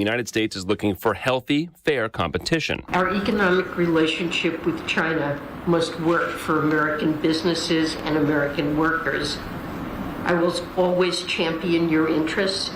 The United States is looking for healthy, fair competition. Our economic relationship with China must work for American businesses and American workers. I will always champion your interests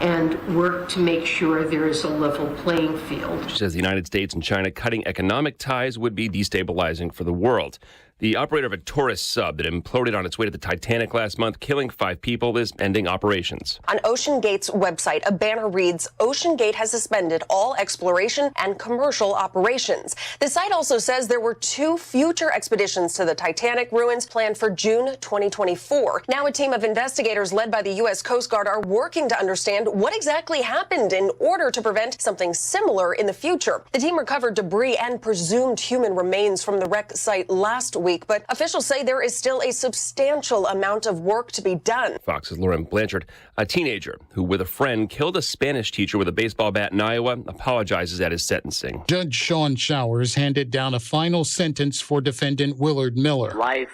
and work to make sure there is a level playing field. She says the United States and China cutting economic ties would be destabilizing for the world. The operator of a tourist sub that imploded on its way to the Titanic last month, killing 5 people, is ending operations. On OceanGate's website, a banner reads, OceanGate has suspended all exploration and commercial operations. The site also says there were 2 future expeditions to the Titanic ruins planned for June 2024. Now a team of investigators led by the U.S. Coast Guard are working to understand what exactly happened in order to prevent something similar in the future. The team recovered debris and presumed human remains from the wreck site last week, but officials say there is still a substantial amount of work to be done. Fox's Lauren Blanchard, a teenager who with a friend killed a Spanish teacher with a baseball bat in Iowa, apologizes at his sentencing. Judge Sean Showers handed down a final sentence for defendant Willard Miller. Life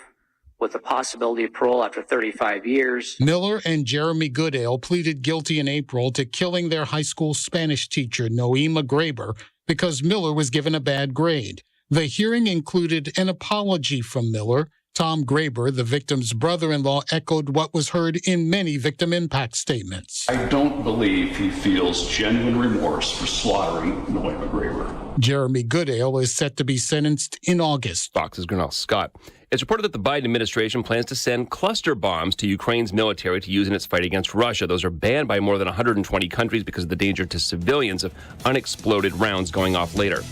with the possibility of parole after 35 years. Miller and Jeremy Goodale pleaded guilty in April to killing their high school Spanish teacher, Noema Graber, because Miller was given a bad grade. The hearing included an apology from Miller. Tom Graber, the victim's brother-in-law, echoed what was heard in many victim impact statements. I don't believe he feels genuine remorse for slaughtering Noema Graber. Jeremy Goodale is set to be sentenced in August. Fox's Grinnell Scott. It's reported that the Biden administration plans to send cluster bombs to Ukraine's military to use in its fight against Russia. Those are banned by more than 120 countries because of the danger to civilians of unexploded rounds going off later.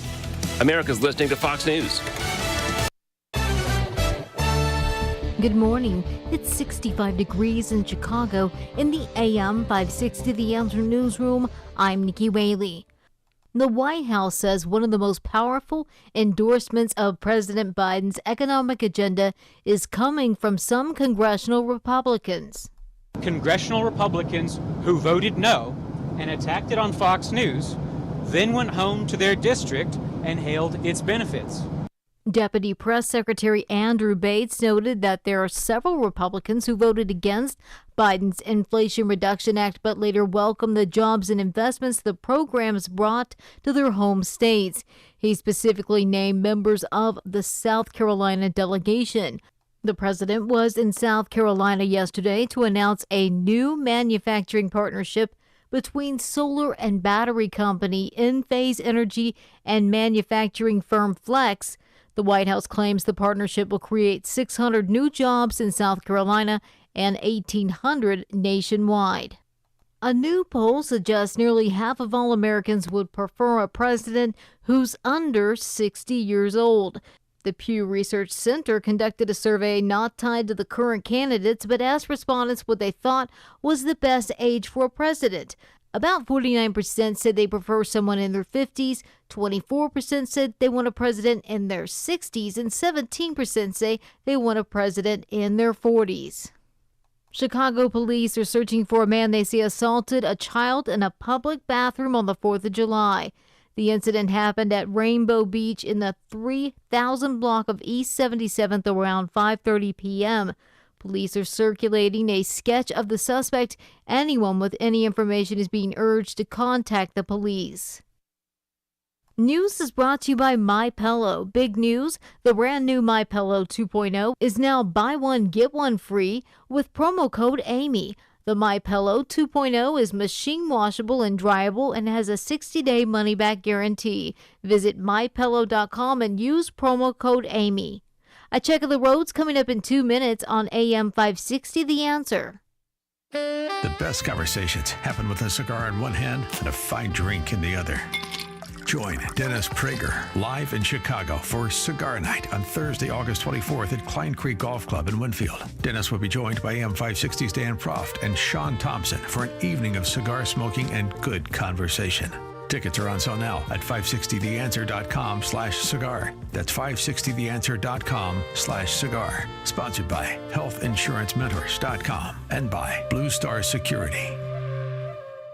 America's listening to Fox News. Good morning. It's 65 degrees in Chicago. In the AM 560 The Answer newsroom, I'm Nikki Whaley. The White House says one of the most powerful endorsements of President Biden's economic agenda is coming from some congressional Republicans. Congressional Republicans who voted no and attacked it on Fox News, then went home to their district and hailed its benefits. Deputy Press Secretary Andrew Bates noted that there are several Republicans who voted against Biden's Inflation Reduction Act, but later welcomed the jobs and investments the programs brought to their home states. He specifically named members of the South Carolina delegation. The president was in South Carolina yesterday to announce a new manufacturing partnership between solar and battery company Enphase Energy and manufacturing firm Flex. The White House claims the partnership will create 600 new jobs in South Carolina and 1,800 nationwide. A new poll suggests nearly half of all Americans would prefer a president who's under 60 years old. The Pew Research Center conducted a survey not tied to the current candidates, but asked respondents what they thought was the best age for a president. About 49% said they prefer someone in their 50s, 24% said they want a president in their 60s, and 17% say they want a president in their 40s. Chicago police are searching for a man they say assaulted a child in a public bathroom on the 4th of July. The incident happened at Rainbow Beach in the 3000 block of East 77th around 5:30 p.m. Police are circulating a sketch of the suspect. Anyone with any information is being urged to contact the police. News is brought to you by MyPillow. Big news, the brand new MyPillow 2.0 is now buy one, get one free with promo code Amy. The MyPillow 2.0 is machine washable and dryable and has a 60-day money-back guarantee. Visit MyPillow.com and use promo code Amy. A check of the roads coming up in 2 minutes on AM 560 The Answer. The best conversations happen with a cigar in one hand and a fine drink in the other. Join Dennis Prager live in Chicago for Cigar Night on Thursday, August 24th at Klein Creek Golf Club in Winfield. Dennis will be joined by AM 560's Dan Proft and Sean Thompson for an evening of cigar smoking and good conversation. Tickets are on sale now at 560theanswer.com/cigar. That's 560theanswer.com/cigar. Sponsored by healthinsurancementors.com and by Blue Star Security.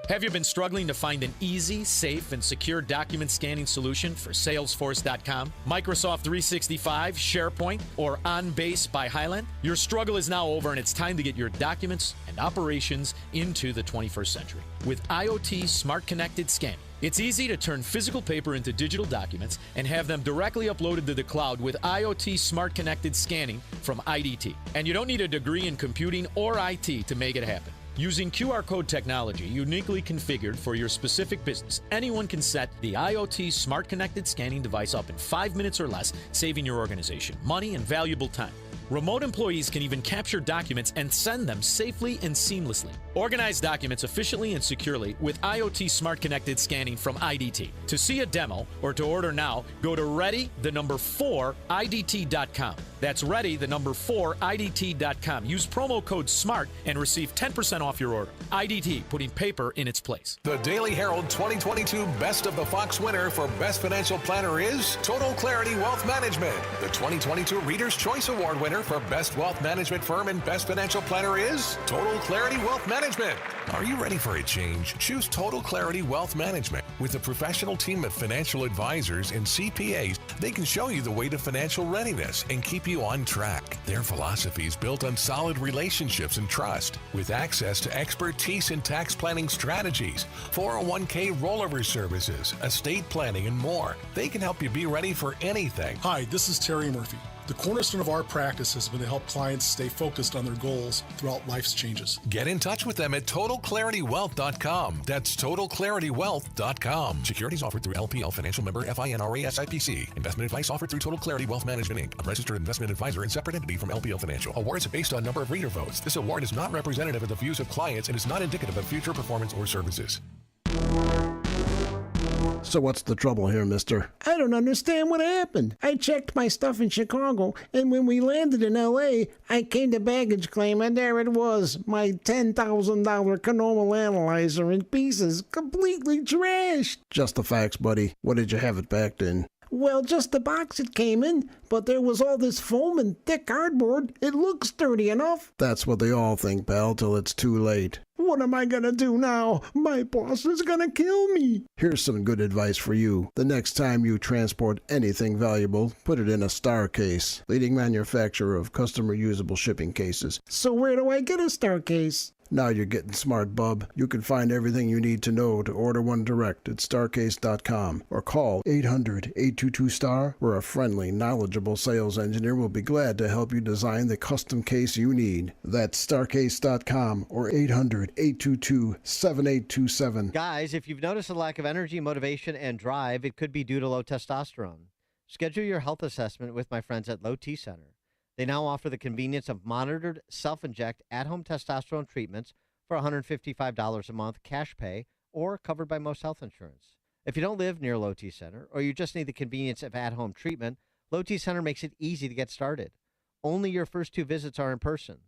Have you been struggling to find an easy, safe, and secure document scanning solution for Salesforce.com, Microsoft 365, SharePoint, or OnBase by Highland? Your struggle is now over and it's time to get your documents and operations into the 21st century. With IoT Smart Connected Scanning, It's easy to turn physical paper into digital documents and have them directly uploaded to the cloud with IoT Smart Connected Scanning from IDT. And you don't need a degree in computing or IT to make it happen. Using QR code technology uniquely configured for your specific business, anyone can set the IoT Smart Connected Scanning device up in 5 minutes or less, saving your organization money and valuable time. Remote employees can even capture documents and send them safely and seamlessly. Organize documents efficiently and securely with IoT Smart Connected Scanning from IDT. To see a demo or to order now, go to ready4idt.com. That's ready4idt.com. Use promo code SMART and receive 10% off your order. IDT, putting paper in its place. The Daily Herald 2022 Best of the Fox winner for Best Financial Planner is Total Clarity Wealth Management. The 2022 Reader's Choice Award winner for Best Wealth Management Firm and Best Financial Planner is Total Clarity Wealth Management. Are you ready for a change? Choose Total Clarity Wealth Management. With a professional team of financial advisors and CPAs, they can show you the way to financial readiness and keep you on track. Their philosophy is built on solid relationships and trust, with access to expertise in tax planning strategies, 401k rollover services, estate planning, and more. They can help you be ready for anything. Hi, this is Terry Murphy. The cornerstone of our practice has been to help clients stay focused on their goals throughout life's changes. Get in touch with them at TotalClarityWealth.com. That's TotalClarityWealth.com. Securities offered through LPL Financial Member FINRA SIPC. Investment advice offered through Total Clarity Wealth Management Inc., a registered investment advisor and separate entity from LPL Financial. Awards are based on number of reader votes. This award is not representative of the views of clients and is not indicative of future performance or services. So what's the trouble here, mister? I don't understand what happened. I checked my stuff in Chicago, and when we landed in L.A., I came to baggage claim, and there it was, my $10,000 Canoma analyzer in pieces, completely trashed. Just the facts, buddy. What did you have it packed in? Well, just the box it came in, but there was all this foam and thick cardboard. It looks sturdy enough. That's what they all think, pal, till it's too late. What am I gonna do now? My boss is gonna kill me. Here's some good advice for you. The next time you transport anything valuable, put it in a Star Case, leading manufacturer of custom reusable shipping cases. So where do I get a Star Case? Now you're getting smart, bub. You can find everything you need to know to order one direct at starcase.com or call 800-822-STAR, where a friendly, knowledgeable sales engineer will be glad to help you design the custom case you need. That's starcase.com or 800-822-7827. Guys, if you've noticed a lack of energy, motivation, and drive, it could be due to low testosterone. Schedule your health assessment with my friends at Low T Center. They now offer the convenience of monitored self-inject at-home testosterone treatments for $155 a month, cash pay, or covered by most health insurance. If you don't live near Low T Center, or you just need the convenience of at-home treatment, Low T Center makes it easy to get started. Only your first 2 visits are in person.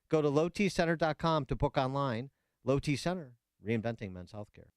Go to lowtcenter.com to book online. Low T Center, reinventing men's healthcare.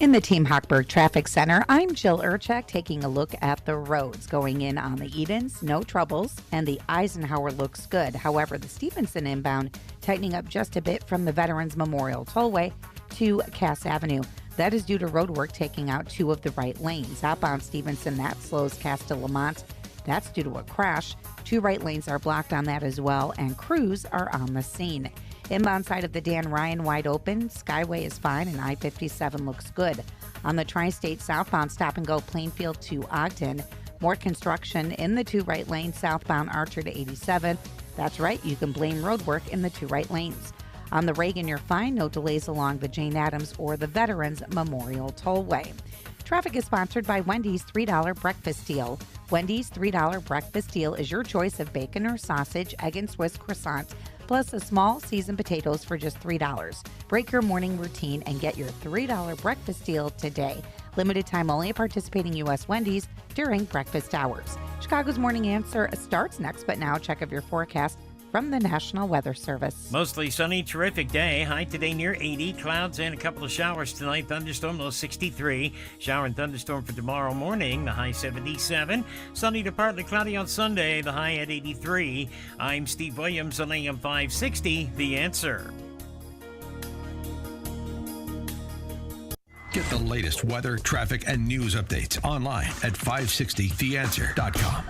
In the Team Hochberg Traffic Center, I'm Jill Urchak taking a look at the roads. Going in on the Edens, no troubles, and the Eisenhower looks good. However, the Stevenson inbound tightening up just a bit from the Veterans Memorial Tollway to Cass Avenue. That is due to road work taking out 2 of the right lanes. Outbound Stevenson, that slows Cass to Lamont. That's due to a crash. 2 right lanes are blocked on that as well, and crews are on the scene. Inbound side of the Dan Ryan wide open. Skyway is fine, and I-57 looks good. On the Tri-State southbound stop and go Plainfield to Ogden. More construction in the 2 right lanes southbound Archer to 87. That's right, you can blame road work in the 2 right lanes. On the Reagan, you're fine. No delays along the Jane Addams or the Veterans Memorial Tollway. Traffic is sponsored by Wendy's $3 breakfast deal. Wendy's $3 breakfast deal is your choice of bacon or sausage, egg and Swiss croissant, plus a small seasoned potatoes for just $3. Break your morning routine and get your $3 breakfast deal today. Limited time only at participating U.S. Wendy's during breakfast hours. Chicago's Morning Answer starts next, but now check of your forecast from the National Weather Service. Mostly sunny, terrific day. High today near 80. Clouds and a couple of showers tonight. Thunderstorm, low 63. Shower and thunderstorm for tomorrow morning. The high 77. Sunny to partly cloudy on Sunday. The high at 83. I'm Steve Williams on AM 560. The Answer. Get the latest weather, traffic, and news updates online at 560theanswer.com.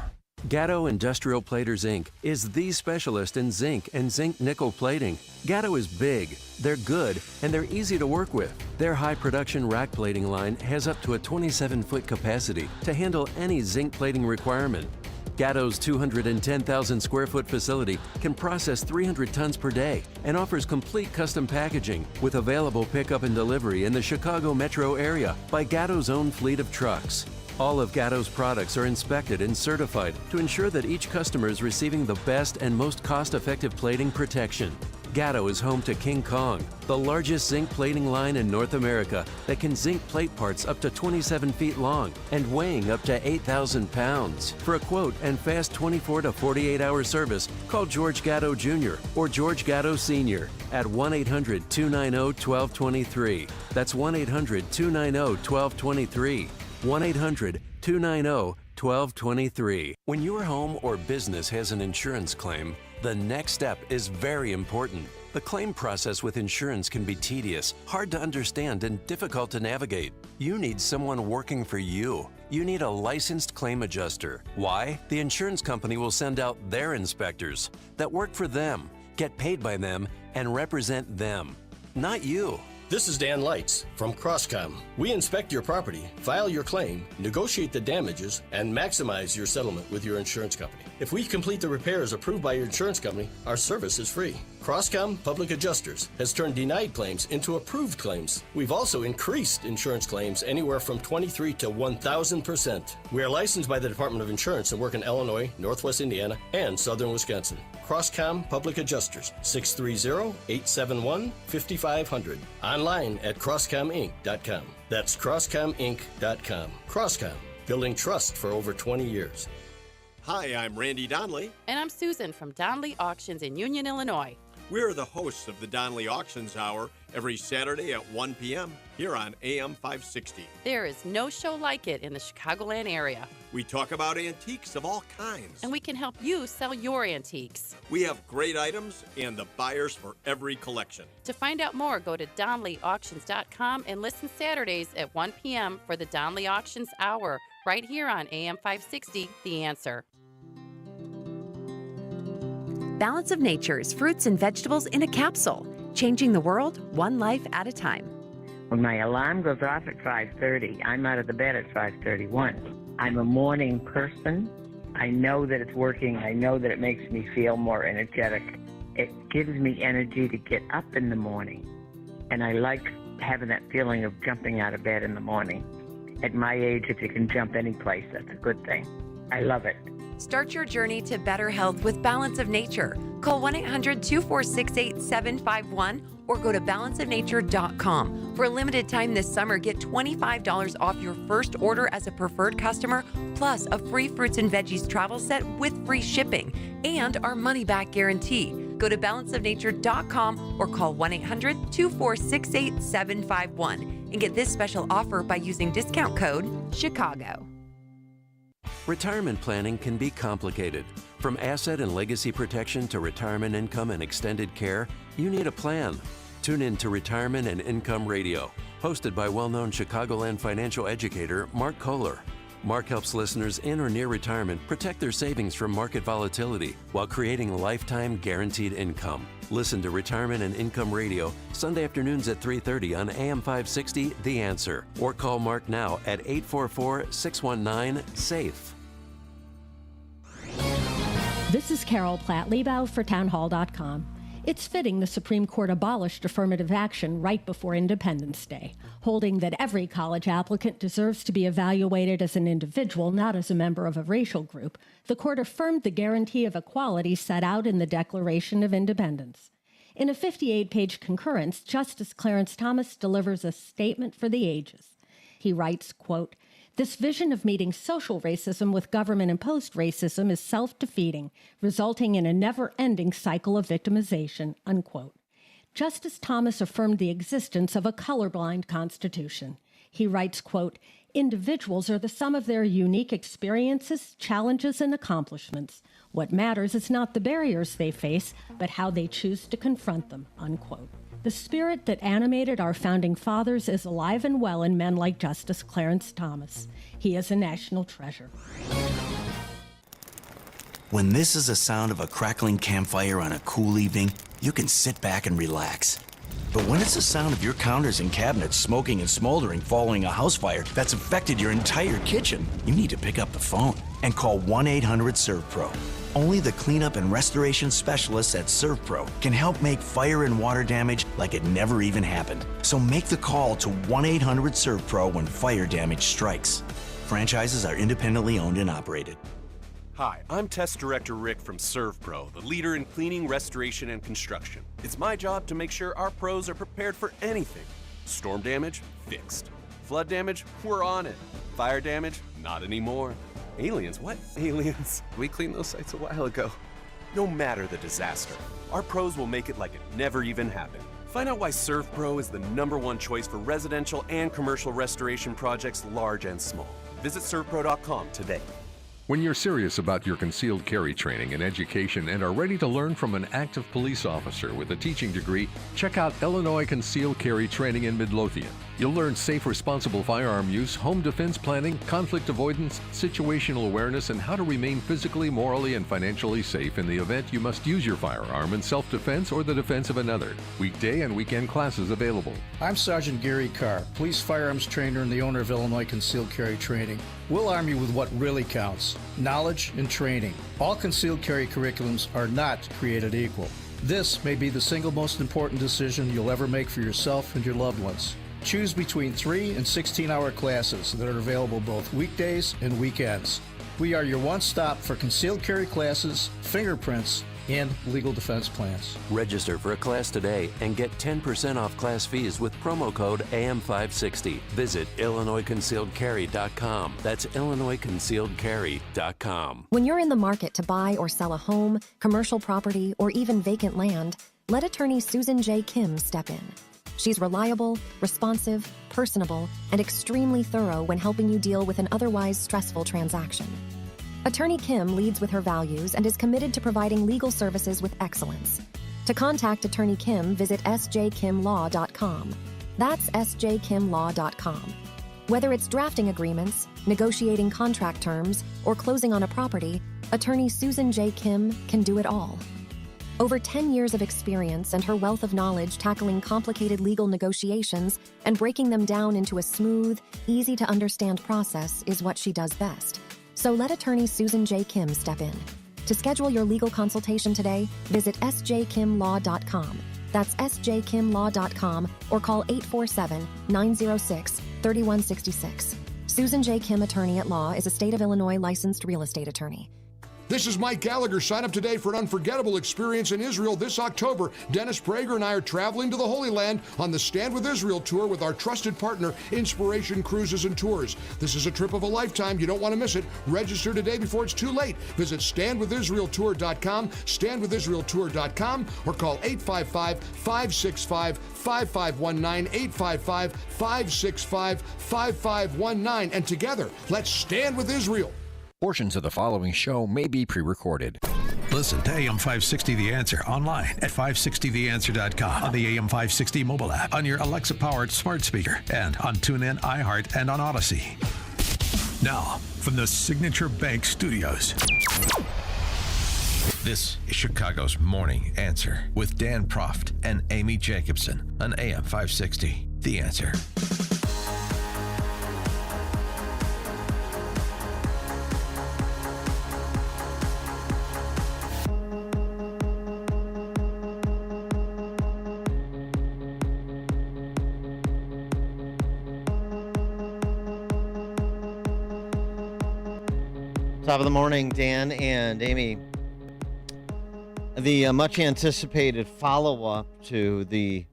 Gatto Industrial Platers, Inc. is the specialist in zinc and zinc nickel plating. Gatto is big, they're good, and they're easy to work with. Their high production rack plating line has up to a 27-foot capacity to handle any zinc plating requirement. Gatto's 210,000 square foot facility can process 300 tons per day and offers complete custom packaging with available pickup and delivery in the Chicago metro area by Gatto's own fleet of trucks. All of Gatto's products are inspected and certified to ensure that each customer is receiving the best and most cost-effective plating protection. Gatto is home to King Kong, the largest zinc plating line in North America that can zinc plate parts up to 27 feet long and weighing up to 8,000 pounds. For a quote and fast 24 to 48-hour service, call George Gatto Jr. or George Gatto Sr. at 1-800-290-1223. That's 1-800-290-1223. 1-800-290-1223. When your home or business has an insurance claim, the next step is very important. The claim process with insurance can be tedious, hard to understand, and difficult to navigate. You need someone working for you. You need a licensed claim adjuster. Why? The insurance company will send out their inspectors that work for them, get paid by them, and represent them, not you. This is Dan Lights from Crosscom. We inspect your property, file your claim, negotiate the damages, and maximize your settlement with your insurance company. If we complete the repairs approved by your insurance company, our service is free. Crosscom Public Adjusters has turned denied claims into approved claims. We've also increased insurance claims anywhere from 23 to 1,000%. We are licensed by the Department of Insurance and work in Illinois, Northwest Indiana, and Southern Wisconsin. Crosscom Public Adjusters, 630-871-5500. Online at crosscominc.com. That's crosscominc.com. Crosscom, building trust for over 20 years. Hi, I'm Randy Donnelly. And I'm Susan from Donnelly Auctions in Union, Illinois. We're the hosts of the Donnelly Auctions Hour every Saturday at 1 p.m. here on AM 560. There is no show like it in the Chicagoland area. We talk about antiques of all kinds. And we can help you sell your antiques. We have great items and the buyers for every collection. To find out more, go to DonnellyAuctions.com and listen Saturdays at 1 p.m. for the Donnelly Auctions Hour, right here on AM 560, The Answer. Balance of Nature's fruits and vegetables in a capsule, changing the world one life at a time. When my alarm goes off at 5:30, I'm out of the bed at 5:31. I'm a morning person. I know that it's working. I know that it makes me feel more energetic. It gives me energy to get up in the morning. And I like having that feeling of jumping out of bed in the morning. At my age, if you can jump any place, that's a good thing. I love it. Start your journey to better health with Balance of Nature. Call 1-800-246-8751 or go to balanceofnature.com. For a limited time this summer, get $25 off your first order as a preferred customer, plus a free fruits and veggies travel set with free shipping and our money-back guarantee. Go to balanceofnature.com or call 1-800-246-8751 and get this special offer by using discount code CHICAGO. Retirement planning can be complicated. From asset and legacy protection to retirement income and extended care, you need a plan. Tune in to Retirement and Income Radio, hosted by well-known Chicagoland financial educator Mark Kohler. Mark helps listeners in or near retirement protect their savings from market volatility while creating lifetime guaranteed income. Listen to Retirement and Income Radio Sunday afternoons at 3:30 on AM 560 The Answer, or call Mark now at 844-619-SAFE. This is Carol Platt-Liebau for townhall.com. It's fitting the Supreme Court abolished affirmative action right before Independence Day, holding that every college applicant deserves to be evaluated as an individual, not as a member of a racial group. The court affirmed the guarantee of equality set out in the Declaration of Independence. In a 58-page concurrence, Justice Clarence Thomas delivers a statement for the ages. He writes, quote, "This vision of meeting social racism with government-imposed racism is self-defeating, resulting in a never-ending cycle of victimization," unquote. Justice Thomas affirmed the existence of a colorblind Constitution. He writes, quote, "Individuals are the sum of their unique experiences, challenges, and accomplishments. What matters is not the barriers they face, but how they choose to confront them," unquote. The spirit that animated our founding fathers is alive and well in men like Justice Clarence Thomas. He is a national treasure. When this is the sound of a crackling campfire on a cool evening, you can sit back and relax. But when it's the sound of your counters and cabinets smoking and smoldering following a house fire that's affected your entire kitchen, you need to pick up the phone and call 1-800-SERVPRO. Only the cleanup and restoration specialists at ServPro can help make fire and water damage like it never even happened. So make the call to 1-800-ServPro when fire damage strikes. Franchises are independently owned and operated. Hi, I'm Test Director Rick from ServPro, the leader in cleaning, restoration, and construction. It's my job to make sure our pros are prepared for anything. Storm damage? Fixed. Flood damage? We're on it. Fire damage? Not anymore. Aliens? What aliens? We cleaned those sites a while ago. No matter the disaster, our pros will make it like it never even happened. Find out why ServPro is the #1 choice for residential and commercial restoration projects large and small. Visit servpro.com today. When you're serious about your concealed carry training and education and are ready to learn from an active police officer with a teaching degree, check out Illinois Concealed Carry Training in Midlothian. You'll learn safe, responsible firearm use, home defense planning, conflict avoidance, situational awareness, and how to remain physically, morally, and financially safe in the event you must use your firearm in self-defense or the defense of another. Weekday and weekend classes available. I'm Sergeant Gary Carr, police firearms trainer and the owner of Illinois Concealed Carry Training. We'll arm you with what really counts: knowledge and training. All concealed carry curriculums are not created equal. This may be the single most important decision you'll ever make for yourself and your loved ones. Choose between 3 and 16-hour classes that are available both weekdays and weekends. We are your one-stop for concealed carry classes, fingerprints, and legal defense plans. Register for a class today and get 10% off class fees with promo code AM560. Visit IllinoisConcealedCarry.com. That's IllinoisConcealedCarry.com. When you're in the market to buy or sell a home, commercial property, or even vacant land, let attorney Susan J. Kim step in. She's reliable, responsive, personable, and extremely thorough when helping you deal with an otherwise stressful transaction. Attorney Kim leads with her values and is committed to providing legal services with excellence. To contact Attorney Kim, visit sjkimlaw.com. That's sjkimlaw.com. Whether it's drafting agreements, negotiating contract terms, or closing on a property, Attorney Susan J. Kim can do it all. Over 10 years of experience and her wealth of knowledge tackling complicated legal negotiations and breaking them down into a smooth, easy-to-understand process is what she does best. So let attorney Susan J. Kim step in. To schedule your legal consultation today, visit sjkimlaw.com. That's sjkimlaw.com or call 847-906-3166. Susan J. Kim, attorney at law, is a state of Illinois licensed real estate attorney. This is Mike Gallagher. Sign up today for an unforgettable experience in Israel this October. Dennis Prager and I are traveling to the Holy Land on the Stand With Israel tour with our trusted partner, Inspiration Cruises and Tours. This is a trip of a lifetime. You don't want to miss it. Register today before it's too late. Visit standwithisraeltour.com, standwithisraeltour.com, or call 855-565-5519, 855-565-5519. And together, let's stand with Israel. Portions of the following show may be pre-recorded. Listen to AM 560 The Answer online at 560theanswer.com, on the AM 560 mobile app, on your Alexa-powered smart speaker, and on TuneIn, iHeart, and on Odyssey. Now, from the Signature Bank Studios, this is Chicago's Morning Answer with Dan Proft and Amy Jacobson on AM 560 The Answer. Top of the morning, Dan and Amy. The much anticipated follow-up to the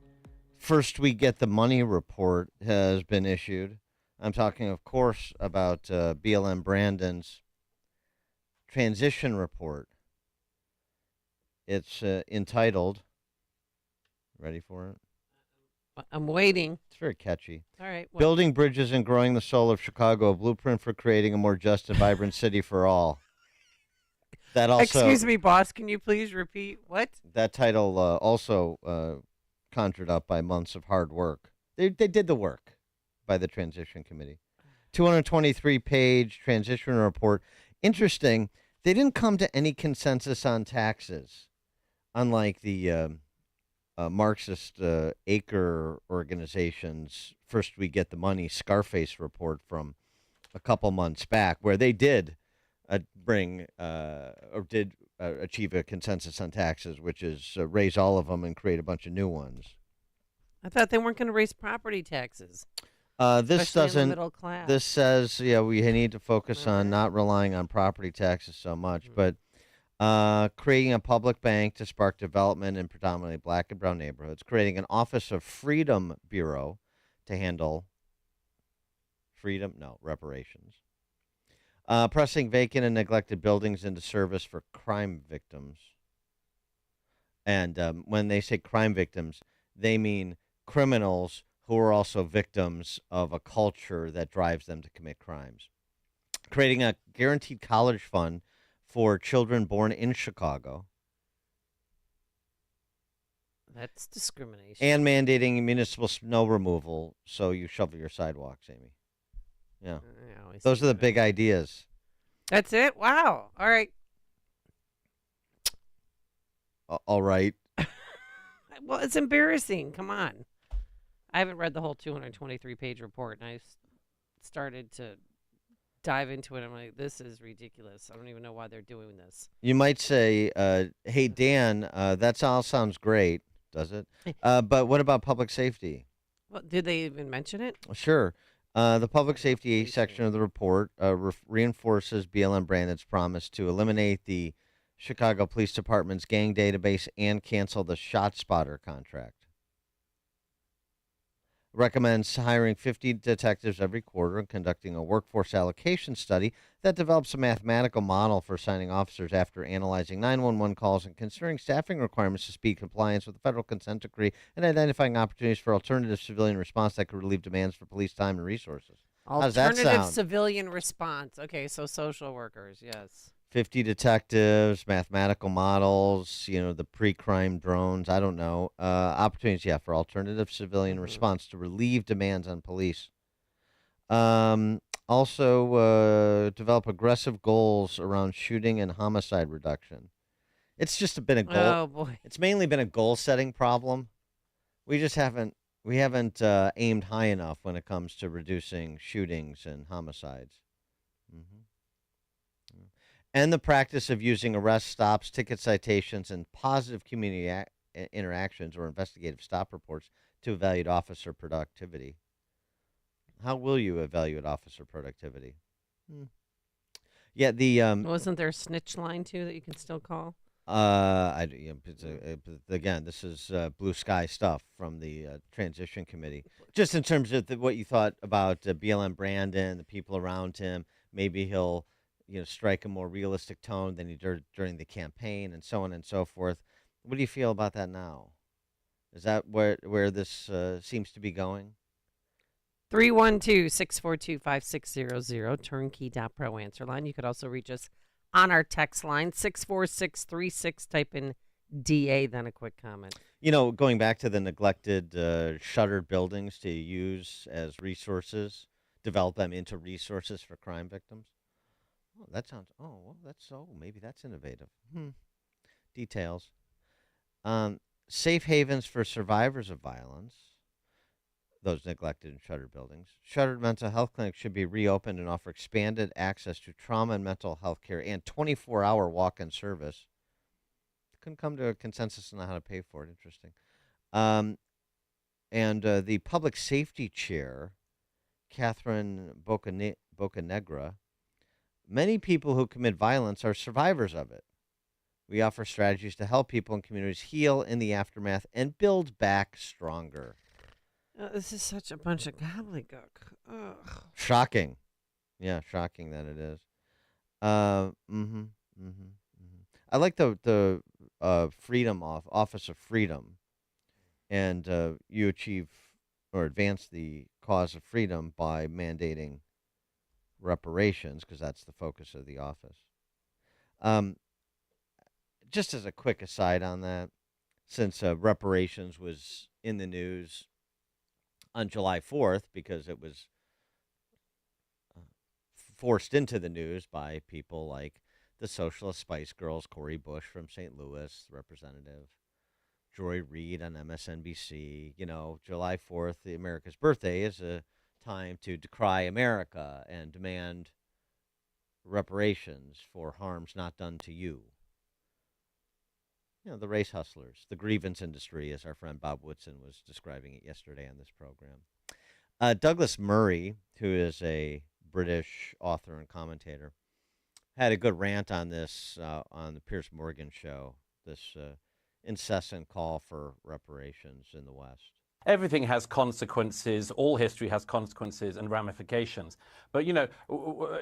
First We Get the Money report has been issued. I'm talking, of course, about BLM Brandon's transition report. It's entitled, ready for it? I'm waiting. It's very catchy. All right. Well, Building bridges and growing the soul of Chicago, a blueprint for creating a more just and vibrant city for all. That also. Excuse me, boss. Can you please repeat what? That title also conjured up by months of hard work. They did the work by the transition committee. 223-page transition report. Interesting. They didn't come to any consensus on taxes, unlike the Marxist acre organizations. First, we get the money Scarface report from a couple months back, where they did achieve a consensus on taxes, which is raise all of them and create a bunch of new ones. I thought they weren't going to raise property taxes. This especially in the doesn't. middle class. This says, we need to focus on not relying on property taxes so much, but creating a public bank to spark development in predominantly black and brown neighborhoods, creating an Office of Freedom Bureau to handle reparations, pressing vacant and neglected buildings into service for crime victims. And when they say crime victims, they mean criminals who are also victims of a culture that drives them to commit crimes. Creating a guaranteed college fund for children born in Chicago. That's discrimination. And mandating municipal snow removal so you shovel your sidewalks, Amy. Yeah. Those are the big ideas. That's it? Wow. All right. All right. Well, it's embarrassing. Come on. I haven't read the whole 223-page report, and I started to dive into it. I'm like, this is ridiculous. I don't even know why they're doing this. You might say, hey, Dan, that all sounds great, does it? But what about public safety? Well, did they even mention it? Sure. The public safety section of the report reinforces BLM Brandon's promise to eliminate the Chicago Police Department's gang database and cancel the ShotSpotter contract. Recommends hiring 50 detectives every quarter and conducting a workforce allocation study that develops a mathematical model for assigning officers after analyzing 911 calls and considering staffing requirements to speed compliance with the federal consent decree and identifying opportunities for alternative civilian response that could relieve demands for police time and resources. How does that Alternative sound? civilian response. Okay, so social workers, yes. 50 detectives, mathematical models, the pre-crime drones, I don't know. Opportunities, for alternative civilian response to relieve demands on police. Also, develop aggressive goals around shooting and homicide reduction. It's just been a goal. Oh, boy. It's mainly been a goal-setting problem. We just haven't aimed high enough when it comes to reducing shootings and homicides. And the practice of using arrest stops, ticket citations, and positive community interactions or investigative stop reports to evaluate officer productivity. How will you evaluate officer productivity? Yeah, the Wasn't there a snitch line, too, that you can still call? Again, this is blue sky stuff from the transition committee. Just in terms of what you thought about BLM Brandon, the people around him, maybe he'll strike a more realistic tone than he did during the campaign, and so on and so forth. What do you feel about that now? Is that where this seems to be going? 312-642-5600, turnkey.pro answer line. You could also reach us on our text line, 64636. Type in DA, then a quick comment. Going back to the neglected shuttered buildings to use as resources, develop them into resources for crime victims. Oh, that sounds. Maybe that's innovative. Details. Safe havens for survivors of violence. Those neglected and shuttered buildings. Shuttered mental health clinics should be reopened and offer expanded access to trauma and mental health care and 24-hour walk-in service. Couldn't come to a consensus on how to pay for it. Interesting. And the public safety chair, Catherine Bocanegra. Many people who commit violence are survivors of it. We offer strategies to help people and communities heal in the aftermath and build back stronger. This is such a bunch of gobbledygook. Ugh. Shocking. Yeah, shocking that it is. I like the Freedom Office of Freedom. And you achieve or advance the cause of freedom by mandating reparations, because that's the focus of the office. Just as a quick aside on that, since reparations was in the news on July 4th because it was forced into the news by people like the Socialist Spice Girls, Cori Bush from St. Louis, Representative, Joy Reid on MSNBC. You know, July 4th, the America's birthday, is a time to decry America and demand reparations for harms not done to you. You know, the race hustlers, the grievance industry, as our friend Bob Woodson was describing it yesterday on this program. Douglas Murray, who is a British author and commentator, had a good rant on this on the Piers Morgan show, this incessant call for reparations in the West. Everything has consequences. All history has consequences and ramifications. But, you know,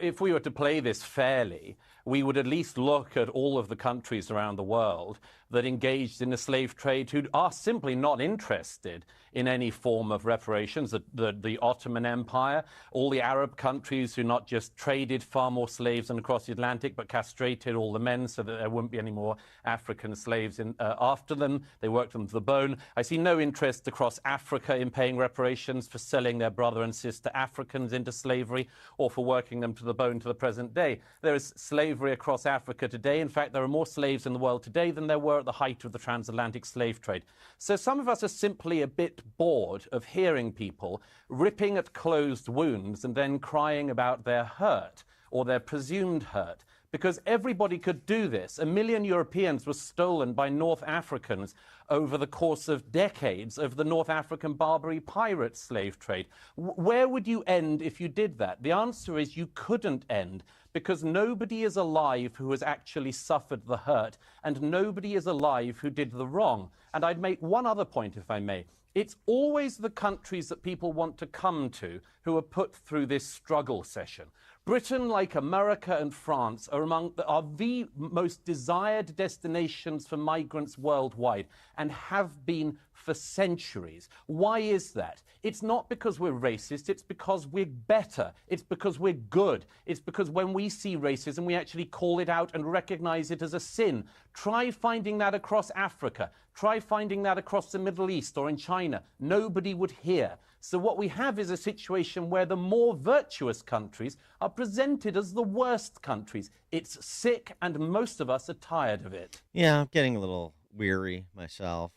if we were to play this fairly, we would at least look at all of the countries around the world that engaged in the slave trade who are simply not interested in any form of reparations. The Ottoman Empire, all the Arab countries who not just traded far more slaves than across the Atlantic, but castrated all the men so that there wouldn't be any more African slaves after them. They worked them to the bone. I see no interest across Africa in paying reparations for selling their brother and sister Africans into slavery or for working them to the bone to the present day. There is slavery across Africa today. In fact, there are more slaves in the world today than there were at the height of the transatlantic slave trade. So some of us are simply a bit bored of hearing people ripping at closed wounds and then crying about their hurt or their presumed hurt. Because everybody could do this. 1 million Europeans were stolen by North Africans over the course of decades of the North African Barbary pirate slave trade. Where would you end if you did that? The answer is you couldn't end, because nobody is alive who has actually suffered the hurt, and nobody is alive who did the wrong. And I'd make one other point, if I may. It's always the countries that people want to come to who are put through this struggle session. Britain, like America and France, are the most desired destinations for migrants worldwide and have been for centuries. Why is that? It's not because we're racist, it's because we're better, it's because we're good, it's because when we see racism we actually call it out and recognize it as a sin. Try finding that across Africa, try finding that across the Middle East or in China. Nobody would hear. So what we have is a situation where the more virtuous countries are presented as the worst countries. It's sick, and most of us are tired of it. Yeah, I'm getting a little weary myself.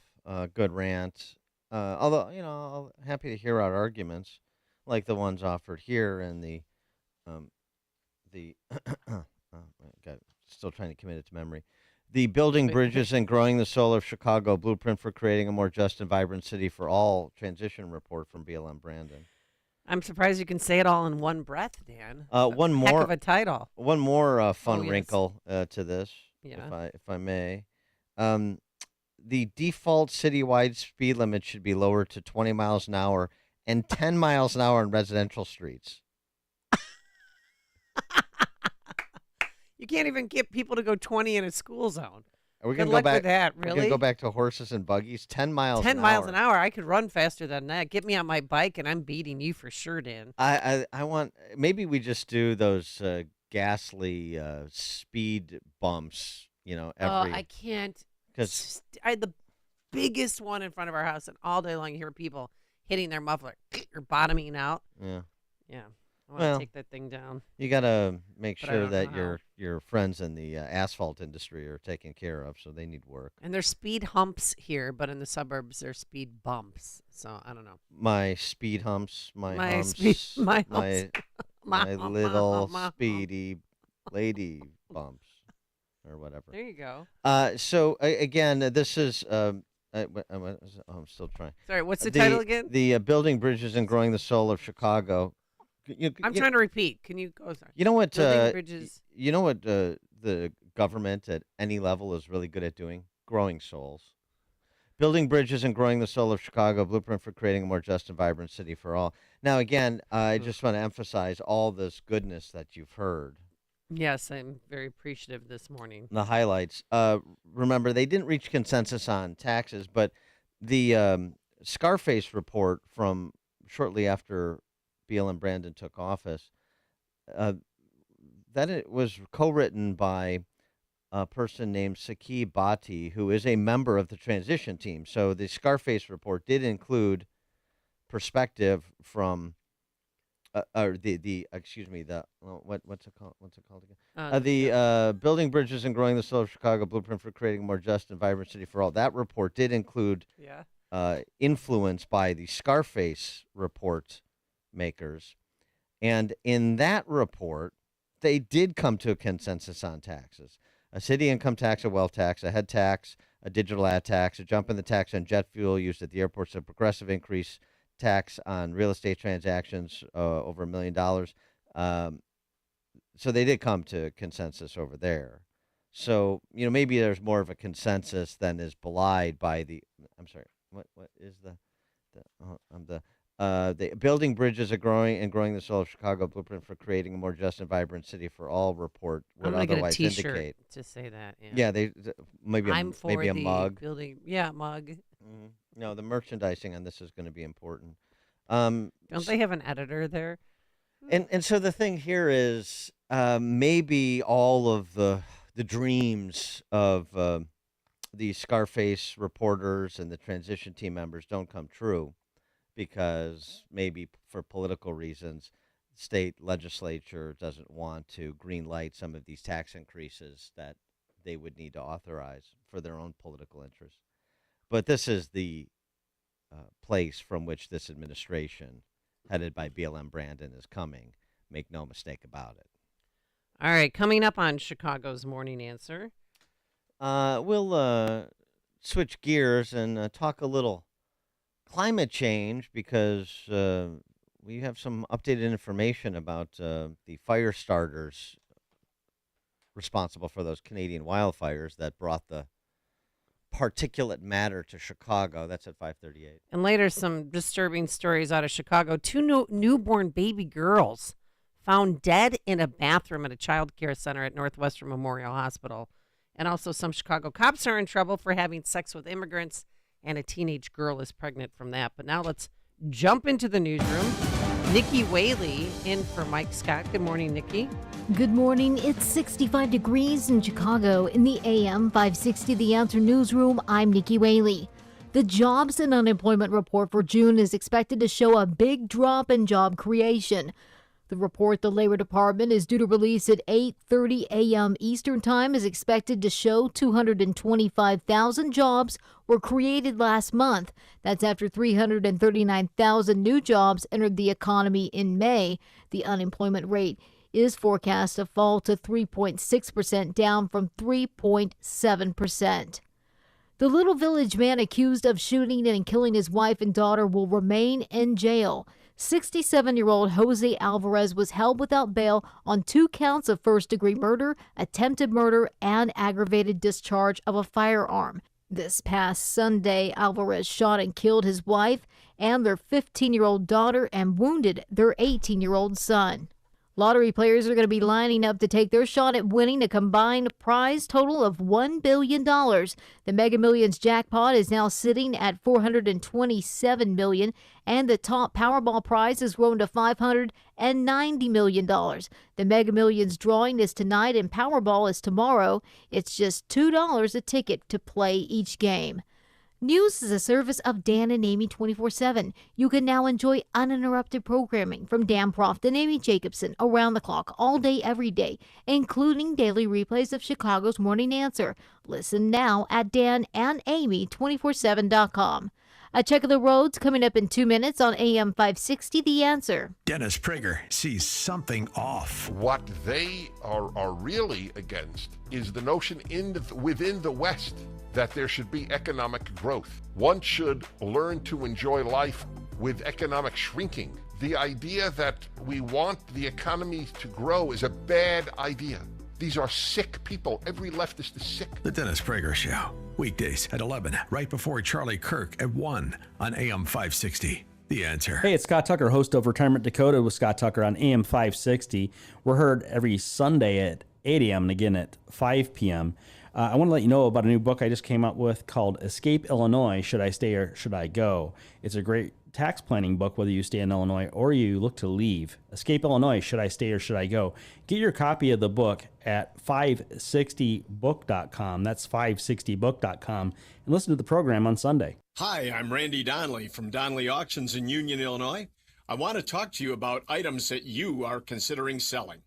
Good rant. Although, you know, I'm happy to hear our arguments, like the ones offered here, and God, still trying to commit it to memory. The Building Bridges and Growing the Soul of Chicago Blueprint for Creating a More Just and Vibrant City for All transition report from BLM Brandon. I'm surprised you can say it all in one breath, Dan. One more heck of a title. One more fun wrinkle to this, Yeah. if I may. The default citywide speed limit should be lowered to 20 miles an hour and 10 miles an hour on residential streets. You can't even get people to go 20 in a school zone. Are we Good gonna luck go back? with that, We're really? gonna go back to horses and buggies. 10 miles. 10 miles an hour. I could run faster than that. Get me on my bike, and I'm beating you for sure, Dan. I want. Maybe we just do those ghastly speed bumps. You know, every. I can't. Because I had the biggest one in front of our house, and all day long you hear people hitting their muffler or bottoming out. Yeah. Yeah. I want to take that thing down. You got to make But I sure don't that know your friends in the asphalt industry are taken care of, so they need work. And there's speed humps here, but in the suburbs there's speed bumps. So I don't know. My speed humps, my humps, my little speedy lady bumps, or whatever. There you go. So again, this is. I'm still trying. Sorry, what's the title again? The Building Bridges and Growing the Soul of Chicago. I'm trying to repeat. Can you go? Sorry. You know what? Building bridges. You know what? The government at any level is really good at doing? Growing souls. Building bridges and growing the soul of Chicago, blueprint for creating a more just and vibrant city for all. Now, again, I just want to emphasize all this goodness that you've heard. Yes, I'm very appreciative this morning. The highlights. Remember, they didn't reach consensus on taxes, but the Scarface report from shortly after BLM Brandon took office, that it was co-written by a person named Saki Bhatti, who is a member of the transition team. So the Scarface report did include perspective from or the excuse me, what's it called again? The Building Bridges and Growing the Soul of Chicago: Blueprint for Creating a More Just and Vibrant City for All. That report did include influence by the Scarface report makers, and in that report, they did come to a consensus on taxes: a city income tax, a wealth tax, a head tax, a digital ad tax, a jump in the tax on jet fuel used at the airports, a progressive increase tax on real estate transactions over $1 million. So they did come to consensus over there. So, maybe there's more of a consensus than is belied by the, I'm sorry, what is the Building Bridges are growing the soul of Chicago: Blueprint for Creating a More Just and Vibrant City for All report would otherwise get a t-shirt indicate. to say that. Yeah, maybe a mug. Building, mug. Mm-hmm. No, the merchandising on this is going to be important. Don't they have an editor there? And so the thing here is maybe all of the dreams of the Scarface reporters and the transition team members don't come true, because maybe for political reasons, the state legislature doesn't want to green light some of these tax increases that they would need to authorize for their own political interests. But this is the place from which this administration, headed by BLM Brandon, is coming. Make no mistake about it. All right, coming up on Chicago's Morning Answer. We'll switch gears and talk a little climate change, because we have some updated information about the fire starters responsible for those Canadian wildfires that brought the particulate matter to Chicago. That's at 5:38. And later, some disturbing stories out of Chicago. Two newborn baby girls found dead in a bathroom at a child care center at Northwestern Memorial Hospital. And also, some Chicago cops are in trouble for having sex with immigrants, and a teenage girl is pregnant from that. But now let's jump into the newsroom. Nikki Whaley in for Mike Scott. Good morning, Nikki. Good morning. It's 65 degrees in Chicago. In the AM 560 The Answer newsroom, I'm Nikki Whaley. The jobs and unemployment report for June is expected to show a big drop in job creation. The report the Labor Department is due to release at 8:30 a.m. Eastern Time is expected to show 225,000 jobs were created last month. That's after 339,000 new jobs entered the economy in May. The unemployment rate is forecast to fall to 3.6%, down from 3.7%. The Little Village man accused of shooting and killing his wife and daughter will remain in jail. 67-year-old Jose Alvarez was held without bail on 2 counts of first-degree murder, attempted murder, and aggravated discharge of a firearm. This past Sunday, Alvarez shot and killed his wife and their 15-year-old daughter and wounded their 18-year-old son. Lottery players are going to be lining up to take their shot at winning a combined prize total of $1 billion. The Mega Millions jackpot is now sitting at $427 million, and the top Powerball prize has grown to $590 million. The Mega Millions drawing is tonight and Powerball is tomorrow. It's just $2 a ticket to play each game. News is a service of Dan and Amy 24/7. You can now enjoy uninterrupted programming from Dan Proft and Amy Jacobson around the clock, all day, every day, including daily replays of Chicago's Morning Answer. Listen now at danandamy247.com. A check of the roads coming up in 2 minutes on AM 560, The Answer. Dennis Prager sees something off. What they are really against is the notion within the West that there should be economic growth. One should learn to enjoy life with economic shrinking. The idea that we want the economy to grow is a bad idea. These are sick people. Every leftist is sick. The Dennis Prager Show. Weekdays at 11, right before Charlie Kirk at 1 on AM 560. The Answer. Hey, it's Scott Tucker, host of Retirement Dakota with Scott Tucker on AM 560. We're heard every Sunday at 8 a.m. and again at 5 p.m. I want to let you know about a new book I just came out with called Escape Illinois, Should I Stay or Should I Go? It's a great tax planning book, whether you stay in Illinois or you look to leave. Escape Illinois, Should I Stay or Should I Go? Get your copy of the book at 560book.com. That's 560book.com. And listen to the program on Sunday. Hi, I'm Randy Donnelly from Donnelly Auctions in Union, Illinois. I want to talk to you about items that you are considering selling.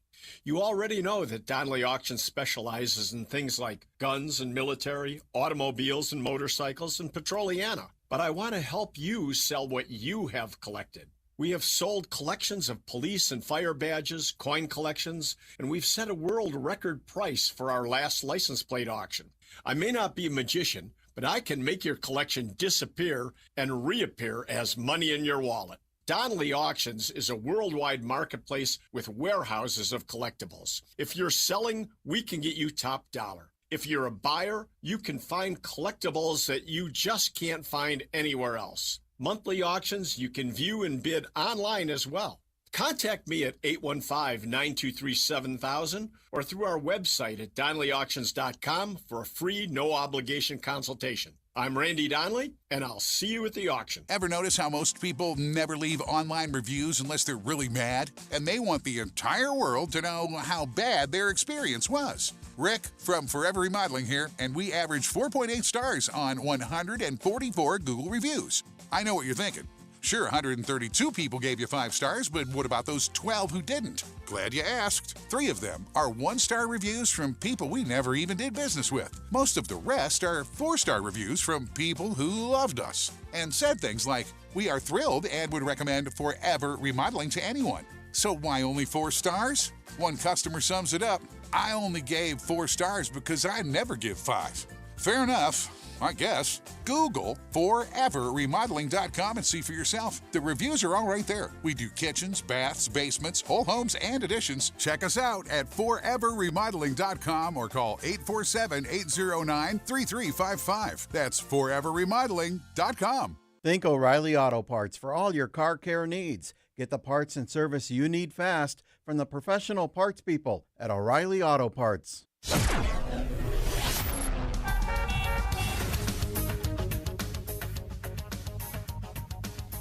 You already know that Donnelly Auctions specializes in things like guns and military, automobiles and motorcycles, and Petroliana. But I want to help you sell what you have collected. We have sold collections of police and fire badges, coin collections, and we've set a world record price for our last license plate auction. I may not be a magician, but I can make your collection disappear and reappear as money in your wallet. Donnelly Auctions is a worldwide marketplace with warehouses of collectibles. If you're selling, we can get you top dollar. If you're a buyer, you can find collectibles that you just can't find anywhere else. Monthly auctions you can view and bid online as well. Contact me at 815-923-7000 or through our website at DonnellyAuctions.com for a free, no-obligation consultation. I'm Randy Donnelly, and I'll see you at the auction. Ever notice how most people never leave online reviews unless they're really mad? And they want the entire world to know how bad their experience was. Rick from Forever Remodeling here, and we average 4.8 stars on 144 Google reviews. I know what you're thinking. Sure, 132 people gave you 5 stars, but what about those 12 who didn't? Glad you asked. 3 of them are 1-star reviews from people we never even did business with. Most of the rest are 4-star reviews from people who loved us and said things like, "We are thrilled and would recommend Forever Remodeling to anyone." So why only 4 stars? One customer sums it up, "I only gave 4 stars because I never give 5. Fair enough. I guess. Google foreverremodeling.com and see for yourself. The reviews are all right there. We do kitchens, baths, basements, whole homes, and additions. Check us out at foreverremodeling.com or call 847-809-3355. That's foreverremodeling.com. Think O'Reilly Auto Parts for all your car care needs. Get the parts and service you need fast from the professional parts people at O'Reilly Auto Parts.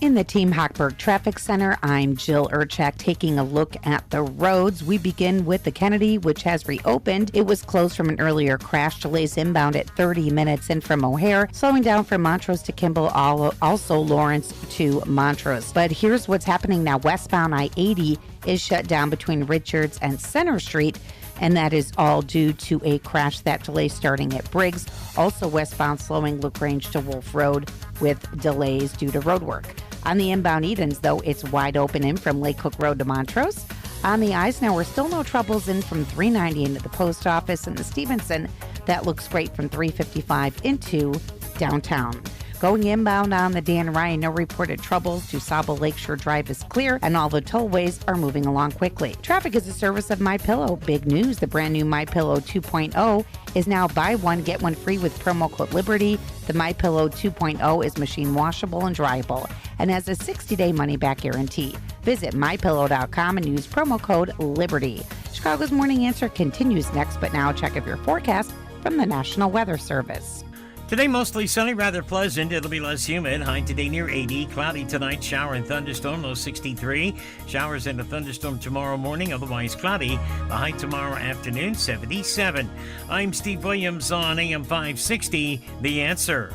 In the Team Hochberg Traffic Center, I'm Jill Urchak taking a look at the roads. We begin with the Kennedy, which has reopened. It was closed from an earlier crash. Delays inbound at 30 minutes in from O'Hare, slowing down from Montrose to Kimball, also Lawrence to Montrose. But here's what's happening now. Westbound I-80 is shut down between Richards and Center Street, and that is all due to a crash. That delay starting at Briggs. Also westbound slowing LaGrange to Wolf Road with delays due to road work. On the inbound Edens, though, it's wide open in from Lake Cook Road to Montrose. On the Eisenhower, still no troubles in from 390 into the post office, and the Stevenson, that looks great from 355 into downtown. Going inbound on the Dan Ryan, no reported troubles. DuSable Lakeshore Drive is clear, and all the tollways are moving along quickly. Traffic is a service of MyPillow. Big news, the brand new MyPillow 2.0 is now buy one, get one free with promo code Liberty. The MyPillow 2.0 is machine washable and dryable and has a 60-day money-back guarantee. Visit MyPillow.com and use promo code Liberty. Chicago's Morning Answer continues next, but now check of your forecast from the National Weather Service. Today, mostly sunny, rather pleasant. It'll be less humid. High today near 80. Cloudy tonight, shower and thunderstorm, low 63. Showers and a thunderstorm tomorrow morning, otherwise cloudy. The high tomorrow afternoon, 77. I'm Steve Williams on AM 560, The Answer.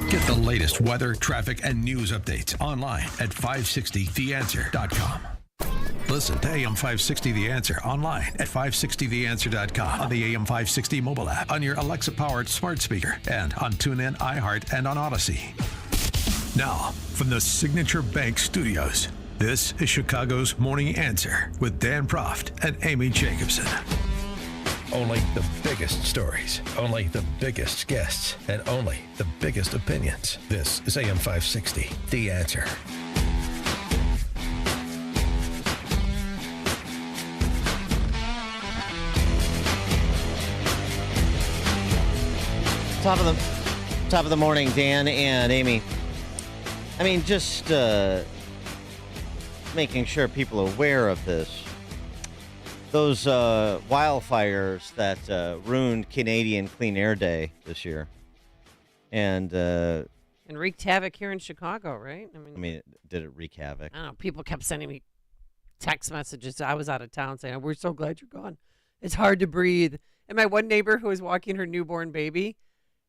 Get the latest weather, traffic, and news updates online at 560theanswer.com. Listen to AM 560 The Answer online at 560theanswer.com, on the AM 560 mobile app, on your Alexa-powered smart speaker, and on TuneIn, iHeart, and on Odyssey. Now, from the Signature Bank Studios, this is Chicago's Morning Answer with Dan Proft and Amy Jacobson. Only the biggest stories, only the biggest guests, and only the biggest opinions. This is AM 560, The Answer. Top of the morning, Dan and Amy. I mean, just making sure people are aware of this. Those wildfires that ruined Canadian Clean Air Day this year, and wreaked havoc here in Chicago, right? I mean, did it wreak havoc? I don't know. People kept sending me text messages. I was out of town saying, "We're so glad you're gone. It's hard to breathe." And my one neighbor who was walking her newborn baby,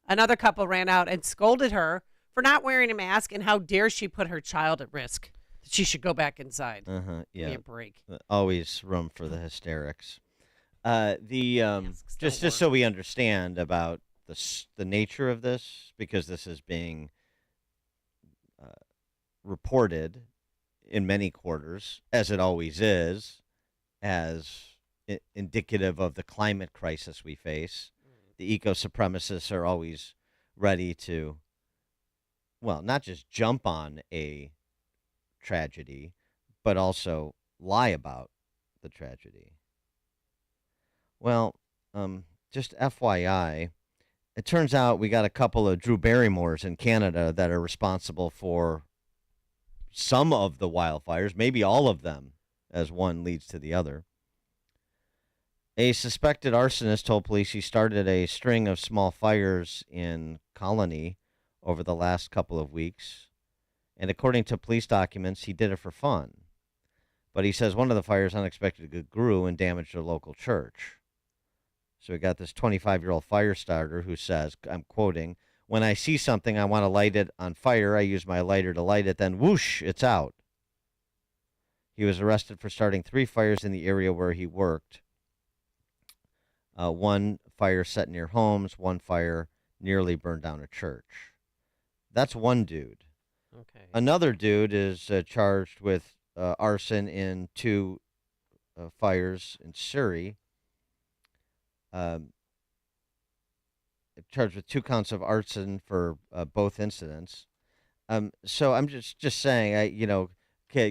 another couple ran out and scolded her for not wearing a mask, and how dare she put her child at risk? She should go back inside. Yeah. Give me a break. Always room for the hysterics. Just so we understand about the nature of this, because this is being reported in many quarters, as it always is, as indicative of the climate crisis we face. The eco-supremacists are always ready to, well, not just jump on a tragedy, but also lie about the tragedy. Well, just FYI, it turns out we got a couple of Drew Barrymores in Canada that are responsible for some of the wildfires, maybe all of them, as one leads to the other. A suspected arsonist told police he started a string of small fires in Colony over the last couple of weeks. And according to police documents, he did it for fun. But he says one of the fires unexpectedly grew and damaged a local church. So we got this 25-year-old fire starter who says, I'm quoting, "When I see something I want to light it on fire, I use my lighter to light it, then whoosh, it's out." He was arrested for starting 3 fires in the area where he worked. One fire set near homes, one fire nearly burned down a church. That's one dude. Okay. Another dude is charged with arson in 2 fires in Surrey. Charged with 2 counts of arson for both incidents. So I'm just saying,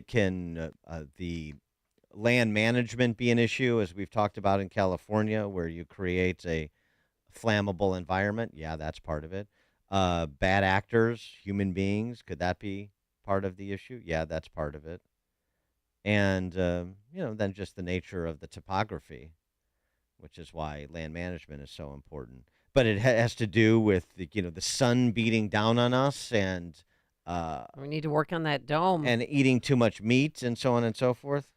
can the land management be an issue, as we've talked about in California, where you create a flammable environment? Yeah, that's part of it. Bad actors, human beings, could that be part of the issue? Yeah, that's part of it. And, then just the nature of the topography, which is why land management is so important. But it has to do with the sun beating down on us, and we need to work on that dome, and eating too much meat, and so on and so forth.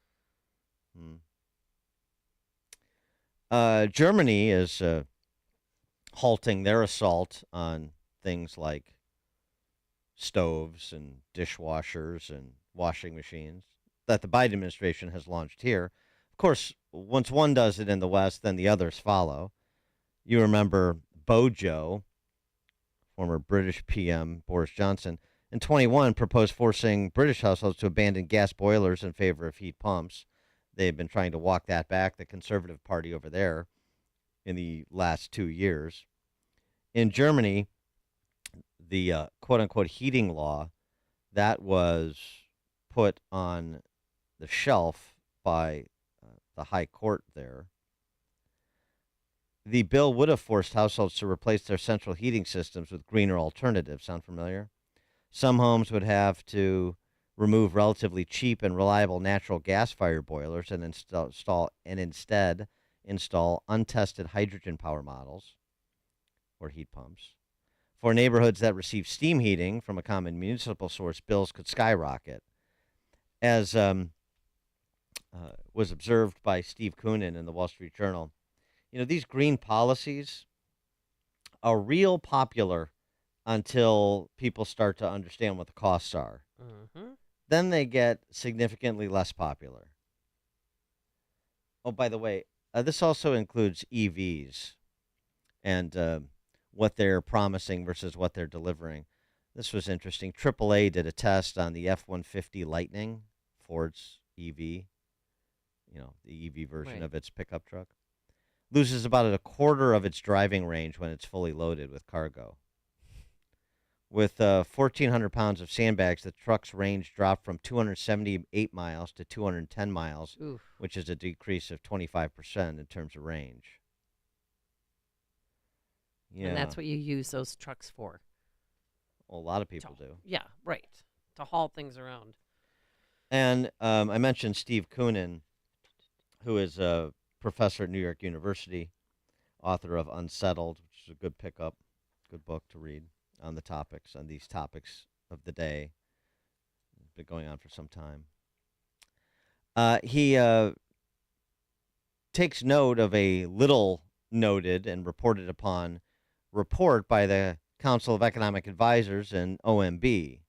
Germany is halting their assault on things like stoves and dishwashers and washing machines that the Biden administration has launched here. Of course, once one does it in the West, then the others follow. You remember Bojo, former British PM Boris Johnson, in 21 proposed forcing British households to abandon gas boilers in favor of heat pumps. They've been trying to walk that back, the Conservative Party over there, in the last 2 years. In Germany, the quote-unquote heating law, that was put on the shelf by the high court there. The bill would have forced households to replace their central heating systems with greener alternatives. Sound familiar? Some homes would have to remove relatively cheap and reliable natural gas-fired boilers and instead install untested hydrogen power models or heat pumps. For neighborhoods that receive steam heating from a common municipal source, bills could skyrocket. As was observed by Steve Koonin in the Wall Street Journal, these green policies are real popular until people start to understand what the costs are. Mm-hmm. Then they get significantly less popular. Oh, by the way, this also includes EVs and what they're promising versus what they're delivering. This was interesting. AAA did a test on the F-150 Lightning, Ford's EV, the EV version of its pickup truck. Loses about a quarter of its driving range when it's fully loaded with cargo. With 1,400 pounds of sandbags, the truck's range dropped from 278 miles to 210 miles, Oof. which is a decrease of 25% in terms of range. Yeah. And that's what you use those trucks for. Well, a lot of people do. Yeah, right. To haul things around. And I mentioned Steve Koonin, who is a professor at New York University, author of Unsettled, which is a good pickup, good book to read on these topics of the day. It's been going on for some time. He takes note of a little noted and reported upon report by the Council of Economic Advisors and OMB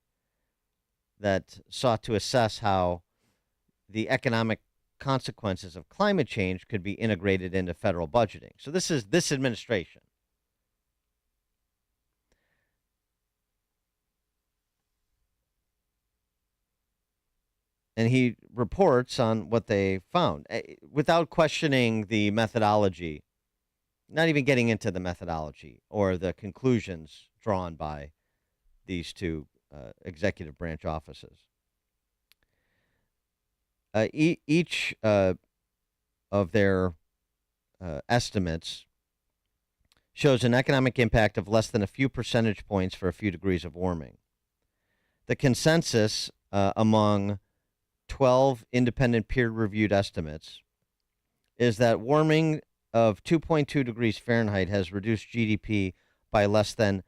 that sought to assess how the economic consequences of climate change could be integrated into federal budgeting. So this is this administration. And he reports on what they found without questioning the methodology, not even getting into the methodology or the conclusions drawn by these two executive branch offices. Each of their estimates shows an economic impact of less than a few percentage points for a few degrees of warming. The consensus among 12 independent peer-reviewed estimates is that warming of 2.2 degrees Fahrenheit has reduced GDP by less than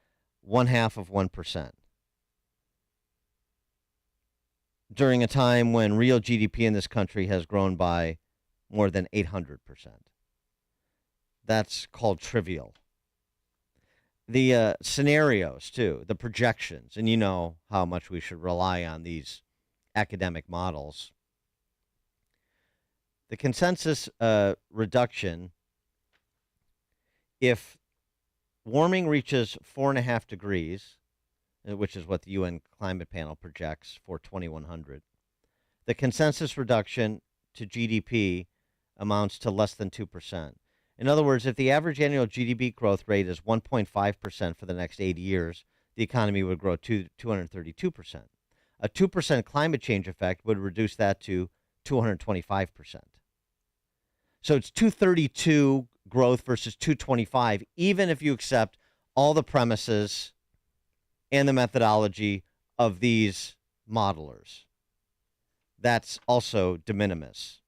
0.5%. During a time when real GDP in this country has grown by more than 800%. That's called trivial. The scenarios, too, the projections, and you know how much we should rely on these academic models. The consensus reduction, if warming reaches 4.5 degrees, which is what the UN Climate Panel projects for 2100, the consensus reduction to GDP amounts to less than 2%. In other words, if the average annual GDP growth rate is 1.5% for the next 80 years, the economy would grow to 232%. A 2% climate change effect would reduce that to 225%. So it's 232 growth versus 225, even if you accept all the premises and the methodology of these modelers. That's also de minimis.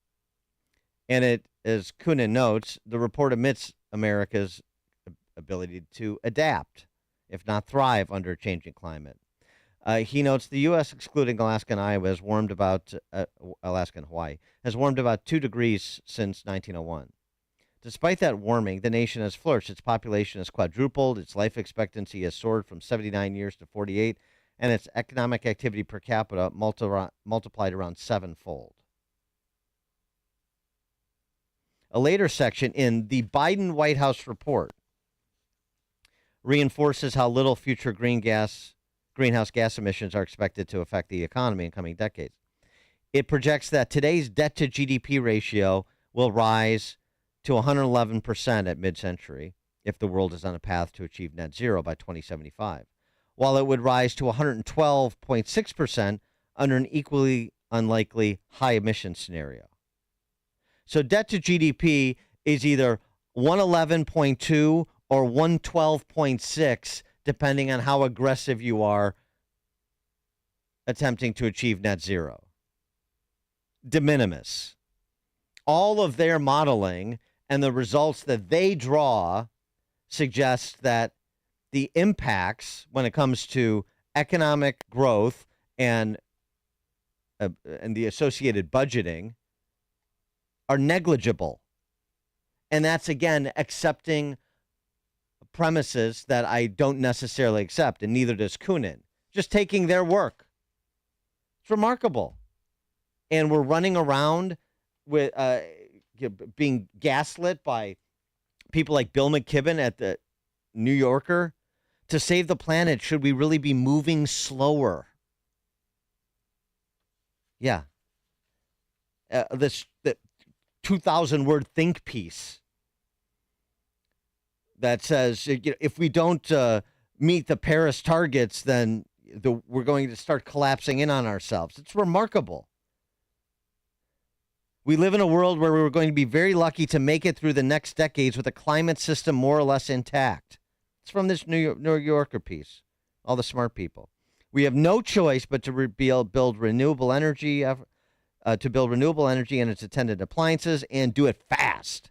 And it, as Kunin notes, the report admits America's ability to adapt, if not thrive, under a changing climate. He notes the U.S., excluding Alaska and Iowa, has warmed about Alaska and Hawaii, has warmed about 2 degrees since 1901. Despite that warming, the nation has flourished. Its population has quadrupled, its life expectancy has soared from 79 years to 48, and its economic activity per capita multiplied around sevenfold. A later section in the Biden White House report reinforces how little future greenhouse gas emissions are expected to affect the economy in coming decades. It projects that today's debt-to-GDP ratio will rise to 111% at mid-century if the world is on a path to achieve net zero by 2075, while it would rise to 112.6% under an equally unlikely high-emission scenario. So debt to GDP is either 111.2 or 112.6, depending on how aggressive you are attempting to achieve net zero. De minimis. All of their modeling and the results that they draw suggest that the impacts when it comes to economic growth and the associated budgeting are negligible. And that's, again, accepting premises that I don't necessarily accept, and neither does Kunin. Just taking their work. It's remarkable. And we're running around with being gaslit by people like Bill McKibben at the New Yorker. To save the planet, should we really be moving slower? Yeah. This 2,000-word think piece that says, if we don't meet the Paris targets, then we're going to start collapsing in on ourselves. It's remarkable. We live in a world where we're going to be very lucky to make it through the next decades with a climate system more or less intact. It's from this New Yorker piece, all the smart people. We have no choice but to build renewable energy, and its attendant appliances, and do it fast.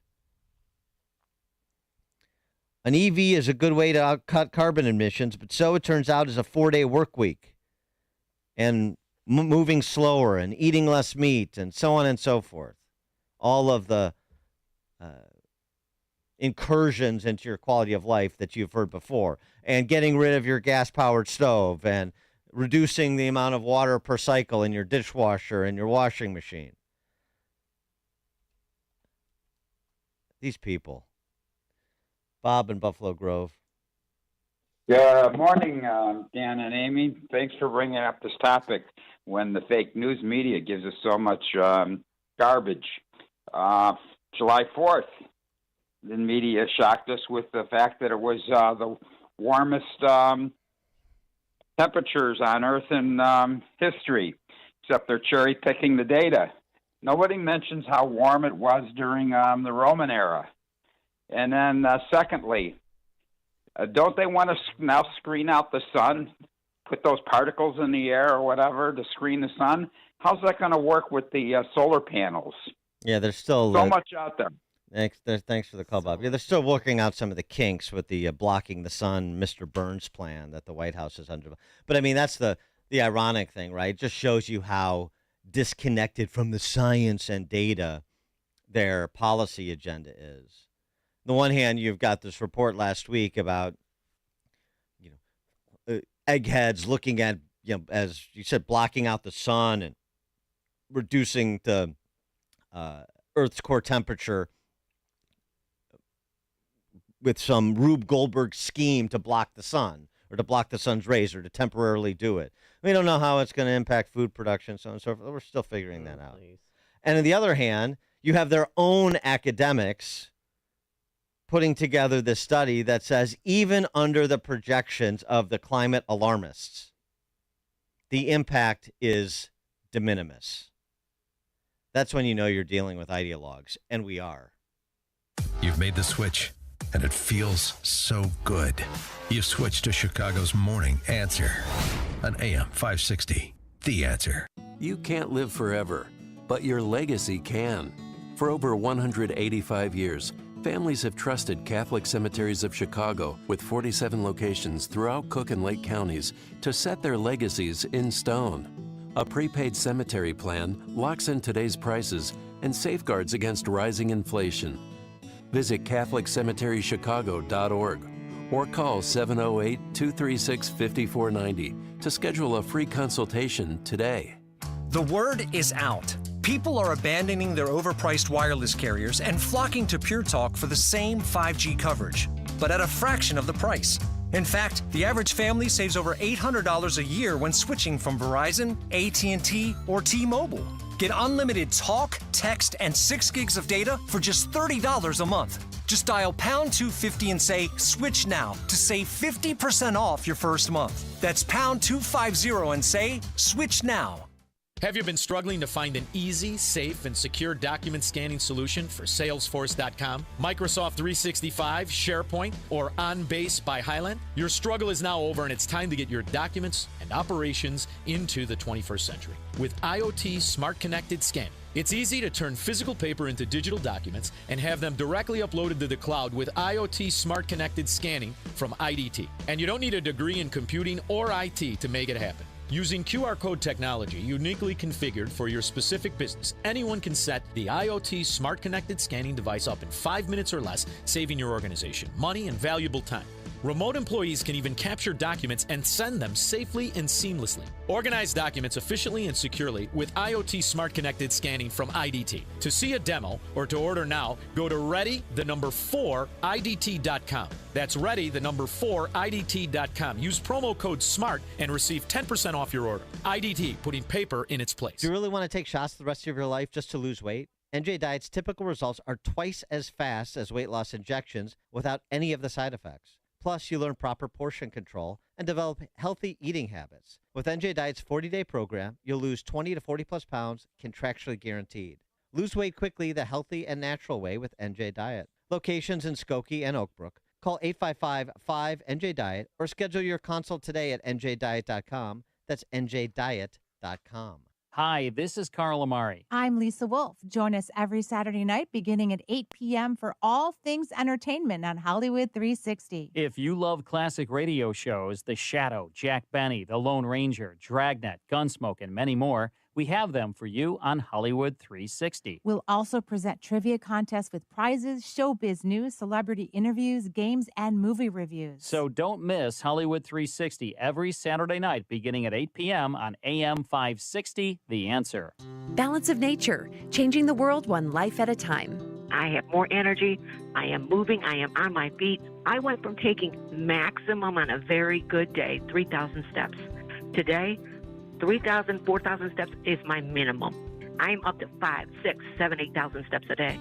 An EV is a good way to cut carbon emissions, but so it turns out is a 4-day work week, and moving slower, and eating less meat, and so on and so forth. All of the incursions into your quality of life that you've heard before, and getting rid of your gas-powered stove and reducing the amount of water per cycle in your dishwasher and your washing machine. These people. Bob in Buffalo Grove. Good morning, Dan and Amy. Thanks for bringing up this topic when the fake news media gives us so much garbage. July 4th, the media shocked us with the fact that it was the warmest temperatures on Earth in history, except they're cherry-picking the data. Nobody mentions how warm it was during the Roman era. And then secondly, don't they want to now screen out the sun, put those particles in the air or whatever to screen the sun? How's that going to work with the solar panels? Yeah, there's still so much out there. Thanks for the call, Bob. Yeah, they're still working out some of the kinks with the blocking the sun, Mr. Burns plan that the White House is under. But I mean, that's the ironic thing, right? It just shows you how disconnected from the science and data their policy agenda is. On the one hand, you've got this report last week about, eggheads looking at, as you said, blocking out the sun and reducing the Earth's core temperature with some Rube Goldberg scheme to block the sun or to block the sun's rays or to temporarily do it. We don't know how it's going to impact food production, so on and so forth. We're still figuring that out. Please. And on the other hand, you have their own academics putting together this study that says even under the projections of the climate alarmists, the impact is de minimis. That's when you know you're dealing with ideologues, and we are. You've made the switch, and it feels so good. You've switched to Chicago's Morning Answer on AM 560. The Answer. You can't live forever, but your legacy can. For over 185 years, families have trusted Catholic Cemeteries of Chicago with 47 locations throughout Cook and Lake counties to set their legacies in stone. A prepaid cemetery plan locks in today's prices and safeguards against rising inflation. Visit CatholicCemeteryChicago.org or call 708-236-5490 to schedule a free consultation today. The word is out. People are abandoning their overpriced wireless carriers and flocking to Pure Talk for the same 5G coverage, but at a fraction of the price. In fact, the average family saves over $800 a year when switching from Verizon, AT&T, or T-Mobile. Get unlimited talk, text, and 6 gigs of data for just $30 a month. Just dial pound 250 and say switch now to save 50% off your first month. That's pound 250 and say switch now. Have you been struggling to find an easy, safe, and secure document scanning solution for Salesforce.com, Microsoft 365, SharePoint, or OnBase by Highland? Your struggle is now over, and it's time to get your documents and operations into the 21st century with IoT Smart Connected Scanning. It's easy to turn physical paper into digital documents and have them directly uploaded to the cloud with IoT Smart Connected Scanning from IDT. And you don't need a degree in computing or IT to make it happen. Using QR code technology uniquely configured for your specific business, anyone can set the IoT Smart Connected Scanning device up in 5 minutes or less, saving your organization money and valuable time. Remote employees can even capture documents and send them safely and seamlessly. Organize documents efficiently and securely with IoT Smart Connected Scanning from IDT. To see a demo or to order now, go to ready4idt.com. That's ready4idt.com. Use promo code SMART and receive 10% off your order. IDT, putting paper in its place. Do you really want to take shots the rest of your life just to lose weight? NJ Diet's typical results are twice as fast as weight loss injections without any of the side effects. Plus, you learn proper portion control and develop healthy eating habits. With NJ Diet's 40-day program, you'll lose 20 to 40 plus pounds, contractually guaranteed. Lose weight quickly the healthy and natural way with NJ Diet. Locations in Skokie and Oakbrook. Call 855-5NJ-DIET or schedule your consult today at njdiet.com. That's njdiet.com. Hi, this is Carl Amari. I'm Lisa Wolf. Join us every Saturday night beginning at 8 p.m. for all things entertainment on Hollywood 360. If you love classic radio shows, The Shadow, Jack Benny, The Lone Ranger, Dragnet, Gunsmoke, and many more, We have them for you on Hollywood 360. We'll also present trivia contests with prizes, showbiz news, celebrity interviews, games, and movie reviews. So don't miss Hollywood 360 every Saturday night beginning at 8 p.m. on AM 560, The Answer. Balance of Nature, changing the world one life at a time. I have more energy. I am moving. I am on my feet. I went from taking maximum on a very good day, 3,000 steps. Today, 3,000, 4,000 steps is my minimum. I'm up to 5, 6, 7, 8,000 steps a day.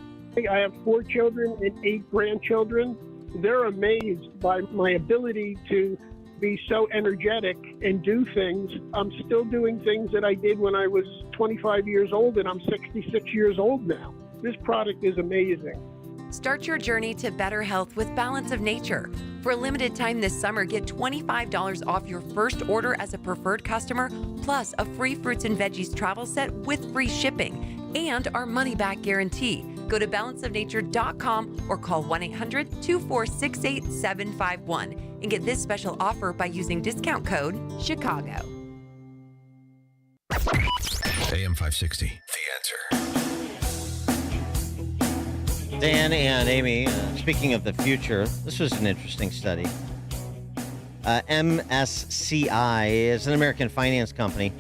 I have 4 children and 8 grandchildren. They're amazed by my ability to be so energetic and do things. I'm still doing things that I did when I was 25 years old, and I'm 66 years old now. This product is amazing. Start your journey to better health with Balance of Nature. For a limited time this summer, get $25 off your first order as a preferred customer, plus a free fruits and veggies travel set with free shipping and our money-back guarantee. Go to balanceofnature.com or call 1-800-246-8751 and get this special offer by using discount code CHICAGO. AM 560, The Answer. Dan and Amy, speaking of the future, this was an interesting study. MSCI is an American finance company.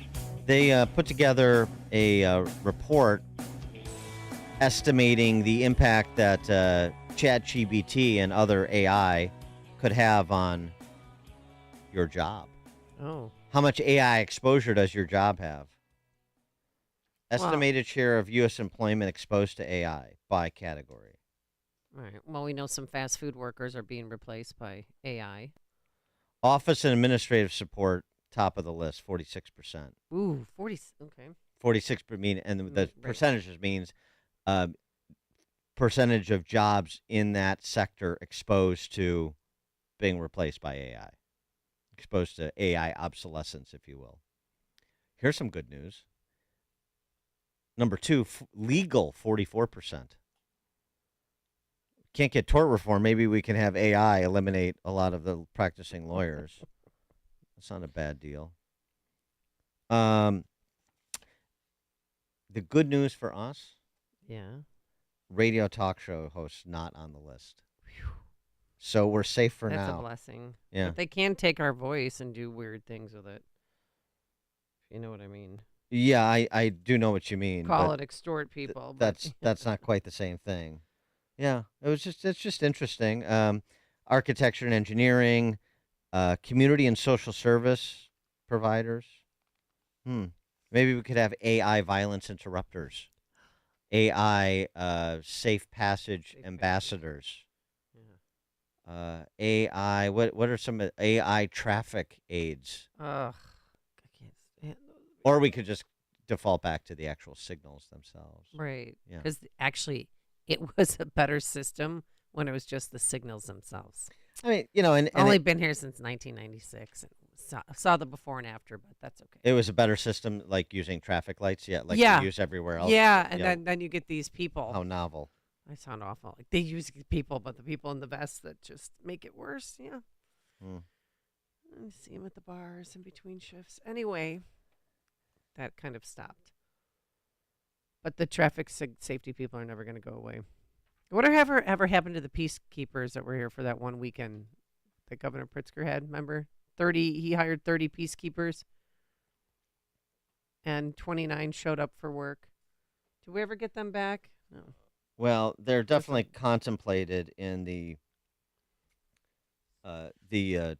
They put together a report estimating the impact that ChatGPT and other AI could have on your job. Oh. How much AI exposure does your job have? Estimated share of U.S. employment exposed to AI by category. All right. Well, we know some fast food workers are being replaced by AI. Office and administrative support, top of the list, 46%. Ooh, 40. Okay. 46, and the Right. percentages means percentage of jobs in that sector exposed to being replaced by AI, exposed to AI obsolescence, if you will. Here's some good news. Number 2, legal, 44%. Can't get tort reform. Maybe we can have AI eliminate a lot of the practicing lawyers. That's not a bad deal. The good news for us, Yeah. radio talk show hosts not on the list. So we're safe for That's now. a blessing. Yeah. But they can take our voice and do weird things with it. You know what I mean? Yeah, I do know what you mean. Call but it extort people. That's not quite the same thing. Yeah, it's just interesting. Architecture and engineering, community and social service providers. Maybe we could have AI violence interrupters, AI safe passage ambassadors. AI. What are some AI traffic aids? Ugh. I can't stand those. Or we could just default back to the actual signals themselves. Right. Yeah. Because actually, it was a better system when it was just the signals themselves. I mean, and only been here since 1996. And saw the before and after, but that's okay. It was a better system, like using traffic lights, like Yeah. we use everywhere else. Yeah, and then you get these people. How novel. I sound awful. Like they use people, but the people in the vests that just make it worse. Yeah. I see them at the bars in between shifts. Anyway, that kind of stopped. But the traffic safety people are never going to go away. Whatever ever happened to the peacekeepers that were here for that one weekend that Governor Pritzker had? Remember? He hired 30 peacekeepers, and 29 showed up for work. Did we ever get them back? No. Well, they're definitely contemplated in the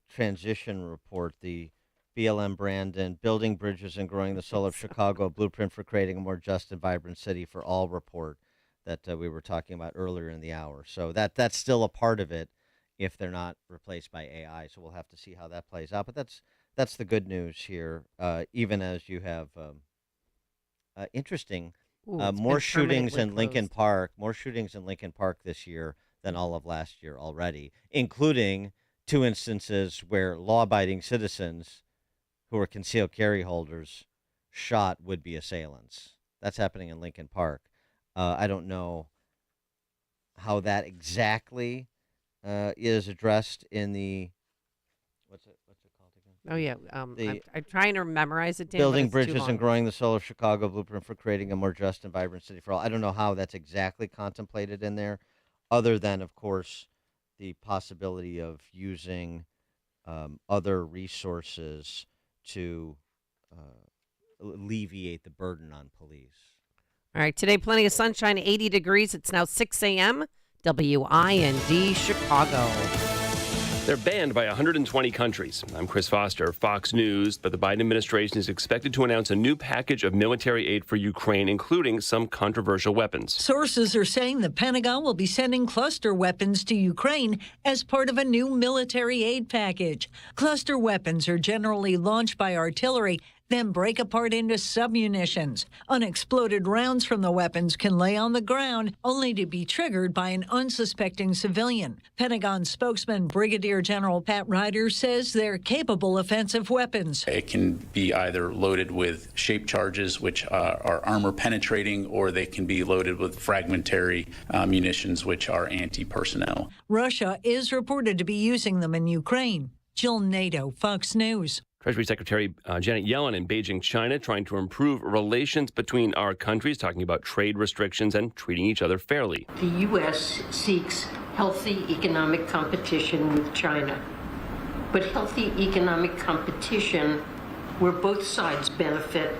transition report, the BLM Brandon, Building Bridges and Growing the Soul of Chicago, Blueprint for Creating a More Just and Vibrant City for All report that we were talking about earlier in the hour. So that's still a part of it if they're not replaced by AI. So we'll have to see how that plays out. But that's the good news here, even as you have interesting more shootings in Lincoln Park, this year than all of last year already, including 2 instances where law-abiding citizens who are concealed carry holders shot would-be assailants. That's happening in Lincoln Park. I don't know how that exactly is addressed in the what's it called again? Oh, yeah. I'm trying to memorize it, Dan, but Building it's too bridges long. and growing the soul of Chicago, blueprint for creating a more just and vibrant city for all. I don't know how that's exactly contemplated in there, other than, of course, the possibility of using other resources to alleviate the burden on police. All right, today, plenty of sunshine, 80 degrees. It's now 6 a.m. WIND Chicago. They're banned by 120 countries. I'm Chris Foster, Fox News, but the Biden administration is expected to announce a new package of military aid for Ukraine, including some controversial weapons. Sources are saying the Pentagon will be sending cluster weapons to Ukraine as part of a new military aid package. Cluster weapons are generally launched by artillery, then break apart into submunitions. Unexploded rounds from the weapons can lay on the ground, only to be triggered by an unsuspecting civilian. Pentagon spokesman Brigadier General Pat Ryder says they're capable offensive weapons. It can be either loaded with shape charges, which are armor penetrating, or they can be loaded with fragmentary munitions, which are anti-personnel. Russia is reported to be using them in Ukraine. Jill Nato, Fox News. Treasury Secretary Janet Yellen in Beijing, China, trying to improve relations between our countries, talking about trade restrictions and treating each other fairly. The U.S. seeks healthy economic competition with China. But healthy economic competition, where both sides benefit,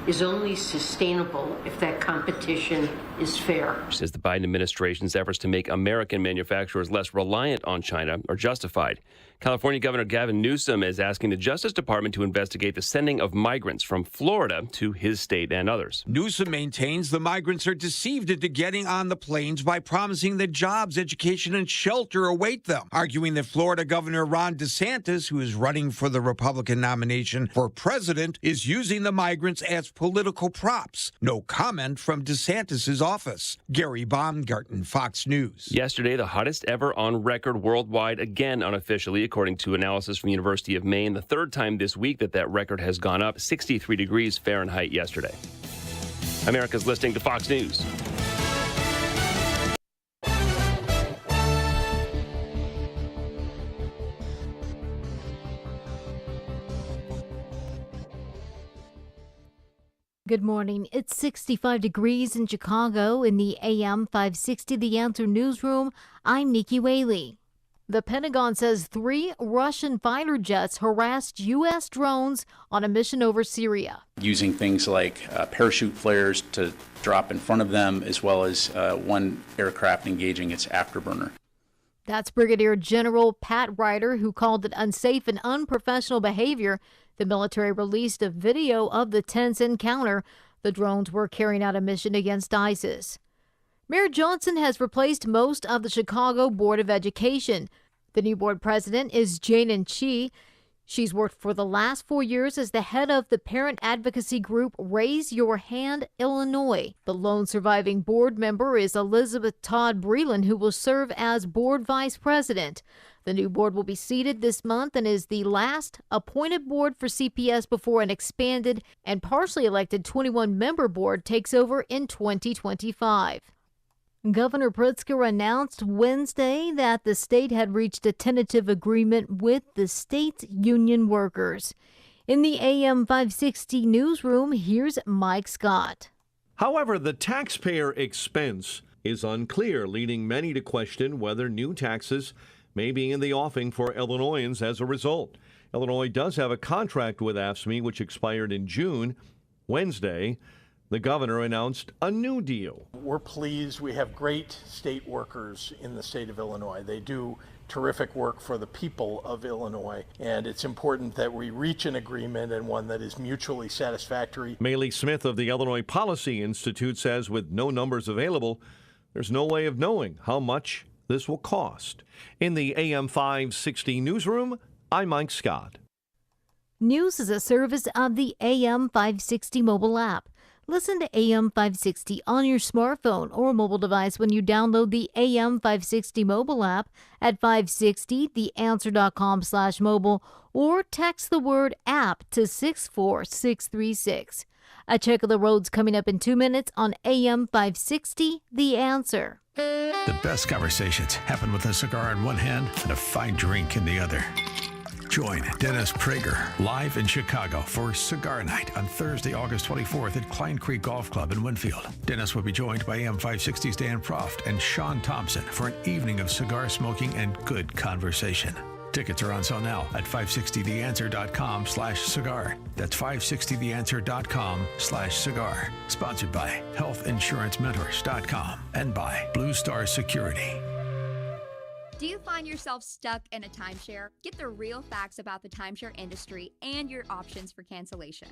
is only sustainable if that competition is fair. She says the Biden administration's efforts to make American manufacturers less reliant on China are justified. California Governor Gavin Newsom is asking the Justice Department to investigate the sending of migrants from Florida to his state and others. Newsom maintains the migrants are deceived into getting on the planes by promising that jobs, education, and shelter await them, arguing that Florida Governor Ron DeSantis, who is running for the Republican nomination for president, is using the migrants as political props. No comment from DeSantis' office. Gary Baumgarten, Fox News. Yesterday, the hottest ever on record worldwide, again unofficially, according to analysis from the University of Maine. The third time this week that record has gone up, 63 degrees Fahrenheit yesterday. America's listening to Fox News. Good morning. It's 65 degrees in Chicago in the AM 560 The Answer newsroom. I'm Nikki Whaley. The Pentagon says 3 Russian fighter jets harassed U.S. drones on a mission over Syria. Using things like parachute flares to drop in front of them, as well as one aircraft engaging its afterburner. That's Brigadier General Pat Ryder, who called it unsafe and unprofessional behavior. The military released a video of the tense encounter. The drones were carrying out a mission against ISIS. Mayor Johnson has replaced most of the Chicago Board of Education. The new board president is Janan Chi. She's worked for the last 4 years as the head of the parent advocacy group Raise Your Hand Illinois. The lone surviving board member is Elizabeth Todd Breland, who will serve as board vice president. The new board will be seated this month and is the last appointed board for CPS before an expanded and partially elected 21-member board takes over in 2025. Governor Pritzker announced Wednesday that the state had reached a tentative agreement with the state's union workers. In the AM 560 newsroom, here's Mike Scott. However, the taxpayer expense is unclear, leading many to question whether new taxes may be in the offing for Illinoisans as a result. Illinois does have a contract with AFSCME, which expired in June. Wednesday, the governor announced a new deal. We're pleased. We have great state workers in the state of Illinois. They do terrific work for the people of Illinois, and it's important that we reach an agreement and one that is mutually satisfactory. Maylee Smith of the Illinois Policy Institute says with no numbers available, there's no way of knowing how much this will cost. In the AM 560 newsroom, I'm Mike Scott. News is a service of the AM 560 mobile app. Listen to AM 560 on your smartphone or mobile device when you download the AM 560 mobile app at 560theanswer.com/mobile or text the word app to 64636. A check of the roads coming up in 2 minutes on AM 560 The Answer. The best conversations happen with a cigar in one hand and a fine drink in the other. Join Dennis Prager live in Chicago for Cigar Night on Thursday, August 24th at Klein Creek Golf Club in Winfield. Dennis will be joined by AM 560's Dan Proft and Sean Thompson for an evening of cigar smoking and good conversation. Tickets are on sale now at 560theanswer.com/cigar. That's 560theanswer.com/cigar. Sponsored by healthinsurancementors.com and by Blue Star Security. Do you find yourself stuck in a timeshare? Get the real facts about the timeshare industry and your options for cancellation.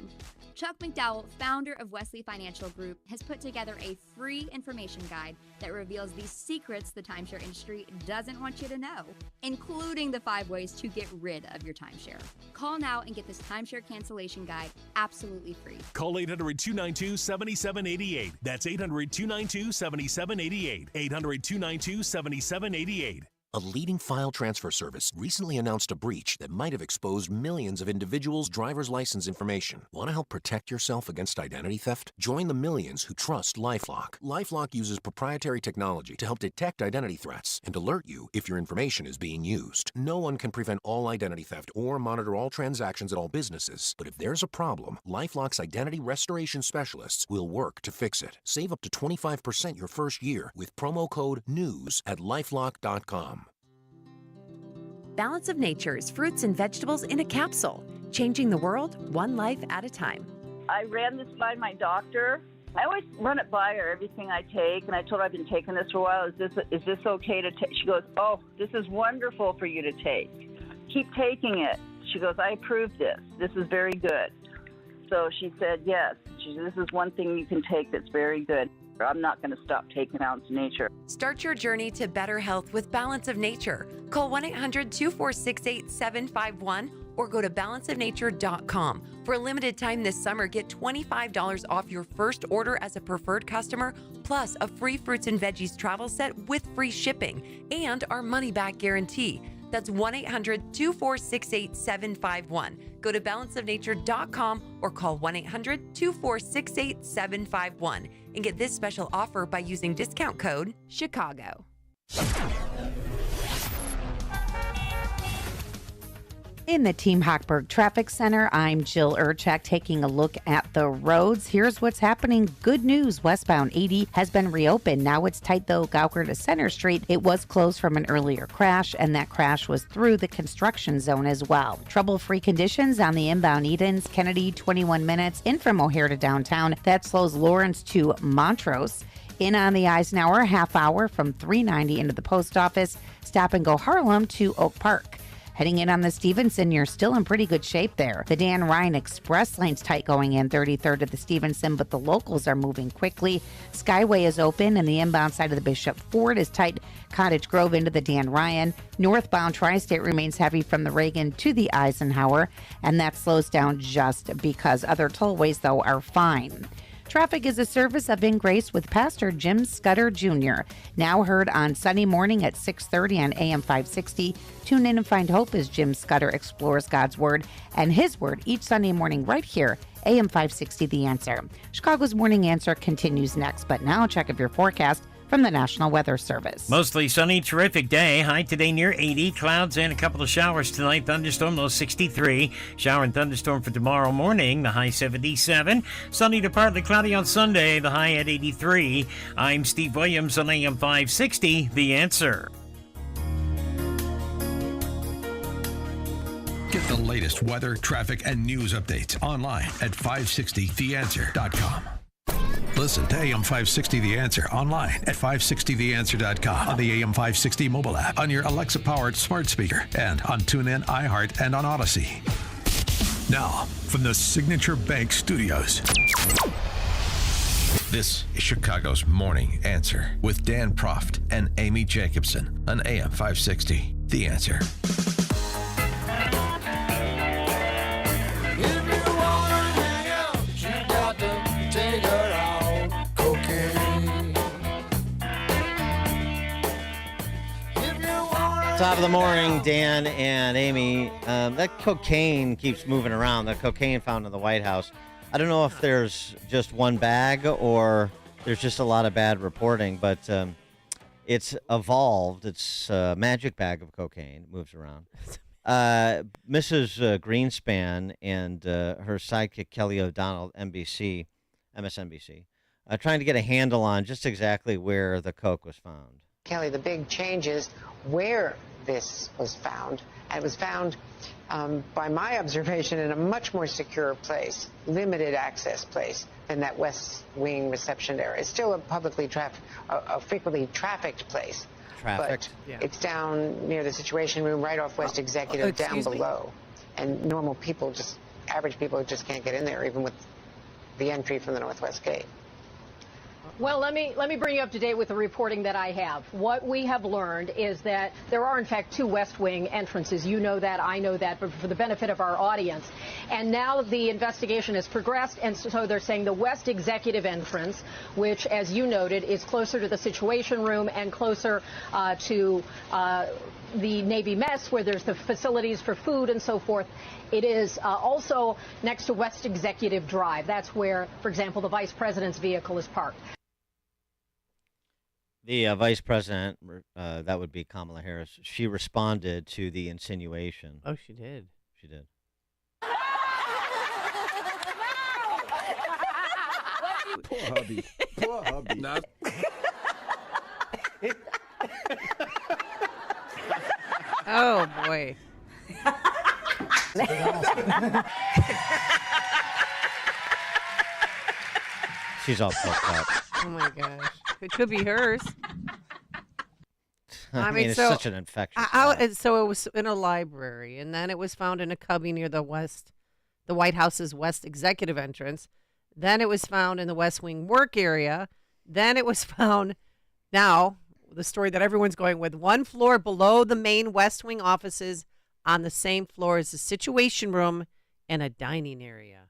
Chuck McDowell, founder of Wesley Financial Group, has put together a free information guide that reveals the secrets the timeshare industry doesn't want you to know, including the 5 ways to get rid of your timeshare. Call now and get this timeshare cancellation guide absolutely free. Call 800-292-7788. That's 800-292-7788. 800-292-7788. A leading file transfer service recently announced a breach that might have exposed millions of individuals' driver's license information. Want to help protect yourself against identity theft? Join the millions who trust LifeLock. LifeLock uses proprietary technology to help detect identity threats and alert you if your information is being used. No one can prevent all identity theft or monitor all transactions at all businesses, but if there's a problem, LifeLock's identity restoration specialists will work to fix it. Save up to 25% your first year with promo code NEWS at LifeLock.com. Balance of Nature's fruits and vegetables in a capsule, changing the world one life at a time. I ran this by my doctor. I always run it by her, everything I take, and I told her I've been taking this for a while. Is this okay to take? She goes, oh, this is wonderful for you to take. Keep taking it. She goes, I approve this. This is very good. So she said, yes. She said, this is one thing you can take that's very good. I'm not going to stop taking Balance of Nature. Start your journey to better health with Balance of Nature. Call 1-800-246-8751 or go to balanceofnature.com. For a limited time this summer, get $25 off your first order as a preferred customer, plus a free fruits and veggies travel set with free shipping and our money-back guarantee. That's 1-800-246-8751. Go to balanceofnature.com or call 1-800-246-8751 and get this special offer by using discount code CHICAGO. In the Team Hochberg Traffic Center, I'm Jill Urchak taking a look at the roads. Here's what's happening. Good news. Westbound 80 has been reopened. Now it's tight, though, Gowker to Center Street. It was closed from an earlier crash, and that crash was through the construction zone as well. Trouble-free conditions on the inbound Edens, Kennedy, 21 minutes. In from O'Hare to downtown. That slows Lawrence to Montrose. In on the Eisenhower, half hour from 390 into the post office. Stop and go Harlem to Oak Park. Heading in on the Stevenson, you're still in pretty good shape there. The Dan Ryan Express lane's tight going in 33rd to the Stevenson, but the locals are moving quickly. Skyway is open, and the inbound side of the Bishop Ford is tight. Cottage Grove into the Dan Ryan. Northbound Tri-State remains heavy from the Reagan to the Eisenhower, and that slows down just because. Other tollways, though, are fine. Traffic is a service of In Grace with Pastor Jim Scudder Jr. Now heard on Sunday morning at 6:30 on AM 560. Tune in and find hope as Jim Scudder explores God's Word and His Word each Sunday morning right here, AM 560 The Answer. Chicago's Morning Answer continues next, but now check of your forecast from the National Weather Service. Mostly sunny, terrific day. High today near 80. Clouds and a couple of showers tonight. Thunderstorm, low 63. Shower and thunderstorm for tomorrow morning. The high 77. Sunny to partly cloudy on Sunday. The high at 83. I'm Steve Williams on AM 560. The Answer. Get the latest weather, traffic, and news updates online at 560theanswer.com. Listen to AM 560 The Answer online at 560theanswer.com, on the AM 560 mobile app, on your Alexa-powered smart speaker, and on TuneIn, iHeart, and on Odyssey. Now, from the Signature Bank Studios. This is Chicago's Morning Answer with Dan Proft and Amy Jacobson on AM 560 The Answer. Top of the morning, Dan and Amy. That cocaine keeps moving around. The cocaine found in the White House. I don't know if there's just one bag or there's just a lot of bad reporting, but it's evolved. It's a magic bag of cocaine. It moves around. Mrs. Greenspan and her sidekick Kelly O'Donnell, MSNBC, trying to get a handle on just exactly where the coke was found. Kelly, the big change is where this was found. And it was found, by my observation, in a much more secure place, limited access place than that West Wing reception area. It's still a frequently trafficked place. Trafficked? But Yeah. it's down near the Situation Room, right off West Executive, down below. And normal people, average people just can't get in there, even with the entry from the Northwest Gate. Well, let me bring you up to date with the reporting that I have. What we have learned is that there are, in fact, 2 West Wing entrances. You know that, I know that, but for the benefit of our audience. And now the investigation has progressed, and so they're saying the West Executive entrance, which, as you noted, is closer to the Situation Room and closer to the Navy mess, where there's the facilities for food and so forth. It is also next to West Executive Drive. That's where, for example, the vice president's vehicle is parked. The vice president, that would be Kamala Harris, she responded to the insinuation. Oh, she did. She did. Poor hubby. Poor hubby. Oh, boy. She's all fucked up. Oh, my gosh. It could be hers. I mean, it's such an infectious. So it was in a library, and then it was found in a cubby near the White House's West Executive entrance. Then it was found in the West Wing work area. Then it was found, now, the story that everyone's going with, 1 floor below the main West Wing offices on the same floor as the Situation Room and a dining area.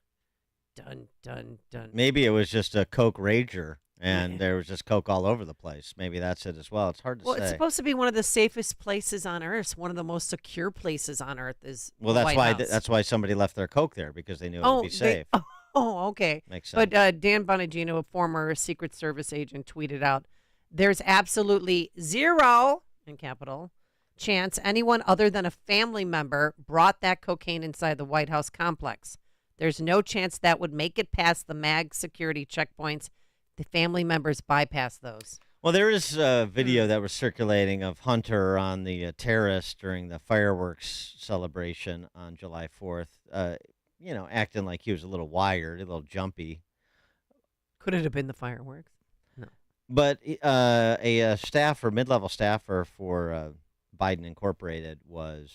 Dun, dun, dun. Maybe it was just a coke rager, and there was just coke all over the place. Maybe that's it as well. It's hard to say. Well, it's supposed to be one of the safest places on Earth. One of the most secure places on Earth is well, the that's White why House. that's why somebody left their coke there, because they knew it would be safe. Okay. Makes sense. But Dan Bonagino, a former Secret Service agent, tweeted out, "There's absolutely zero, in capital, chance anyone other than a family member brought that cocaine inside the White House complex. There's no chance that would make it past the MAG security checkpoints. The family members bypass those." Well, there is a video that was circulating of Hunter on the terrace during the fireworks celebration on July 4th, acting like he was a little wired, a little jumpy. Could it have been the fireworks? No. But a staffer, mid-level staffer for Biden Incorporated, was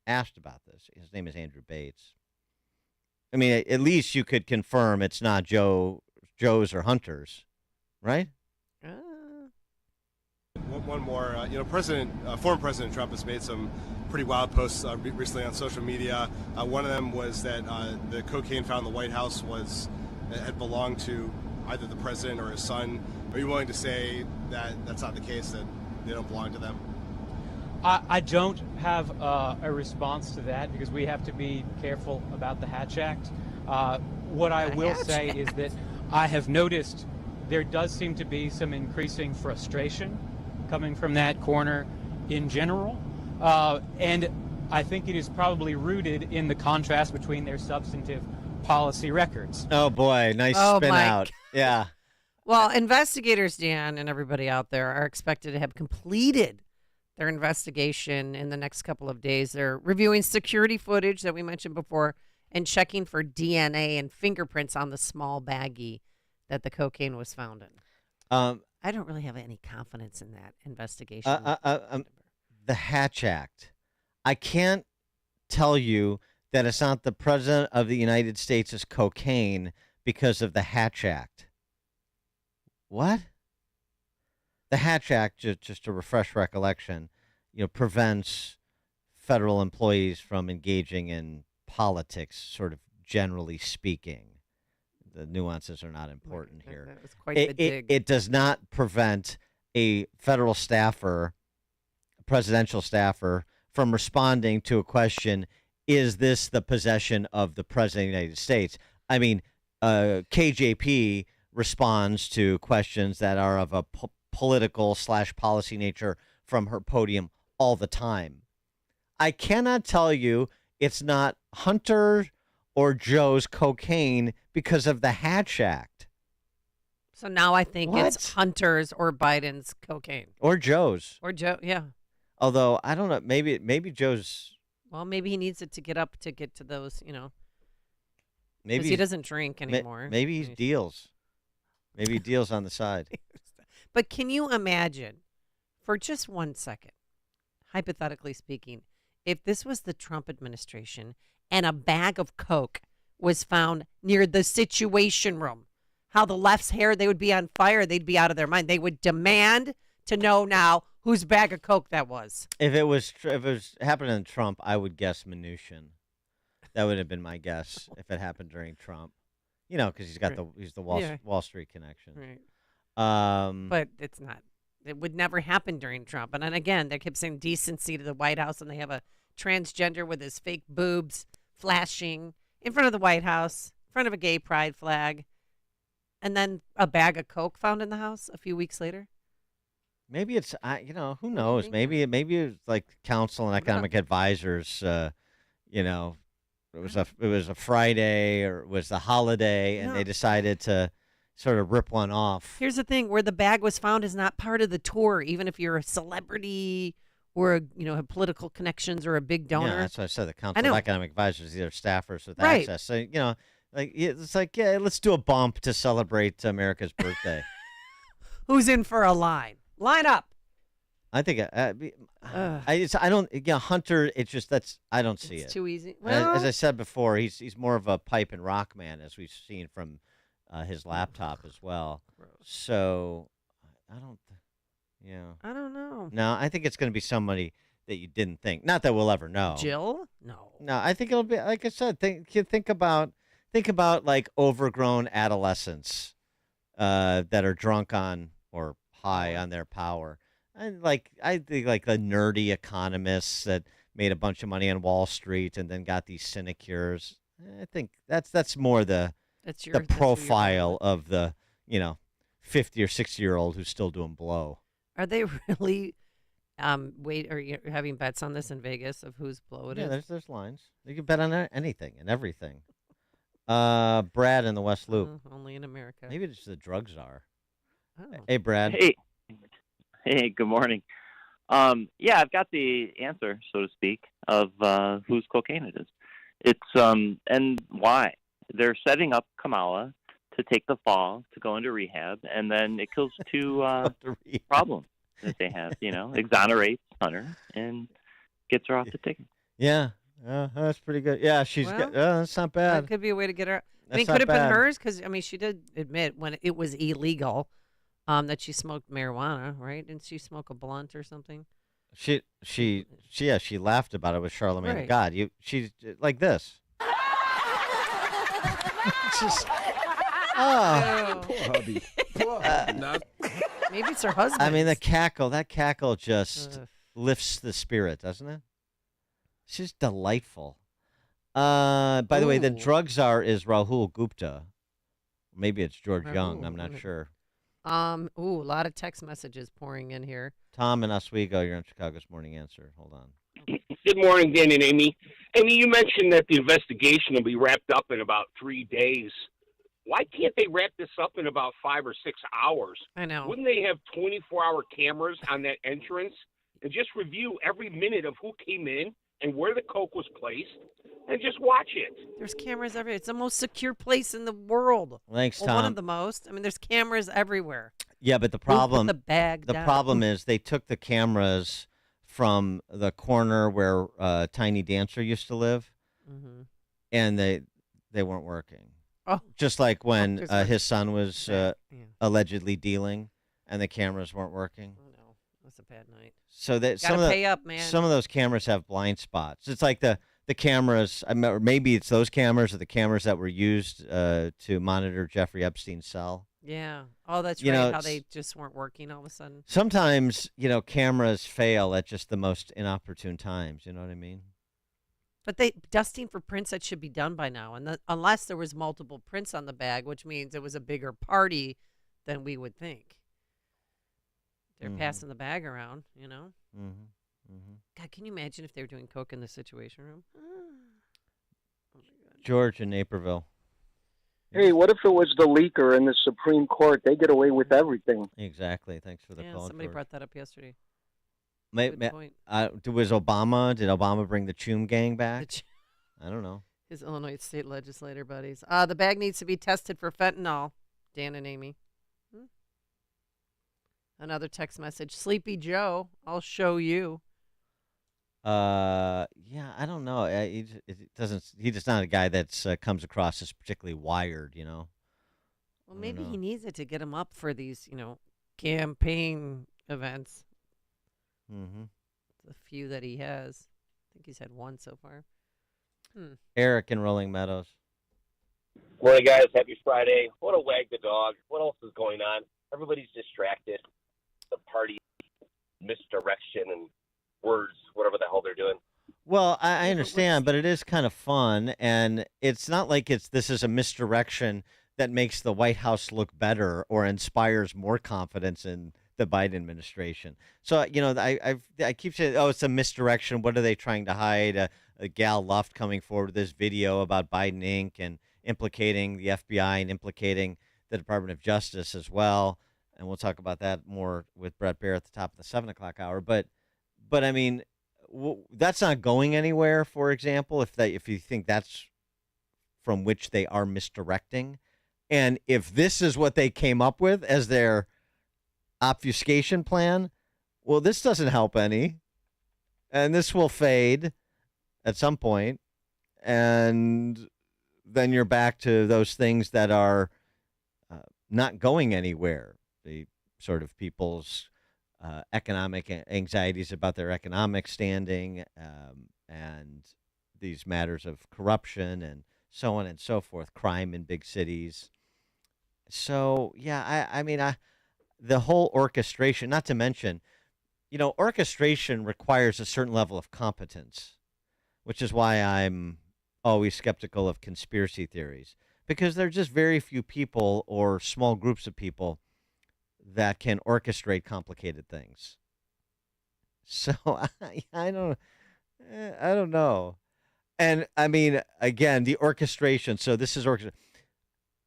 asked about this. His name is Andrew Bates. I mean, at least you could confirm it's not Joe's or Hunter's, right? One more, former President Trump has made some pretty wild posts recently on social media. One of them was that the cocaine found in the White House had belonged to either the president or his son. Are you willing to say that that's not the case, that they don't belong to them? I don't have a response to that, because we have to be careful about the Hatch Act. What I will say is that I have noticed there does seem to be some increasing frustration coming from that corner in general. And I think it is probably rooted in the contrast between their substantive policy records. Oh, boy. Nice spin out. Yeah. Well, investigators, Dan, and everybody out there are expected to have completed their investigation in the next couple of days. They're reviewing security footage that we mentioned before and checking for DNA and fingerprints on the small baggie that the cocaine was found in. I don't really have any confidence in that investigation. The Hatch Act. I can't tell you that it's not the President of the United States' cocaine because of the Hatch Act. What? The Hatch Act, just to refresh recollection, prevents federal employees from engaging in politics, sort of generally speaking. The nuances are not important here. That was quite the dig. It does not prevent a federal staffer, presidential staffer, from responding to a question, is this the possession of the President of the United States? I mean, KJP responds to questions that are of a political/policy nature from her podium all the time. I cannot tell you it's not Hunter or Joe's cocaine because of the Hatch Act. So now I think What? it's Hunter's or Biden's cocaine. Or Joe's. Or Joe, yeah. Although, I don't know, maybe Joe's... Well, maybe he needs it to get up to get to those, you know. Maybe he he's- doesn't drink anymore. Maybe he deals. Maybe he deals on the side. But can you imagine, for just 1 second, hypothetically speaking, if this was the Trump administration and a bag of Coke was found near the Situation Room, how the left's hair, they would be on fire. They'd be out of their mind. They would demand to know now whose bag of Coke that was. If it was happening to Trump, I would guess Mnuchin. That would have been my guess if it happened during Trump. You know, because he's the Wall Street connection. Right. But it's not. It would never happen during Trump. And then again, they kept saying decency to the White House, and they have a transgender with his fake boobs flashing in front of the White House, in front of a gay pride flag, and then a bag of Coke found in the house a few weeks later. Maybe it's, who knows? Maybe it's like council and economic advisors. You know, it was a Friday or it was a holiday, and they decided to sort of rip one off. Here's the thing: where the bag was found is not part of the tour, even if you're a celebrity or have political connections or a big donor. Yeah, that's what I said. The council of economic advisors, these are staffers with access. So it's like, let's do a bump to celebrate America's birthday. Who's in for a line? Line up. I think Hunter. It's just I don't see it. It's too easy. As I said before, he's more of a pipe and rock man, as we've seen from his laptop as well. Gross. So I don't know. No, I think it's going to be somebody that you didn't think. Not that we'll ever know. Jill? No. No, I think it'll be like I said. Think about like overgrown adolescents that are drunk on or high on their power. And I think like the nerdy economists that made a bunch of money on Wall Street and then got these sinecures. I think that's more the profile of the 50 or 60-year-old who's still doing blow. Are they really? Are you having bets on this in Vegas of whose blow it is? Yeah, there's lines. You can bet on anything and everything. Brad in the West Loop. Only in America. Maybe it's the drug czar. Oh. Hey, Brad. Hey, good morning. Yeah, I've got the answer, so to speak, of whose cocaine it is. It's and why. They're setting up Kamala to take the fall, to go into rehab, and then it kills two problems that they have, exonerates Hunter and gets her off the ticket. Yeah, that's pretty good. Yeah, that's not bad. That could be a way to get her. That's could have not been bad. hers because, she did admit when it was illegal that she smoked marijuana, right? Didn't she smoke a blunt or something? She laughed about it with Charlemagne Right. God. She's like this. Just, Poor hubby. Poor hubby. Maybe it's her husband. I mean, that cackle just lifts the spirit, doesn't it? She's delightful. By the way, the drug czar is Rahul Gupta. Maybe it's George Young. I'm not sure. A lot of text messages pouring in here. Tom in Oswego, you're on Chicago's Morning Answer. Hold on. Good morning, Dan and Amy. Amy, you mentioned that the investigation will be wrapped up in about 3 days. Why can't they wrap this up in about 5 or 6 hours? I know. Wouldn't they have 24-hour cameras on that entrance and just review every minute of who came in and where the coke was placed and just watch it? There's cameras everywhere. It's the most secure place in the world. Thanks, Well, one Tom. of the most. I mean, there's cameras everywhere. Yeah, but the Who put problem the bag down? problem is they took the cameras from the corner where Tiny Dancer used to live, and they weren't working. Oh. Just like when there's one. his son was allegedly dealing, and the cameras weren't working. Oh, no. That's a bad night. So that Gotta pay up, man. Some of those cameras have blind spots. It's like the cameras. Or maybe it's those cameras or the cameras that were used to monitor Jeffrey Epstein's cell. Yeah. Oh, that's You right. know, How they just weren't working all of a sudden. Sometimes cameras fail at just the most inopportune times. You know what I mean? But dusting for prints, that should be done by now. And unless there was multiple prints on the bag, which means it was a bigger party than we would think. They're passing the bag around, Mm-hmm. God, can you imagine if they were doing coke in the Situation Room? George in Naperville. Hey, what if it was the leaker in the Supreme Court? They get away with everything. Exactly. Thanks for the Yeah, call, somebody George. brought that up yesterday. Did Obama bring the Choom Gang back? I don't know. His Illinois state legislator buddies. The bag needs to be tested for fentanyl. Dan and Amy. Another text message. Sleepy Joe, I'll show you. Yeah, I don't know. He's just not a guy that's comes across as particularly wired, you know. Well, maybe he needs it to get him up for these, campaign events. Mm-hmm. The few that he has. I think he's had one so far. Eric in Rolling Meadows. Morning, guys. Happy Friday. What a wag the dog. What else is going on? Everybody's distracted. The party misdirection and words, whatever the hell they're doing. Well, I understand, but it is kind of fun, and it's not like this is a misdirection that makes the White House look better or inspires more confidence in the Biden administration. So, I keep saying, oh, it's a misdirection. What are they trying to hide? A Gal Luft coming forward with this video about Biden Inc. and implicating the FBI and implicating the Department of Justice as well. And we'll talk about that more with Brett Baer at the top of the 7 o'clock hour. But I mean, that's not going anywhere, for example, if you think that's from which they are misdirecting. And if this is what they came up with as their obfuscation plan, well, this doesn't help any. And this will fade at some point. And then you're back to those things that are not going anywhere. The sort of people's economic anxieties about their economic standing and these matters of corruption and so on and so forth, crime in big cities. So, yeah, I mean, the whole orchestration, not to mention, orchestration requires a certain level of competence, which is why I'm always skeptical of conspiracy theories, because there are just very few people or small groups of people that can orchestrate complicated things. So I don't know. And I mean, again, the orchestration. So this is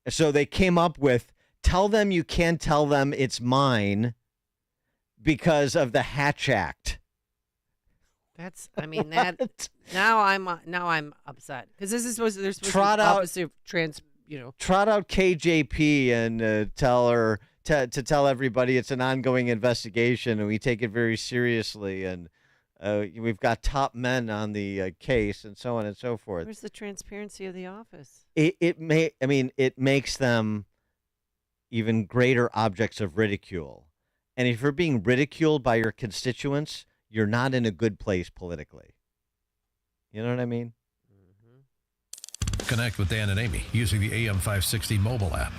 So they came up with, tell them you can't tell them it's mine because of the Hatch Act. That's, I mean, that now I'm upset because this is supposed to, they're supposed Trot to be out- opposite of Trot out KJP and tell her to tell everybody it's an ongoing investigation and we take it very seriously and we've got top men on the case and so on and so forth. Where's the transparency of the office? It makes them even greater objects of ridicule. And if you're being ridiculed by your constituents, you're not in a good place politically. You know what I mean? Connect with Dan and Amy using the AM560 mobile app.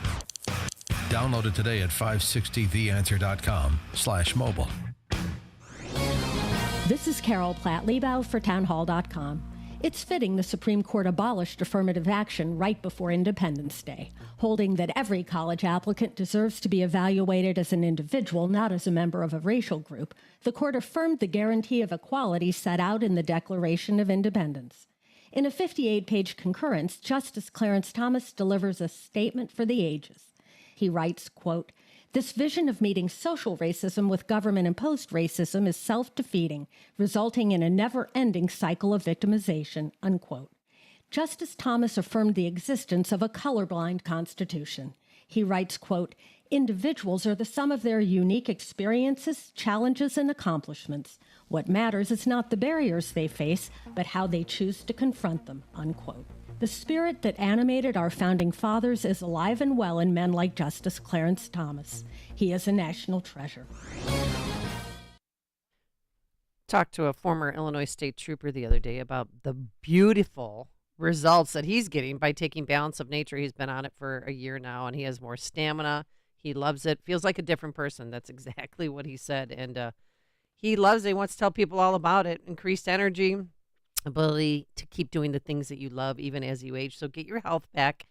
Download it today at 560theanswer.com/mobile. This is Carol Platt-Liebau for townhall.com. It's fitting the Supreme Court abolished affirmative action right before Independence Day, holding that every college applicant deserves to be evaluated as an individual, not as a member of a racial group. The court affirmed the guarantee of equality set out in the Declaration of Independence. In a 58-page concurrence, Justice Clarence Thomas delivers a statement for the ages. He writes, quote, "This vision of meeting social racism with government-imposed racism is self-defeating, resulting in a never-ending cycle of victimization," unquote. Justice Thomas affirmed the existence of a colorblind constitution. He writes, quote, "Individuals are the sum of their unique experiences, challenges, and accomplishments. What matters is not the barriers they face, but how they choose to confront them," unquote. The spirit that animated our founding fathers is alive and well in men like Justice Clarence Thomas. He is a national treasure. Talked to a former Illinois state trooper the other day about the beautiful results that he's getting by taking Balance of Nature. He's been on it for a year now, and he has more stamina. He loves it. Feels like a different person. That's exactly what he said. And he loves it. He wants to tell people all about it. Increased energy, ability to keep doing the things that you love even as you age. So get your health back.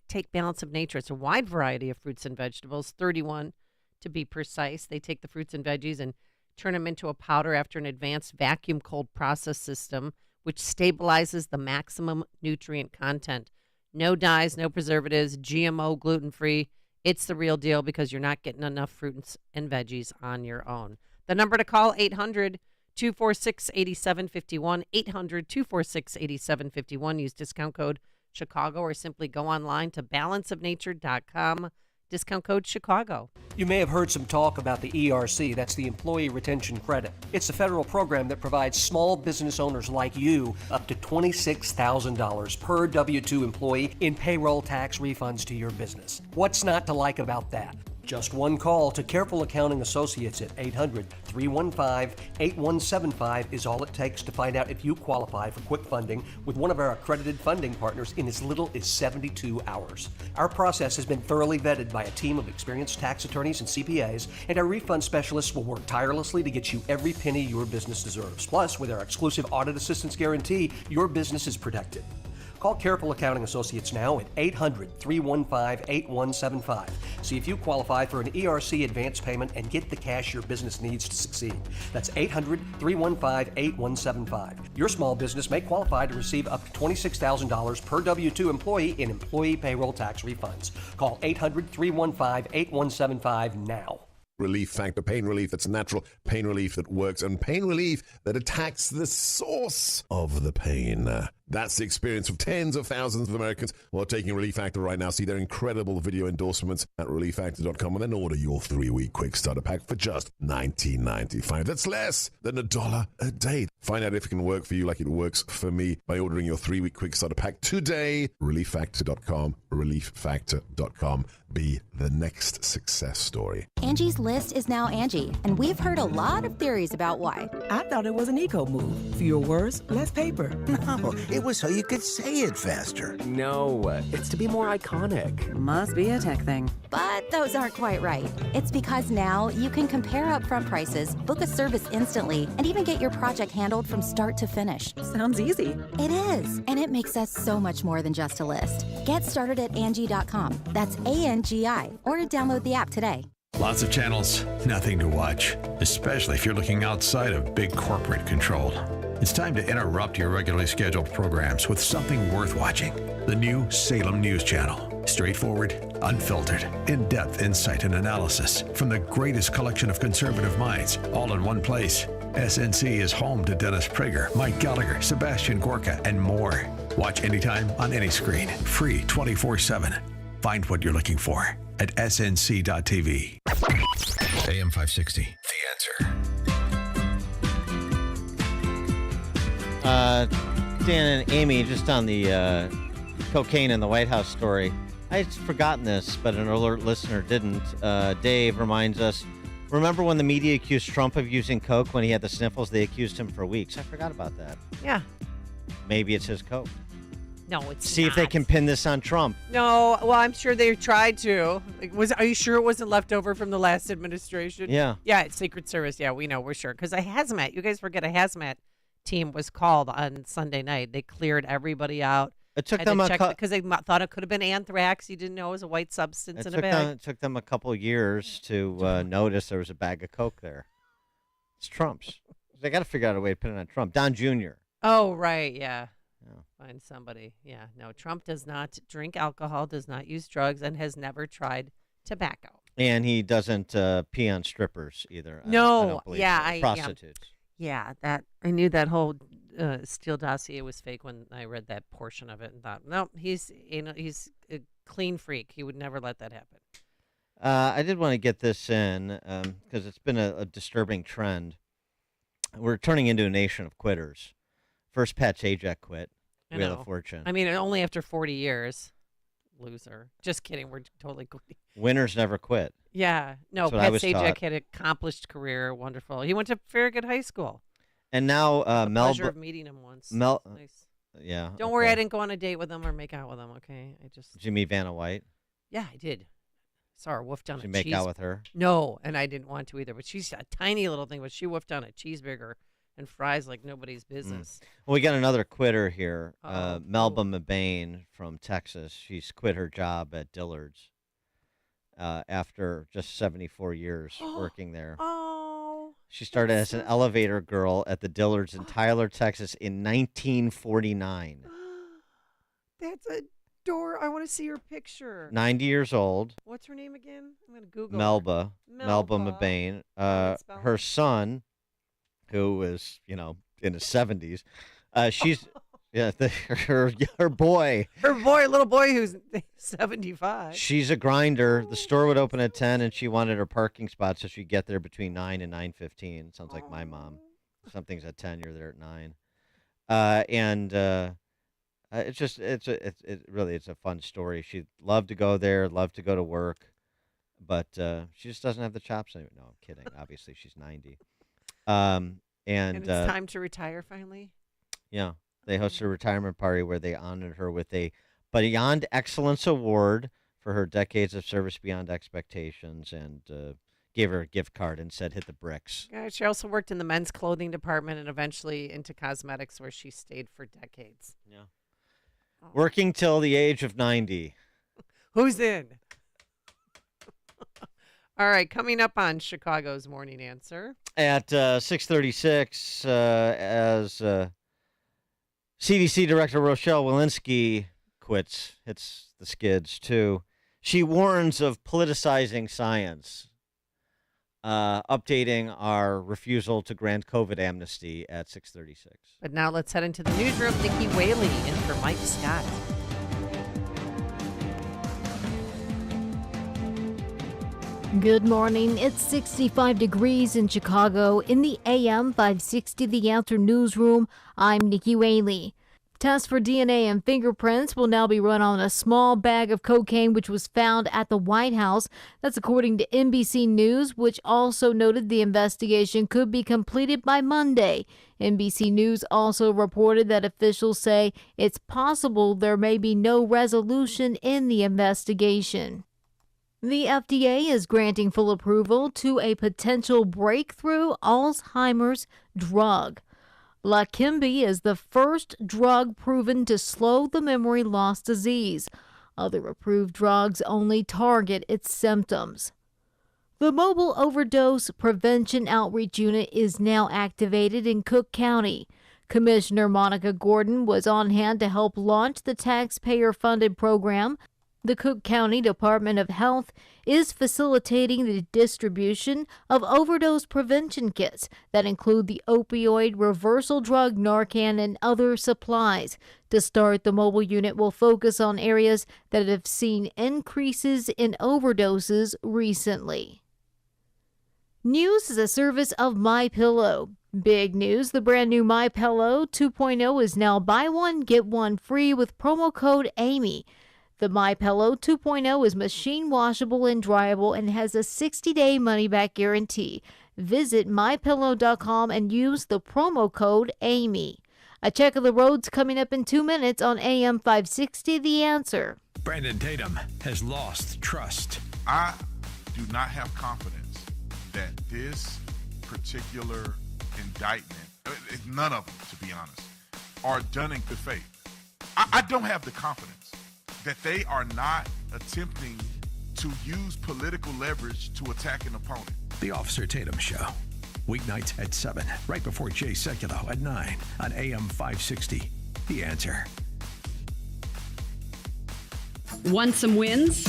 Take Balance of Nature. It's a wide variety of fruits and vegetables, 31 to be precise. They take the fruits and veggies and turn them into a powder after an advanced vacuum cold process system, which stabilizes the maximum nutrient content. No dyes, no preservatives, GMO, gluten-free. It's the real deal because you're not getting enough fruits and veggies on your own. The number to call, 800-246-8751, 800-246-8751. Use discount code Chicago or simply go online to balanceofnature.com. Discount code Chicago. You may have heard some talk about the ERC, that's the Employee Retention Credit. It's a federal program that provides small business owners like you up to $26,000 per W-2 employee in payroll tax refunds to your business. What's not to like about that? Just one call to Careful Accounting Associates at 800-315-8175 is all it takes to find out if you qualify for quick funding with one of our accredited funding partners in as little as 72 hours. Our process has been thoroughly vetted by a team of experienced tax attorneys and CPAs, and our refund specialists will work tirelessly to get you every penny your business deserves. Plus, with our exclusive audit assistance guarantee, your business is protected. Call Careful Accounting Associates now at 800-315-8175. See if you qualify for an ERC advance payment and get the cash your business needs to succeed. That's 800-315-8175. Your small business may qualify to receive up to $26,000 per W-2 employee in employee payroll tax refunds. Call 800-315-8175 now. Relief Factor, pain relief that's natural, pain relief that works, and pain relief that attacks the source of the pain. That's the experience of tens of thousands of Americans who are taking Relief Factor right now. See their incredible video endorsements at relieffactor.com and then order your 3-week quick starter pack for just $19.95. That's less than $1 a day. Find out if it can work for you like it works for me by ordering your 3-week quick starter pack today. relieffactor.com, relieffactor.com. Be the next success story. Angie's List is now Angie, and we've heard a lot of theories about why. I thought it was an eco move. Fewer words, less paper. No, it was so you could say it faster. No, it's to be more iconic. Must be a tech thing. But those aren't quite right. It's because now you can compare upfront prices, book a service instantly, and even get your project handled from start to finish. Sounds easy. It is, and it makes us so much more than just a list. Get started at Angie.com. That's ANGI, or download the app today. Lots of channels, nothing to watch, especially if you're looking outside of big corporate control. It's time to interrupt your regularly scheduled programs with something worth watching. The new Salem News Channel. Straightforward, unfiltered, in-depth insight and analysis from the greatest collection of conservative minds, all in one place. SNC is home to Dennis Prager, Mike Gallagher, Sebastian Gorka, and more. Watch anytime on any screen. Free 24/7. Find what you're looking for at snc.tv. AM 560, The Answer. Dan and Amy, just on the cocaine in the White House story, I'd forgotten this, but an alert listener didn't. Dave reminds us, remember when the media accused Trump of using coke when he had the sniffles? They accused him for weeks. I forgot about that. Yeah. Maybe it's his coke. No, it's See not. if they can pin this on Trump. No, well, I'm sure they tried to. Are you sure it wasn't left over from the last administration? Yeah. Yeah, it's Secret Service. Yeah, we know. We're sure. Because a hazmat, you guys forget a hazmat team was called on Sunday night. They cleared everybody out. It took them because they thought it could have been anthrax. You didn't know it was a white substance in a bag. It took them a couple years to notice there was a bag of coke there. It's Trump's. They got to figure out a way to pin it on Trump. Don Jr. Oh, right. Yeah. Find somebody. Yeah. No, Trump does not drink alcohol, does not use drugs, and has never tried tobacco. And he doesn't pee on strippers either. No. I don't believe Yeah. so. Prostitutes. Yeah. That I knew that whole Steele dossier was fake when I read that portion of it and thought, no, he's a clean freak. He would never let that happen. I did want to get this in because it's been a disturbing trend. We're turning into a nation of quitters. First, Pat Sajak quit. Wheel of Fortune. I mean, only after 40 years. Loser. Just kidding. We're totally quitting. Winners never quit. Yeah. No, Pat Sajak had an accomplished career. Wonderful. He went to Farragut High School. And now pleasure of meeting him once. Nice. Yeah. Don't worry, I didn't go on a date with him or make out with him, okay? Did you meet Vanna White? Yeah, I did. Saw her wolf down Did you make out with her? No, and I didn't want to either. But she's a tiny little thing, but she wolfed down a cheeseburger and fries like nobody's business. Well, we got another quitter here. Melba Mabane from Texas. She's quit her job at Dillard's after just 74 years working there. Oh. She started as an elevator girl at the Dillards in Tyler, Texas in 1949. That's adorable. I want to see her picture. 90 years old. What's her name again? I'm going to Google Melba. her. Melba Mabane. Her son, who is, in his 70s, she's... Yeah, her boy. Her boy, little boy who's 75. She's a grinder. The store would open at 10, and she wanted her parking spot so she'd get there between 9 and 9:15. Sounds like my mom. Something's at 10, you're there at 9. It's a fun story. She'd love to go there, love to go to work, but she just doesn't have the chops anymore. No, I'm kidding. Obviously, she's 90. And it's time to retire finally? Yeah. They hosted a retirement party where they honored her with a Beyond Excellence Award for her decades of service beyond expectations, and gave her a gift card and said, hit the bricks. Yeah, she also worked in the men's clothing department and eventually into cosmetics, where she stayed for decades. Yeah. Working till the age of 90. Who's in? All right, coming up on Chicago's Morning Answer. At 6:36, as... CDC Director Rochelle Walensky hits the skids, too. She warns of politicizing science, updating our refusal to grant COVID amnesty at 6:36. But now let's head into the newsroom. Nikki Whaley in for Mike Scott. Good morning. It's 65 degrees in Chicago. In the AM 560 The Answer newsroom, I'm Nikki Whaley. Tests for DNA and fingerprints will now be run on a small bag of cocaine which was found at the White House. That's according to NBC News, which also noted the investigation could be completed by Monday. NBC News also reported that officials say it's possible there may be no resolution in the investigation. The FDA is granting full approval to a potential breakthrough Alzheimer's drug. Leqembi is the first drug proven to slow the memory loss disease. Other approved drugs only target its symptoms. The Mobile Overdose Prevention Outreach Unit is now activated in Cook County. Commissioner Monica Gordon was on hand to help launch the taxpayer-funded program. The Cook County Department of Health is facilitating the distribution of overdose prevention kits that include the opioid reversal drug Narcan and other supplies. To start, the mobile unit will focus on areas that have seen increases in overdoses recently. News is a service of MyPillow. Big news, the brand new MyPillow 2.0 is now buy one, get one free with promo code Amy. The MyPillow 2.0 is machine washable and dryable and has a 60-day money-back guarantee. Visit MyPillow.com and use the promo code Amy. A check of the roads coming up in 2 minutes on AM 560 The Answer. Brandon Tatum has lost trust. I do not have confidence that this particular indictment, none of them, to be honest, are done in good faith. I don't have the confidence that they are not attempting to use political leverage to attack an opponent. The Officer Tatum Show. Weeknights at 7, right before Jay Sekulow at 9 on AM 560. The Answer. Want some wins?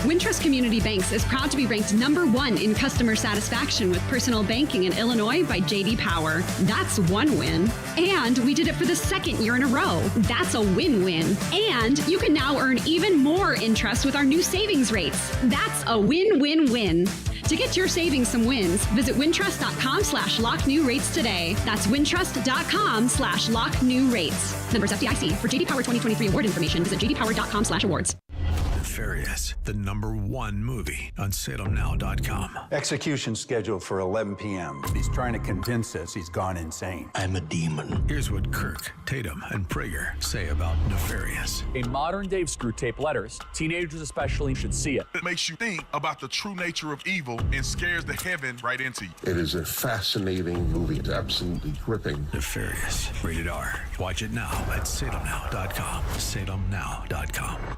Wintrust Community Banks is proud to be ranked #1 in customer satisfaction with personal banking in Illinois by J.D. Power. That's one win. And we did it for the second year in a row. That's a win-win. And you can now earn even more interest with our new savings rates. That's a win-win-win. To get your savings some wins, visit wintrust.com/locknewrates today. That's wintrust.com/locknewrates. Members FDIC. For J.D. Power 2023 award information, visit jdpower.com/awards. Nefarious, the #1 movie on salemnow.com. Execution scheduled for 11 p.m. He's trying to convince us he's gone insane. I'm a demon. Here's what Kirk, Tatum, and Prager say about Nefarious. A modern-day Screwtape Letters. Teenagers especially should see it. It makes you think about the true nature of evil and scares the heaven right into you. It is a fascinating movie. It's absolutely gripping. Nefarious, rated R. Watch it now at salemnow.com. salemnow.com.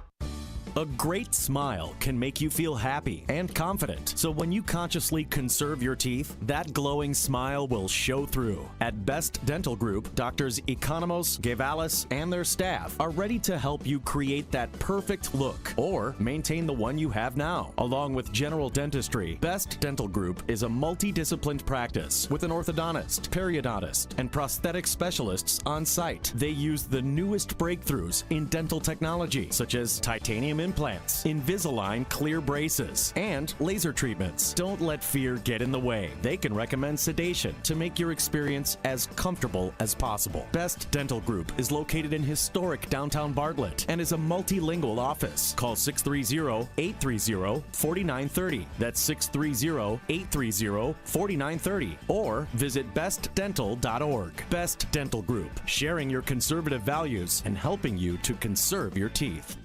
A great smile can make you feel happy and confident. So when you consciously conserve your teeth, that glowing smile will show through. At Best Dental Group, Doctors Economos, Gavalis, and their staff are ready to help you create that perfect look or maintain the one you have now. Along with general dentistry, Best Dental Group is a multidisciplined practice with an orthodontist, periodontist, and prosthetic specialists on site. They use the newest breakthroughs in dental technology, such as titanium implants, Invisalign clear braces, and laser treatments. Don't let fear get in the way. They can recommend sedation to make your experience as comfortable as possible. Best Dental Group is located in historic downtown Bartlett and is a multilingual office. Call 630-830-4930. That's 630-830-4930. Or visit bestdental.org. Best Dental Group, sharing your conservative values and helping you to conserve your teeth.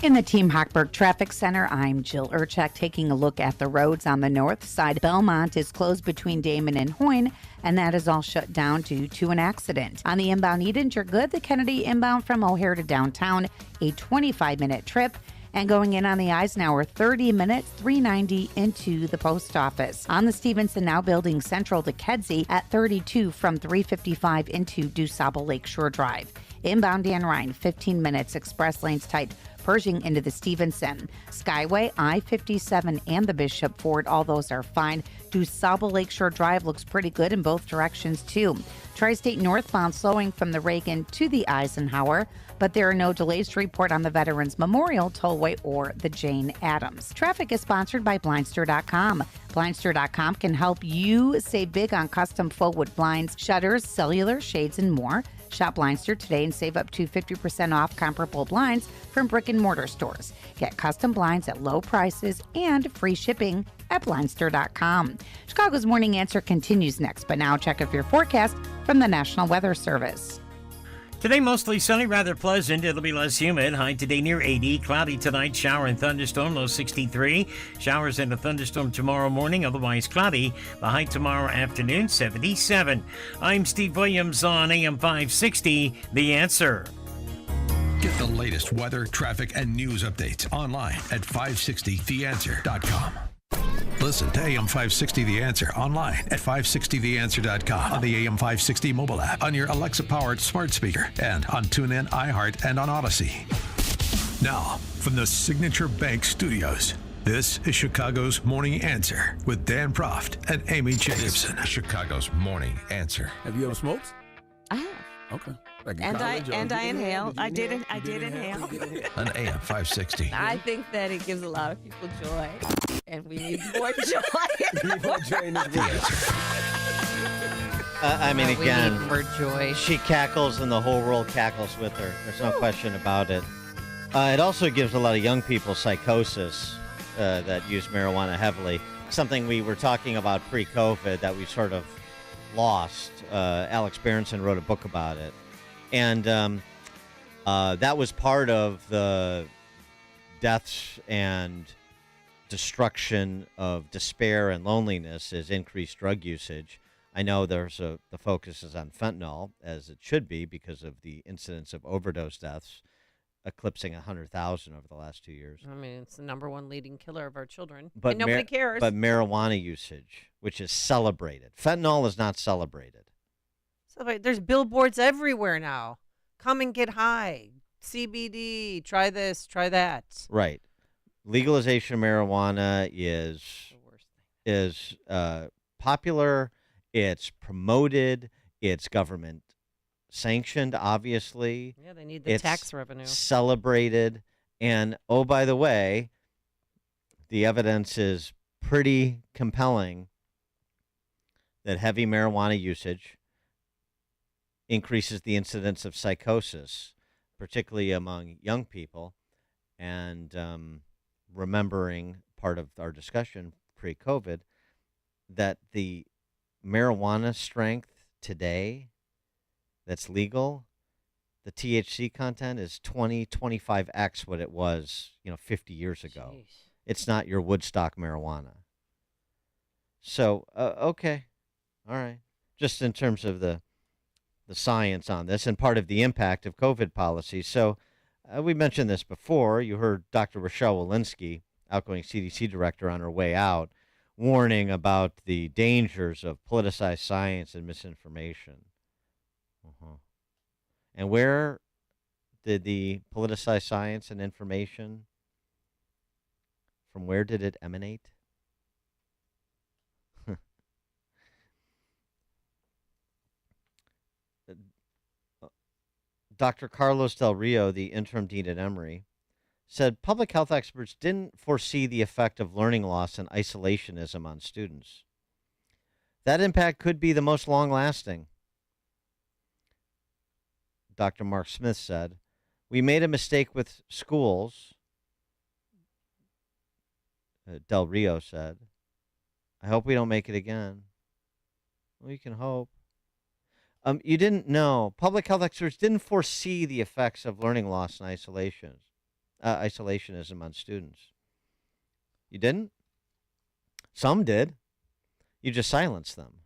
In the Team Hochberg Traffic Center, I'm Jill Urchak taking a look at the roads on the north side. Belmont is closed between Damon and Hoyne, and that is all shut down due to an accident. On the inbound Eden, you're good. The Kennedy inbound from O'Hare to downtown, a 25-minute trip. And going in on the Eisenhower, 30 minutes, 390 into the post office. On the Stevenson, now building central to Kedzie at 32 from 355 into DuSable Lakeshore Drive. Inbound Dan Ryan, 15 minutes, express lanes tight. Pershing into the Stevenson. Skyway, I-57, and the Bishop Ford, all those are fine. DuSable Lakeshore Drive looks pretty good in both directions, too. Tri-State northbound slowing from the Reagan to the Eisenhower, but there are no delays to report on the Veterans Memorial Tollway or the Jane Addams. Traffic is sponsored by Blindster.com. Blindster.com can help you save big on custom faux wood blinds, shutters, cellular, shades, and more. Shop Blindster today and save up to 50% off comparable blinds from brick and mortar stores. Get custom blinds at low prices and free shipping at Blindster.com. Chicago's Morning Answer continues next, but now check out your forecast from the National Weather Service. Today, mostly sunny, rather pleasant. It'll be less humid. High today near 80. Cloudy tonight, shower and thunderstorm, low 63. Showers and a thunderstorm tomorrow morning, otherwise cloudy. The high tomorrow afternoon, 77. I'm Steve Williams on AM 560, The Answer. Get the latest weather, traffic, and news updates online at 560theanswer.com. Listen to AM 560 The Answer online at 560theanswer.com, on the AM 560 mobile app, on your Alexa-powered smart speaker, and on TuneIn, iHeart, and on Odyssey. Now, from the Signature Bank Studios, this is Chicago's Morning Answer with Dan Proft and Amy Jacobson. Chicago's Morning Answer. Have you ever smoked? I have. Okay. And I inhaled. I did inhale. On AM 560. I think that it gives a lot of people joy, and we need more joy. We need more joy in this world. I mean, We again, need more joy. she cackles and the whole world cackles with her. There's no question about it. It also gives a lot of young people psychosis that use marijuana heavily. Something we were talking about pre-COVID that we sort of lost. Alex Berenson wrote a book about it. And that was part of the deaths and destruction of despair and loneliness is increased drug usage. I know the focus is on fentanyl, as it should be, because of the incidence of overdose deaths eclipsing 100,000 over the last 2 years. I mean, it's the number one leading killer of our children. But and nobody cares. But marijuana usage, which is celebrated. Fentanyl is not celebrated. So there's billboards everywhere now. Come and get high. CBD. Try this. Try that. Right. Legalization of marijuana is popular. It's promoted. It's government sanctioned, obviously. Yeah, they need the tax revenue. Celebrated. And, oh, by the way, the evidence is pretty compelling that heavy marijuana usage increases the incidence of psychosis, particularly among young people. And remembering part of our discussion pre-COVID, that the marijuana strength today that's legal, the THC content is 25x what it was, 50 years ago. Jeez. It's not your Woodstock marijuana. So, okay. All right. Just in terms of the the science on this and part of the impact of COVID policies. So we mentioned this before. You heard Dr. Rochelle Walensky, outgoing CDC director, on her way out, warning about the dangers of politicized science and misinformation. And where did the politicized science and information, from where did it emanate? Dr. Carlos Del Rio, the interim dean at Emory, said public health experts didn't foresee the effect of learning loss and isolationism on students. That impact could be the most long-lasting. Dr. Mark Smith said, "We made a mistake with schools," Del Rio said. "I hope we don't make it again." Well, you can hope. You didn't know. Public health experts didn't foresee the effects of learning loss and isolationism on students. You didn't? Some did. You just silenced them.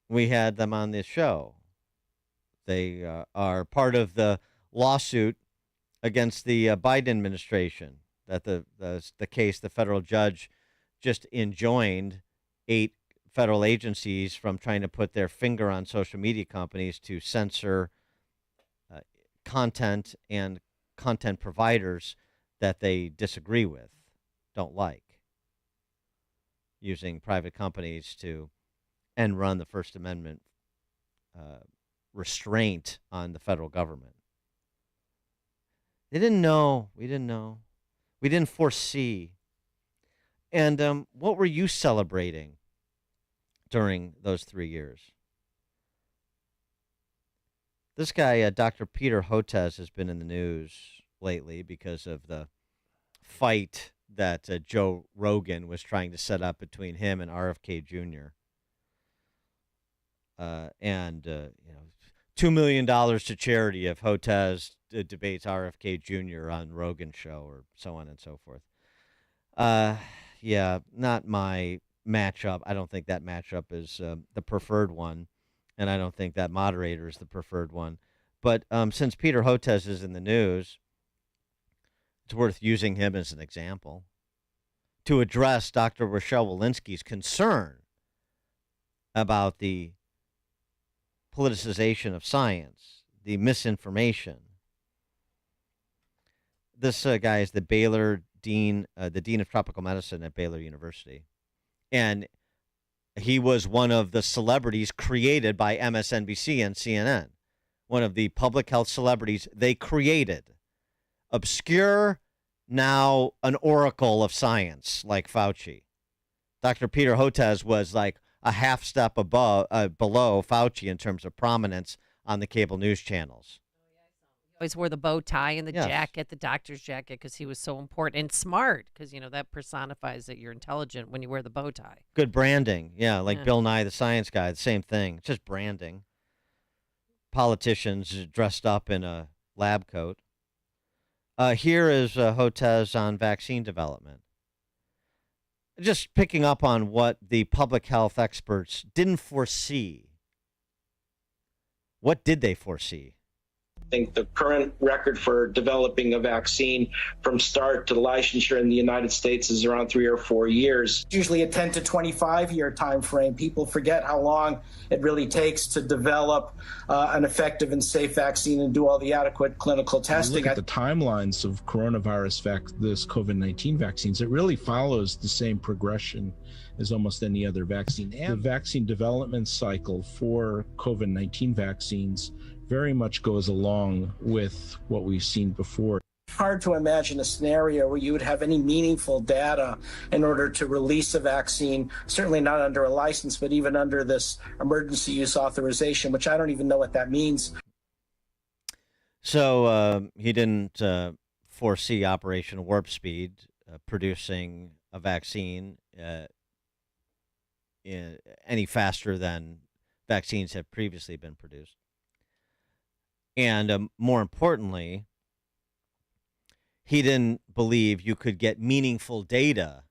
We had them on this show. They are part of the lawsuit against the Biden administration, that the case the federal judge just enjoined 8 federal agencies from trying to put their finger on social media companies to censor content and content providers that they disagree with, don't like, using private companies to end run the First Amendment restraint on the federal government. They didn't know. We didn't know. We didn't foresee. And what were you celebrating during those 3 years? This guy, Dr. Peter Hotez, has been in the news lately because of the fight that Joe Rogan was trying to set up between him and RFK Jr. And $2 million to charity if Hotez debates RFK Jr. on Rogan's show, or so on and so forth. Yeah, not my matchup. I don't think that matchup is the preferred one, and I don't think that moderator is the preferred one. But since Peter Hotez is in the news, it's worth using him as an example to address Dr. Rochelle Walensky's concern about the politicization of science, the misinformation. This guy is the Baylor dean, the dean of tropical medicine at Baylor University. And he was one of the celebrities created by MSNBC and CNN, one of the public health celebrities they created. Obscure, now an oracle of science like Fauci. Dr. Peter Hotez was like a half step below Fauci in terms of prominence on the cable news channels. Always wore the bow tie and the Yes. jacket, the doctor's jacket, because he was so important and smart, because, that personifies that you're intelligent when you wear the bow tie. Good branding. Yeah, like Yeah. Bill Nye the Science Guy, the same thing. It's just branding. Politicians dressed up in a lab coat. Here is Hotez on vaccine development. Just picking up on what the public health experts didn't foresee. What did they foresee? I think the current record for developing a vaccine from start to licensure in the United States is around 3 or 4 years. Usually a 10 to 25-year time frame. People forget how long it really takes to develop an effective and safe vaccine and do all the adequate clinical testing. Look at the timelines of coronavirus, this COVID-19 vaccines. It really follows the same progression as almost any other vaccine. And the vaccine development cycle for COVID-19 vaccines very much goes along with what we've seen before. Hard to imagine a scenario where you would have any meaningful data in order to release a vaccine, certainly not under a license, but even under this emergency use authorization, which I don't even know what that means. So he didn't foresee Operation Warp Speed producing a vaccine any faster than vaccines have previously been produced. And more importantly, he didn't believe you could get meaningful data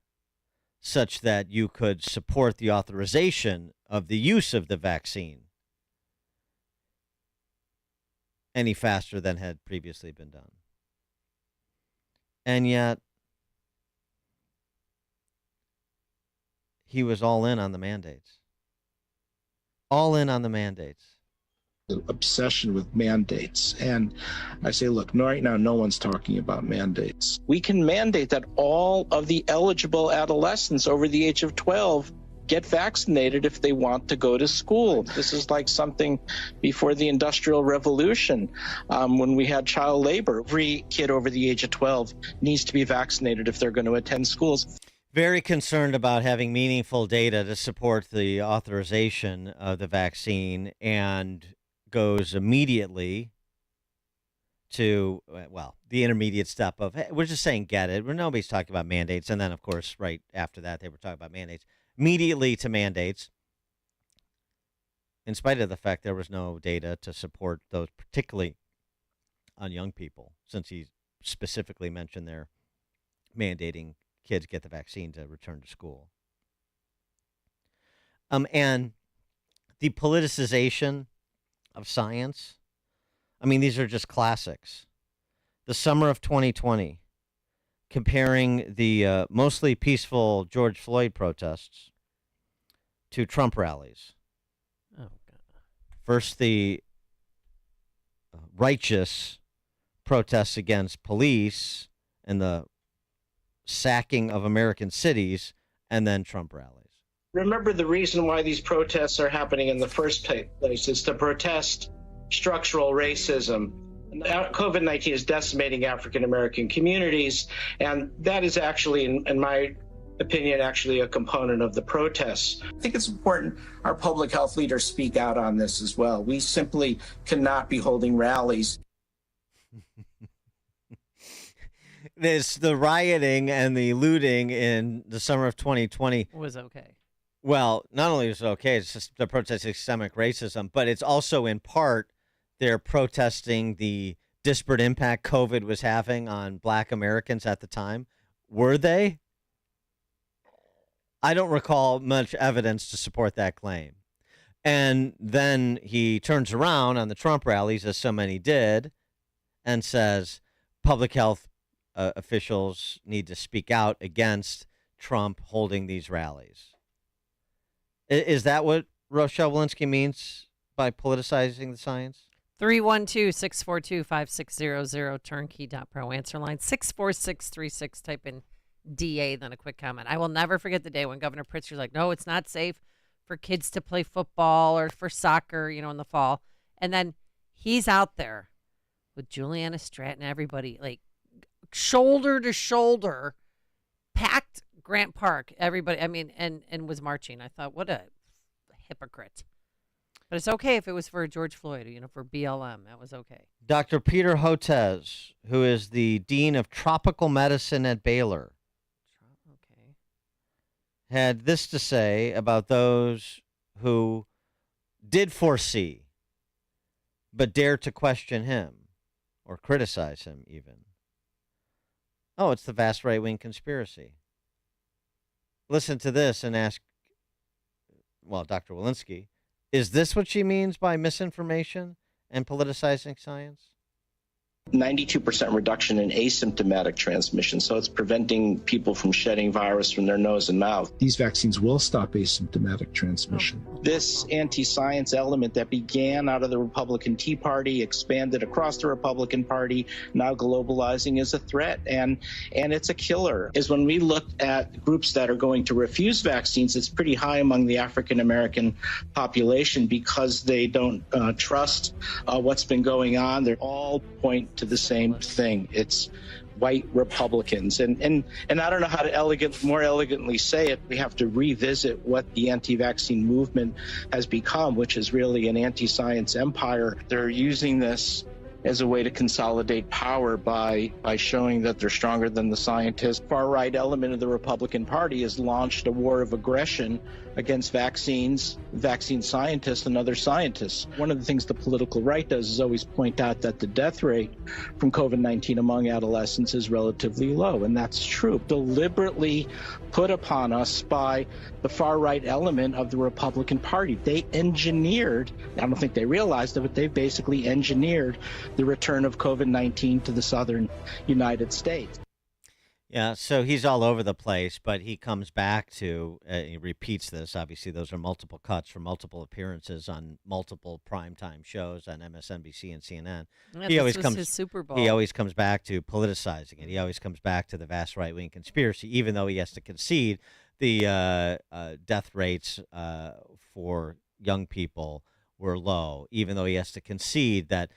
such that you could support the authorization of the use of the vaccine. any faster than had previously been done. And yet, he was all in on the mandates. All in on the mandates. Obsession with mandates. And I say, look, right now, no one's talking about mandates. We can mandate that all of the eligible adolescents over the age of 12 get vaccinated if they want to go to school. This is like something before the Industrial Revolution, when we had child labor. Every kid over the age of 12 needs to be vaccinated if they're going to attend schools. Very concerned about having meaningful data to support the authorization of the vaccine, and goes immediately to, well, the intermediate step of, hey, we're just saying get it. Nobody's talking about mandates. And then, of course, right after that, they were talking about mandates. Immediately to mandates, in spite of the fact there was no data to support those, particularly on young people, since he specifically mentioned they're mandating kids get the vaccine to return to school. And the politicization of science, I mean, these are just classics. The summer of 2020, comparing the mostly peaceful George Floyd protests to Trump rallies. Oh, God. First, the righteous protests against police and the sacking of American cities, and then Trump rallies. Remember, the reason why these protests are happening in the first place is to protest structural racism. COVID-19 is decimating African-American communities, and that is actually, in my opinion, actually a component of the protests. I think it's important our public health leaders speak out on this as well. We simply cannot be holding rallies. The rioting and the looting in the summer of 2020 was okay. Well, not only is it okay, it's just the protest systemic racism, but it's also in part they're protesting the disparate impact COVID was having on Black Americans at the time. Were they? I don't recall much evidence to support that claim. And then he turns around on the Trump rallies, as so many did, and says public health officials need to speak out against Trump holding these rallies. Is that what Rochelle Walensky means by politicizing the science? 312-642-5600, turnkey.pro, answer line 64636. Type in DA, then a quick comment. I will never forget the day when Governor Pritzker's like, no, it's not safe for kids to play football or for soccer, in the fall. And then he's out there with Juliana Stratton, everybody, like shoulder to shoulder, packed Grant Park, everybody, and was marching. I thought, what a hypocrite. But it's okay if it was for George Floyd, for BLM. That was okay. Dr. Peter Hotez, who is the Dean of Tropical Medicine at Baylor, had this to say about those who did foresee but dared to question him or criticize him even. Oh, it's the vast right-wing conspiracy. Listen to this and ask, Dr. Walensky, is this what she means by misinformation and politicizing science? 92% reduction in asymptomatic transmission, so it's preventing people from shedding virus from their nose and mouth. These vaccines will stop asymptomatic transmission. This anti-science element that began out of the Republican Tea Party, expanded across the Republican Party, now globalizing, is a threat, and it's a killer. Is when we look at groups that are going to refuse vaccines, it's pretty high among the African-American population because they don't trust what's been going on. They're all point to the same thing. It's white Republicans. And I don't know how to more elegantly say it. We have to revisit what the anti-vaccine movement has become, which is really an anti-science empire. They're using this as a way to consolidate power by showing that they're stronger than the scientists. Far-right element of the Republican Party has launched a war of aggression against vaccines, vaccine scientists, and other scientists. One of the things the political right does is always point out that the death rate from COVID-19 among adolescents is relatively low, and that's true. Deliberately put upon us by the far-right element of the Republican Party. They engineered, I don't think they realized it, but they basically engineered the return of COVID-19 to the southern United States. Yeah, so he's all over the place, but he comes back to, he repeats this. Obviously, those are multiple cuts from multiple appearances on multiple primetime shows on MSNBC and CNN. Yeah, He always his Super Bowl. He always comes back to politicizing it. He always comes back to the vast right-wing conspiracy, even though he has to concede the death rates for young people were low, even though he has to concede that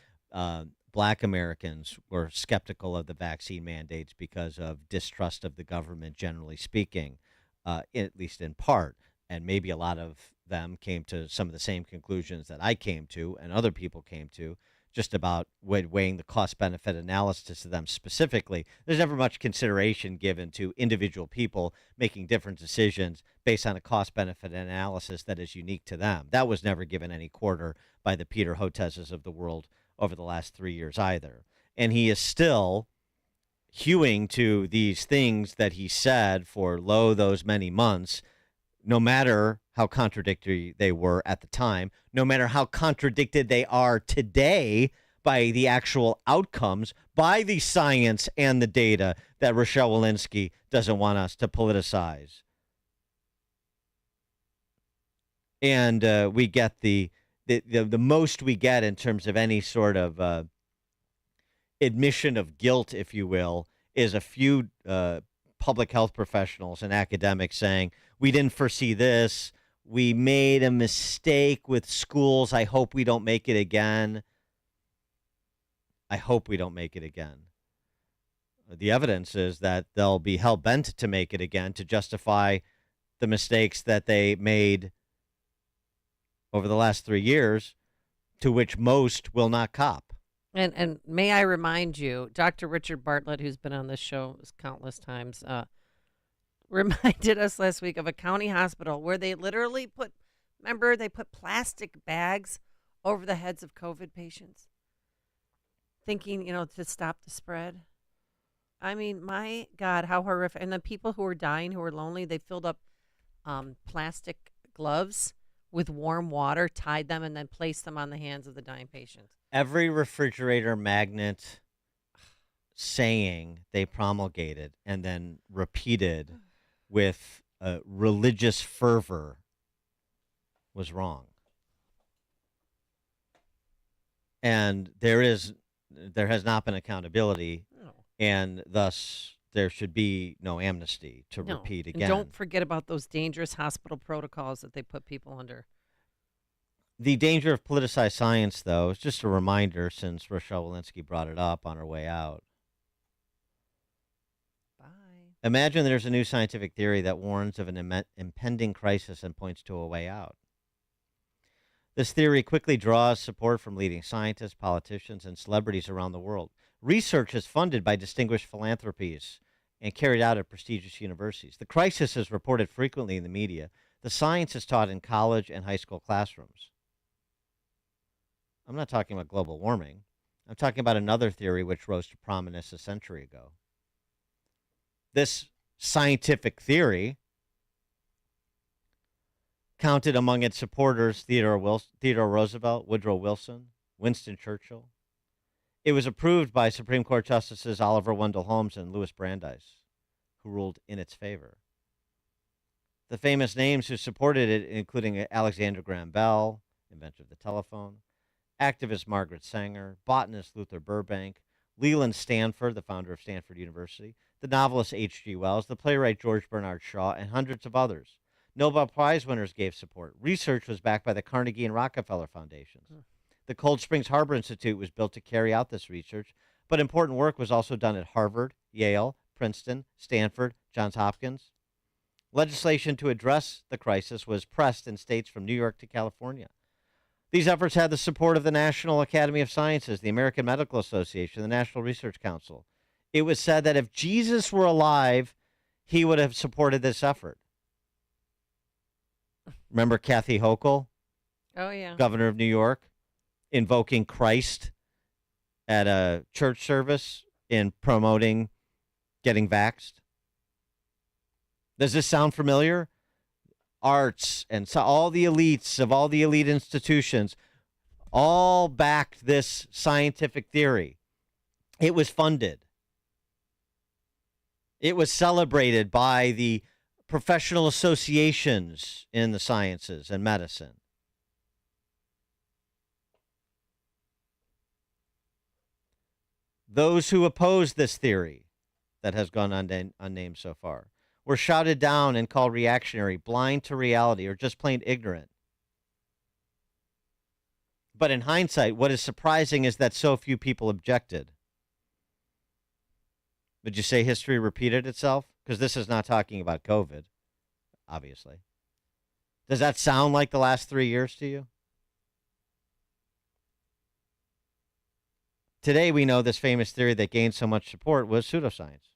Black Americans were skeptical of the vaccine mandates because of distrust of the government, generally speaking, at least in part. And maybe a lot of them came to some of the same conclusions that I came to and other people came to, just about weighing the cost-benefit analysis to them specifically. There's never much consideration given to individual people making different decisions based on a cost-benefit analysis that is unique to them. That was never given any quarter by the Peter Hotezes of the world over the last 3 years either. And he is still hewing to these things that he said for those many months, no matter how contradictory they were at the time, no matter how contradicted they are today by the actual outcomes, by the science and the data that Rochelle Walensky doesn't want us to politicize. And we get the most we get in terms of any sort of admission of guilt, if you will, is a few public health professionals and academics saying, we didn't foresee this. We made a mistake with schools. I hope we don't make it again. I hope we don't make it again. The evidence is that they'll be hell-bent to make it again to justify the mistakes that they made over the last 3 years, to which most will not cop. And may I remind you, Dr. Richard Bartlett, who's been on this show countless times, reminded us last week of a county hospital where they literally put plastic bags over the heads of COVID patients, thinking, to stop the spread. I mean, my God, how horrific. And the people who were dying, who were lonely, they filled up plastic gloves with warm water, tied them, and then placed them on the hands of the dying patients. Every refrigerator magnet saying they promulgated and then repeated with religious fervor was wrong. And there has not been accountability, and thus there should be no amnesty to repeat again. And don't forget about those dangerous hospital protocols that they put people under. The danger of politicized science, though, is just a reminder, since Rochelle Walensky brought it up on her way out. Bye. Imagine there's a new scientific theory that warns of an impending crisis and points to a way out. This theory quickly draws support from leading scientists, politicians, and celebrities around the world. Research is funded by distinguished philanthropies and carried out at prestigious universities. The crisis is reported frequently in the media. The science is taught in college and high school classrooms. I'm not talking about global warming. I'm talking about another theory which rose to prominence a century ago. This scientific theory counted among its supporters Theodore Roosevelt, Woodrow Wilson, Winston Churchill. It was approved by Supreme Court Justices Oliver Wendell Holmes and Louis Brandeis, who ruled in its favor. The famous names who supported it, including Alexander Graham Bell, inventor of the telephone, activist Margaret Sanger, botanist Luther Burbank, Leland Stanford, the founder of Stanford University, the novelist H.G. Wells, the playwright George Bernard Shaw, and hundreds of others. Nobel Prize winners gave support. Research was backed by the Carnegie and Rockefeller Foundations. The Cold Springs Harbor Institute was built to carry out this research, but important work was also done at Harvard, Yale, Princeton, Stanford, Johns Hopkins. Legislation to address the crisis was pressed in states from New York to California. These efforts had the support of the National Academy of Sciences, the American Medical Association, the National Research Council. It was said that if Jesus were alive, he would have supported this effort. Remember Kathy Hochul? Oh, yeah. Governor of New York, invoking Christ at a church service in promoting getting vaxxed. Does this sound familiar? Arts and so all the elites of all the elite institutions all backed this scientific theory. It was funded. It was celebrated by the professional associations in the sciences and medicine. Those who oppose this theory that has gone unnamed so far were shouted down and called reactionary, blind to reality, or just plain ignorant. But in hindsight, what is surprising is that so few people objected. Would you say history repeated itself? Because this is not talking about COVID, obviously. Does that sound like the last 3 years to you? Today, we know this famous theory that gained so much support was pseudoscience.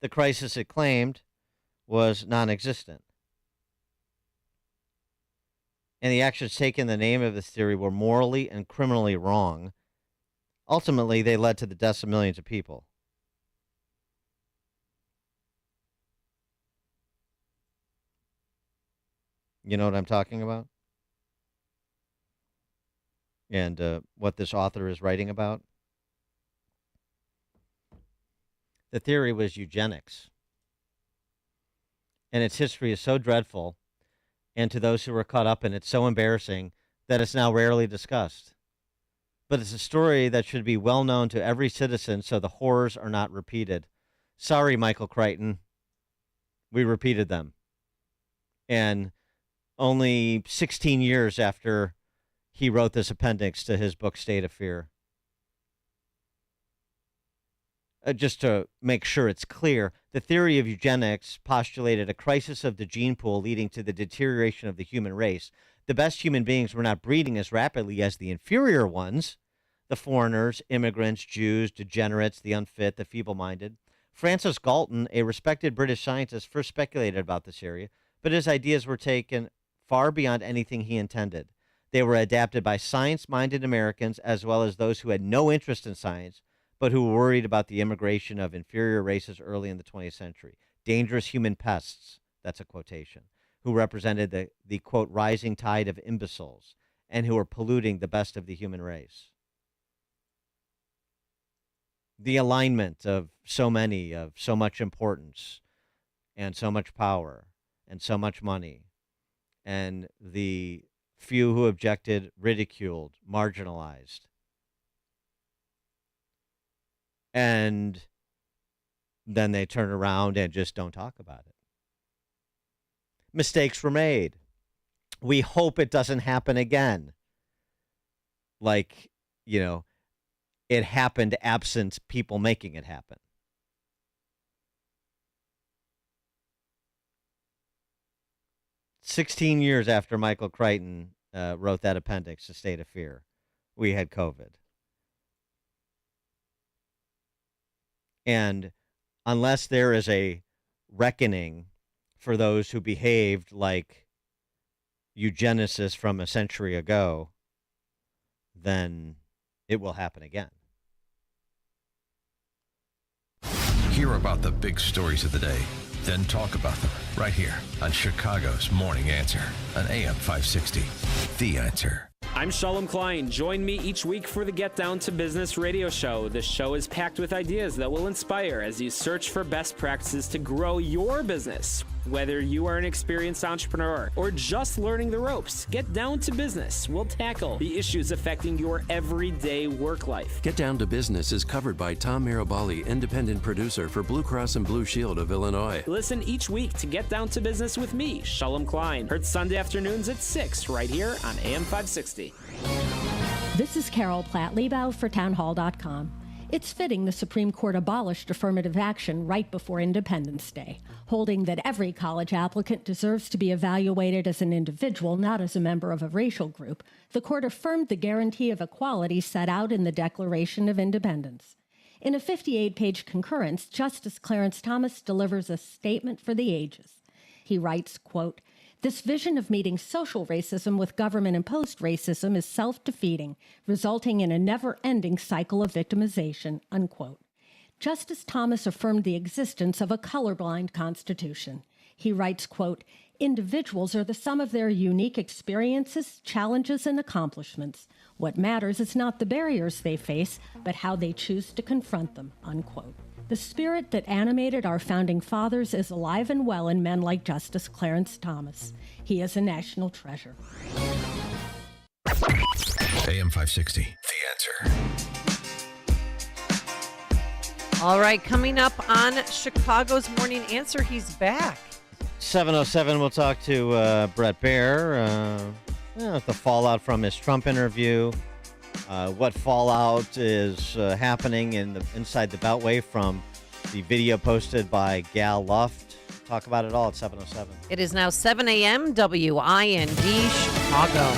The crisis it claimed was non-existent. And the actions taken in the name of this theory were morally and criminally wrong. Ultimately, they led to the deaths of millions of people. You know what I'm talking about? And what this author is writing about? The theory was eugenics. And its history is so dreadful, and to those who were caught up in it, so embarrassing, that it's now rarely discussed. But it's a story that should be well known to every citizen so the horrors are not repeated. Sorry, Michael Crichton. We repeated them. And only 16 years after he wrote this appendix to his book, State of Fear. Just to make sure it's clear, the theory of eugenics postulated a crisis of the gene pool leading to the deterioration of the human race. The best human beings were not breeding as rapidly as the inferior ones, the foreigners, immigrants, Jews, degenerates, the unfit, the feeble-minded. Francis Galton, a respected British scientist, first speculated about this area, but his ideas were taken far beyond anything he intended. They were adapted by science-minded Americans as well as those who had no interest in science, but who were worried about the immigration of inferior races early in the 20th century. Dangerous human pests, that's a quotation, who represented the quote, rising tide of imbeciles, and who were polluting the best of the human race. The alignment of so many, of so much importance, and so much power, and so much money, and the few who objected, ridiculed, marginalized. And then they turn around and just don't talk about it. Mistakes were made. We hope it doesn't happen again. Like, you know, it happened absent people making it happen. "16 years after Michael Crichton wrote that appendix, The State of Fear, we had COVID. And unless there is a reckoning for those who behaved like eugenicists from a century ago, then it will happen again." Hear about the big stories of the day, then talk about them right here on Chicago's Morning Answer on AM 560. The Answer. I'm Shalom Klein. Join me each week for the Get Down to Business radio show. This show is packed with ideas that will inspire as you search for best practices to grow your business. Whether you are an experienced entrepreneur or just learning the ropes, Get Down to Business will tackle the issues affecting your everyday work life. Get Down to Business is covered by Tom Mirabali, independent producer for Blue Cross and Blue Shield of Illinois. Listen each week to Get Down to Business with me, Shalom Klein. Heard Sunday afternoons at 6 right here on AM 560. This is Carol Platt-Liebau for townhall.com. It's fitting the Supreme Court abolished affirmative action right before Independence Day, holding that every college applicant deserves to be evaluated as an individual, not as a member of a racial group. The court affirmed the guarantee of equality set out in the Declaration of Independence. In a 58-page concurrence, Justice Clarence Thomas delivers a statement for the ages. He writes, quote, "This vision of meeting social racism with government-imposed racism is self-defeating, resulting in a never-ending cycle of victimization," unquote. Justice Thomas affirmed the existence of a colorblind Constitution. He writes, quote, "Individuals are the sum of their unique experiences, challenges, and accomplishments. What matters is not the barriers they face, but how they choose to confront them," unquote. The spirit that animated our founding fathers is alive and well in men like Justice Clarence Thomas. He is a national treasure. AM 560, The Answer. All right, coming up on Chicago's Morning Answer, he's back. 7:07, we'll talk to Brett Baer. The fallout from his Trump interview. What fallout is happening inside the Beltway from the video posted by Gal Luft. Talk about it all at 7:07. It is now 7 a.m. WIND Chicago.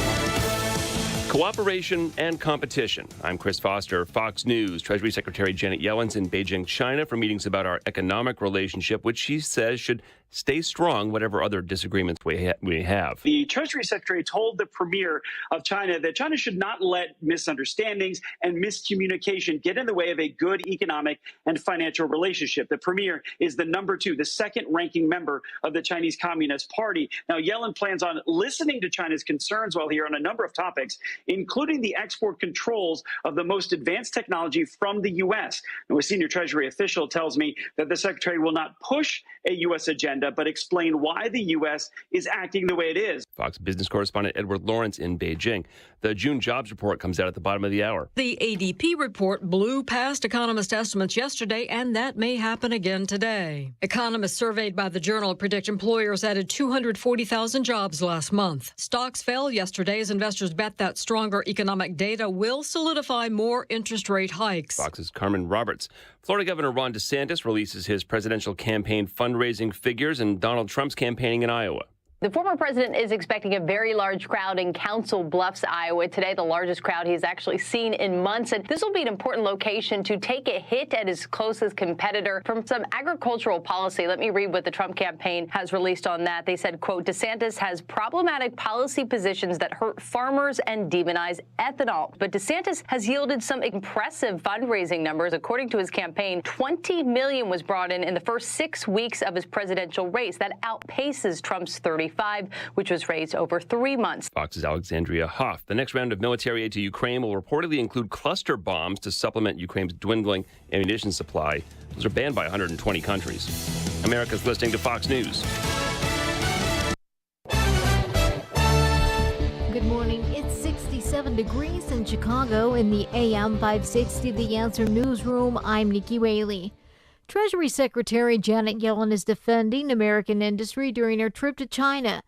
Cooperation and competition. I'm Chris Foster, Fox News. Treasury Secretary Janet Yellen's in Beijing, China for meetings about our economic relationship, which she says should stay strong, whatever other disagreements we have. The Treasury Secretary told the Premier of China that China should not let misunderstandings and miscommunication get in the way of a good economic and financial relationship. The Premier is the the second ranking member of the Chinese Communist Party. Now, Yellen plans on listening to China's concerns while here on a number of topics, including the export controls of the most advanced technology from the U.S. Now, a senior Treasury official tells me that the Secretary will not push a U.S. agenda, but explain why the U.S. is acting the way it is. Fox business correspondent Edward Lawrence in Beijing. The June jobs report comes out at the bottom of the hour. The ADP report blew past economist estimates yesterday, and that may happen again today. Economists surveyed by the Journal predict employers added 240,000 jobs last month. Stocks fell yesterday as investors bet that stronger economic data will solidify more interest rate hikes. Fox's Carmen Roberts. Florida Governor Ron DeSantis releases his presidential campaign fundraising figures, and Donald Trump's campaigning in Iowa. The former president is expecting a very large crowd in Council Bluffs, Iowa. Today, the largest crowd he's actually seen in months. And this will be an important location to take a hit at his closest competitor from some agricultural policy. Let me read what the Trump campaign has released on that. They said, quote, "DeSantis has problematic policy positions that hurt farmers and demonize ethanol." But DeSantis has yielded some impressive fundraising numbers. According to his campaign, $20 million was brought in the first 6 weeks of his presidential race. That outpaces Trump's 35, which was raised over 3 months. Fox's Alexandria Hoff. The next round of military aid to Ukraine will reportedly include cluster bombs to supplement Ukraine's dwindling ammunition supply. Those are banned by 120 countries. America's listening to Fox News. Good morning. It's 67 degrees in Chicago in the AM 560 The Answer newsroom. I'm Nikki Whaley. Treasury Secretary Janet Yellen is defending American industry during her trip to China.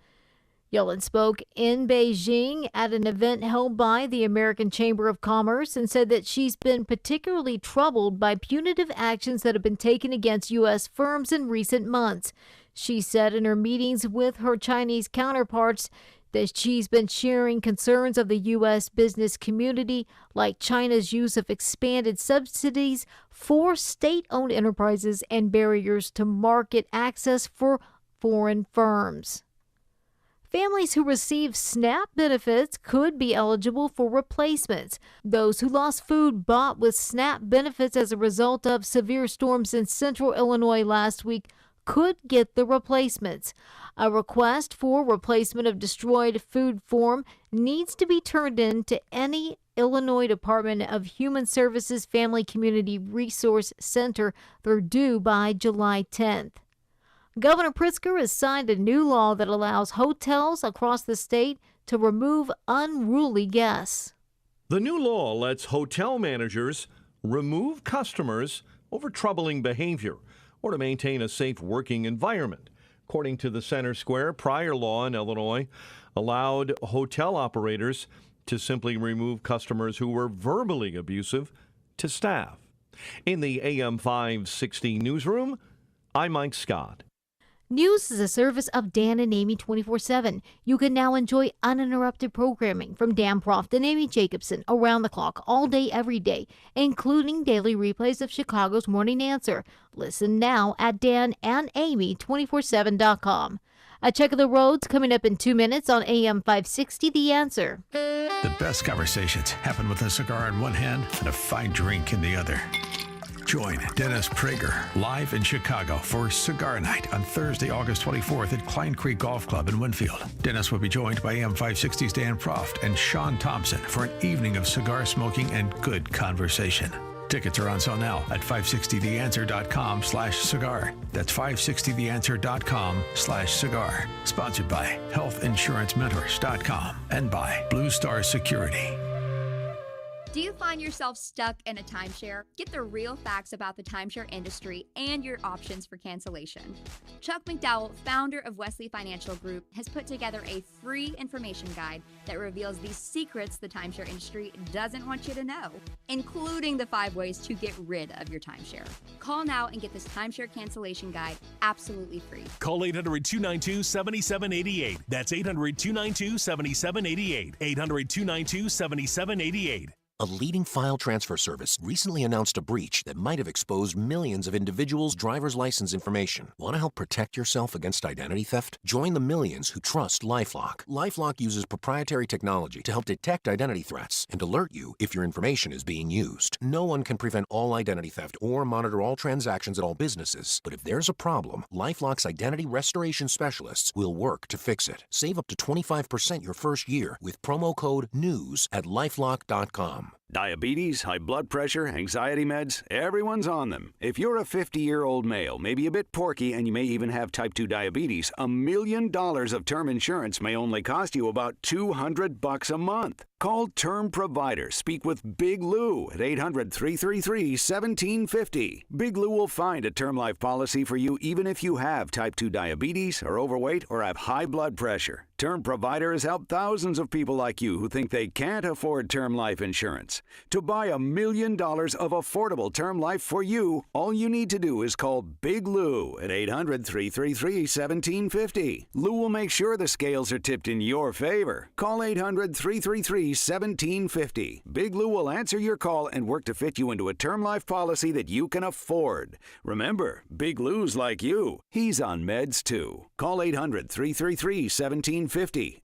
Yellen spoke in Beijing at an event held by the American Chamber of Commerce and said that she's been particularly troubled by punitive actions that have been taken against U.S. firms in recent months. She said in her meetings with her Chinese counterparts that she's been sharing concerns of the U.S. business community, like China's use of expanded subsidies for state-owned enterprises and barriers to market access for foreign firms. Families who receive SNAP benefits could be eligible for replacements. Those who lost food bought with SNAP benefits as a result of severe storms in central Illinois last week could get the replacements. A request for replacement of destroyed food form needs to be turned in to any Illinois Department of Human Services Family Community Resource Center. They're due by July 10th. Governor Pritzker has signed a new law that allows hotels across the state to remove unruly guests. The new law lets hotel managers remove customers over troubling behavior or to maintain a safe working environment. According to the Center Square, prior law in Illinois allowed hotel operators to simply remove customers who were verbally abusive to staff. In the AM 560 newsroom, I'm Mike Scott. News is a service of Dan and Amy 24/7. You can now enjoy uninterrupted programming from Dan Proft and Amy Jacobson around the clock, all day, every day, including daily replays of Chicago's Morning Answer. Listen now at danandamy247.com. A check of the roads coming up in 2 minutes on AM 560, The Answer. The best conversations happen with a cigar in one hand and a fine drink in the other. Join Dennis Prager live in Chicago for Cigar Night on Thursday, August 24th at Klein Creek Golf Club in Winfield. Dennis will be joined by AM 560's Dan Proft and Sean Thompson for an evening of cigar smoking and good conversation. Tickets are on sale now at 560theanswer.com/cigar. That's 560theanswer.com/cigar. Sponsored by healthinsurancementors.com and by Blue Star Security. Do you find yourself stuck in a timeshare? Get the real facts about the timeshare industry and your options for cancellation. Chuck McDowell, founder of Wesley Financial Group, has put together a free information guide that reveals the secrets the timeshare industry doesn't want you to know, including the 5 ways to get rid of your timeshare. Call now and get this timeshare cancellation guide absolutely free. Call 800-292-7788. That's 800-292-7788. 800-292-7788. A leading file transfer service recently announced a breach that might have exposed millions of individuals' driver's license information. Want to help protect yourself against identity theft? Join the millions who trust LifeLock. LifeLock uses proprietary technology to help detect identity threats and alert you if your information is being used. No one can prevent all identity theft or monitor all transactions at all businesses. But if there's a problem, LifeLock's identity restoration specialists will work to fix it. Save up to 25% your first year with promo code NEWS at LifeLock.com. Diabetes, high blood pressure, anxiety meds, everyone's on them. If you're a 50-year-old male, maybe a bit porky, and you may even have type 2 diabetes, $1 million of term insurance may only cost you about $200 a month. Call Term Provider. Speak with Big Lou at 800-333-1750. Big Lou will find a term life policy for you even if you have type 2 diabetes, are overweight, or have high blood pressure. Term Provider has helped thousands of people like you who think they can't afford term life insurance. To buy $1 million of affordable term life for you, all you need to do is call Big Lou at 800-333-1750. Lou will make sure the scales are tipped in your favor. Call 800-333-1750. Big Lou will answer your call and work to fit you into a term life policy that you can afford. Remember, Big Lou's like you. He's on meds too. Call 800-333-1750.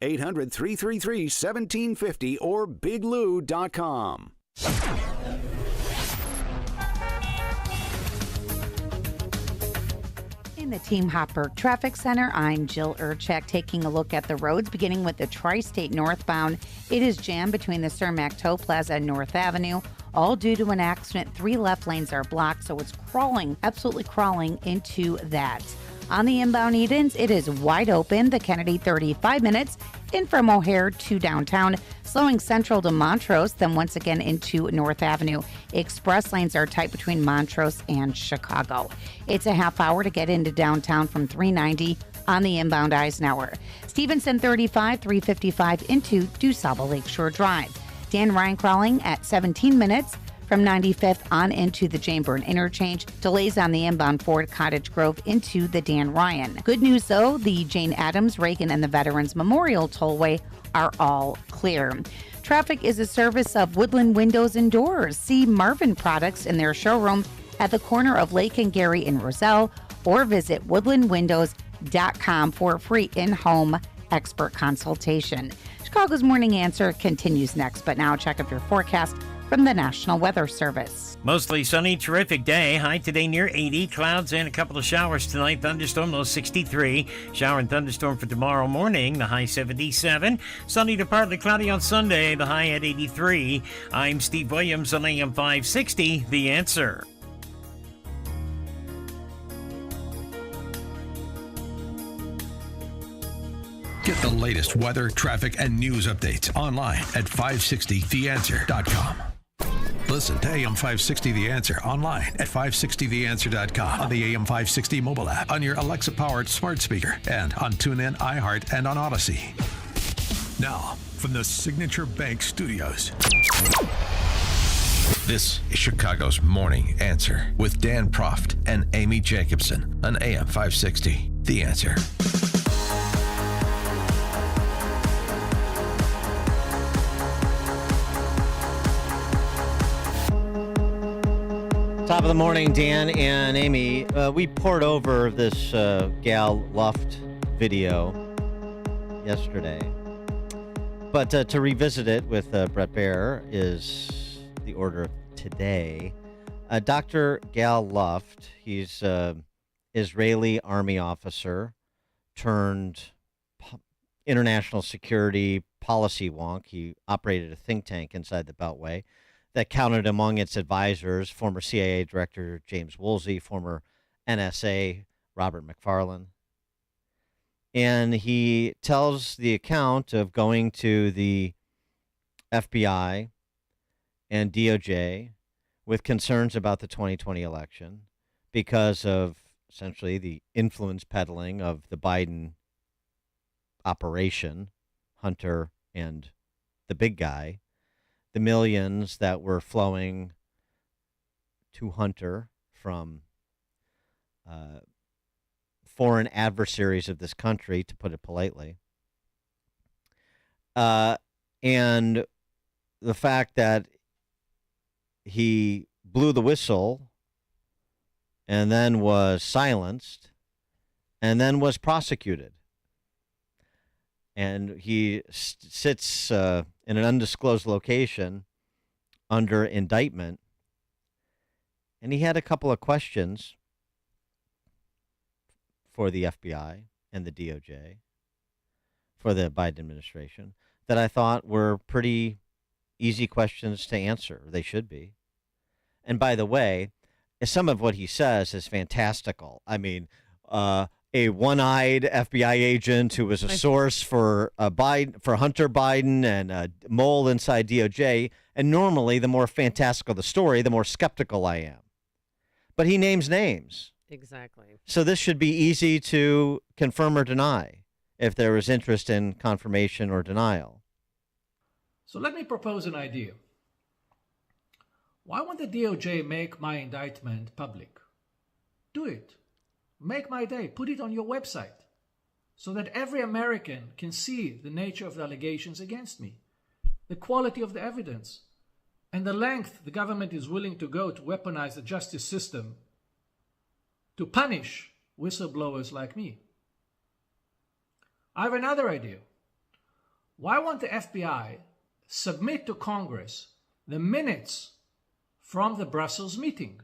800-333-1750 or biglou.com. In the Team Hopper Traffic Center, I'm Jill Urchak taking a look at the roads, beginning with the Tri-State northbound. It is jammed between the Cermak Toll Plaza and North Avenue, all due to an accident. 3 left lanes are blocked, so it's crawling, absolutely crawling into that. On the inbound Edens, it is wide open. The Kennedy 35 minutes in from O'Hare to downtown, slowing central to Montrose, then once again into North Avenue. Express lanes are tight between Montrose and Chicago. It's a half hour to get into downtown from 390 on the inbound Eisenhower. Stevenson 35, 355 into DuSable Lakeshore Drive. Dan Ryan crawling at 17 minutes. From 95th on into the Jameburn interchange. Delays on the inbound Ford Cottage Grove into the Dan Ryan. Good news though, the Jane Addams, Reagan, and the Veterans Memorial Tollway are all clear. Traffic is a service of Woodland Windows and Doors. See Marvin Products in their showroom at the corner of Lake and Gary in Roselle, or visit woodlandwindows.com for a free in-home expert consultation. Chicago's Morning Answer continues next, but now check out your forecast from the National Weather Service. Mostly sunny, terrific day. High today near 80. Clouds and a couple of showers tonight. Thunderstorm, low 63. Shower and thunderstorm for tomorrow morning, the high 77. Sunny to partly cloudy on Sunday, the high at 83. I'm Steve Williams on AM 560, The Answer. Get the latest weather, traffic, and news updates online at 560theanswer.com. Listen to AM 560 The Answer online at 560theanswer.com, on the AM 560 mobile app, on your Alexa-powered smart speaker, and on TuneIn, iHeart, and on Odyssey. Now, from the Signature Bank Studios, This is Chicago's Morning Answer with Dan Proft and Amy Jacobson on AM 560. The Answer. Top of the morning, Dan and Amy. We poured over this Gal Luft video yesterday. But to revisit it with Brett Baer is the order of today. Dr. Gal Luft, he's Israeli army officer turned international security policy wonk. He operated a think tank inside the Beltway that counted among its advisors former CIA Director James Woolsey, former NSA Robert McFarlane. And he tells the account of going to the FBI and DOJ with concerns about the 2020 election because of essentially the influence peddling of the Biden operation, Hunter and the big guy, the millions that were flowing to Hunter from foreign adversaries of this country, to put it politely. And the fact that he blew the whistle and then was silenced and then was prosecuted. And he sits in an undisclosed location under indictment. And he had a couple of questions for the FBI and the DOJ, for the Biden administration, that I thought were pretty easy questions to answer. They should be. And by the way, some of what he says is fantastical. I mean, a one-eyed FBI agent who was a source for Hunter Biden and a mole inside DOJ. And normally, the more fantastical the story, the more skeptical I am. But he names names. Exactly. So this should be easy to confirm or deny if there is interest in confirmation or denial. So let me propose an idea. Why won't the DOJ make my indictment public? Do it. Make my day. Put it on your website so that every American can see the nature of the allegations against me, the quality of the evidence, and the length the government is willing to go to weaponize the justice system to punish whistleblowers like me. I have another idea. Why won't the FBI submit to Congress the minutes from the Brussels meeting?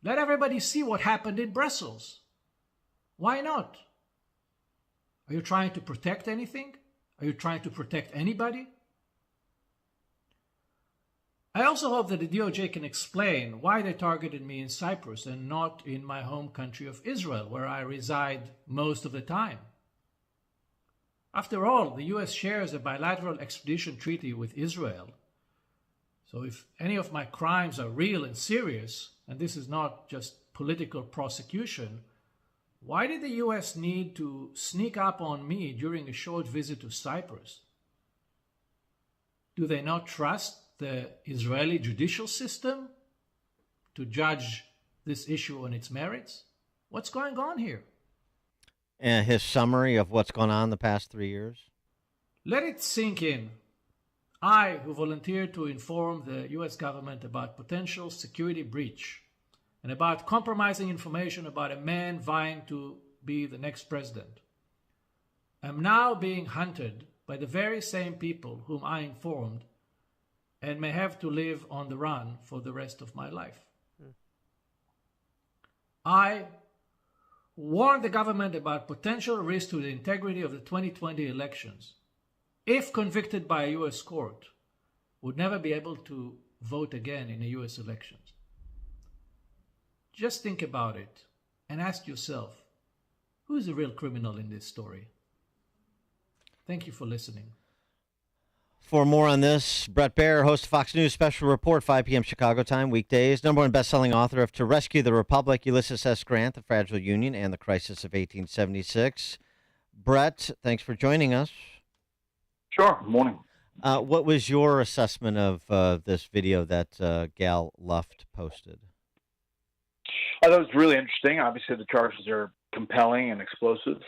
Let everybody see what happened in Brussels. Why not? Are you trying to protect anything? Are you trying to protect anybody? I also hope that the DOJ can explain why they targeted me in Cyprus and not in my home country of Israel, where I reside most of the time. After all, the U.S. shares a bilateral extradition treaty with Israel. So if any of my crimes are real and serious, and this is not just political prosecution, why did the U.S. need to sneak up on me during a short visit to Cyprus? Do they not trust the Israeli judicial system to judge this issue on its merits? What's going on here? And his summary of what's gone on the past 3 years? Let it sink in. I, who volunteered to inform the U.S. government about potential security breach and about compromising information about a man vying to be the next president, am now being hunted by the very same people whom I informed and may have to live on the run for the rest of my life. I warned the government about potential risk to the integrity of the 2020 elections. If convicted by a U.S. court, would never be able to vote again in the U.S. elections. Just think about it and ask yourself, who is the real criminal in this story? Thank you for listening. For more on this, Brett Baer, host of Fox News Special Report, 5 p.m. Chicago time, weekdays. Number one best-selling author of To Rescue the Republic, Ulysses S. Grant, The Fragile Union, and The Crisis of 1876. Brett, thanks for joining us. Sure. Morning. What was your assessment of this video that Gal Luft posted? That was really interesting. Obviously, the charges are compelling and explosive.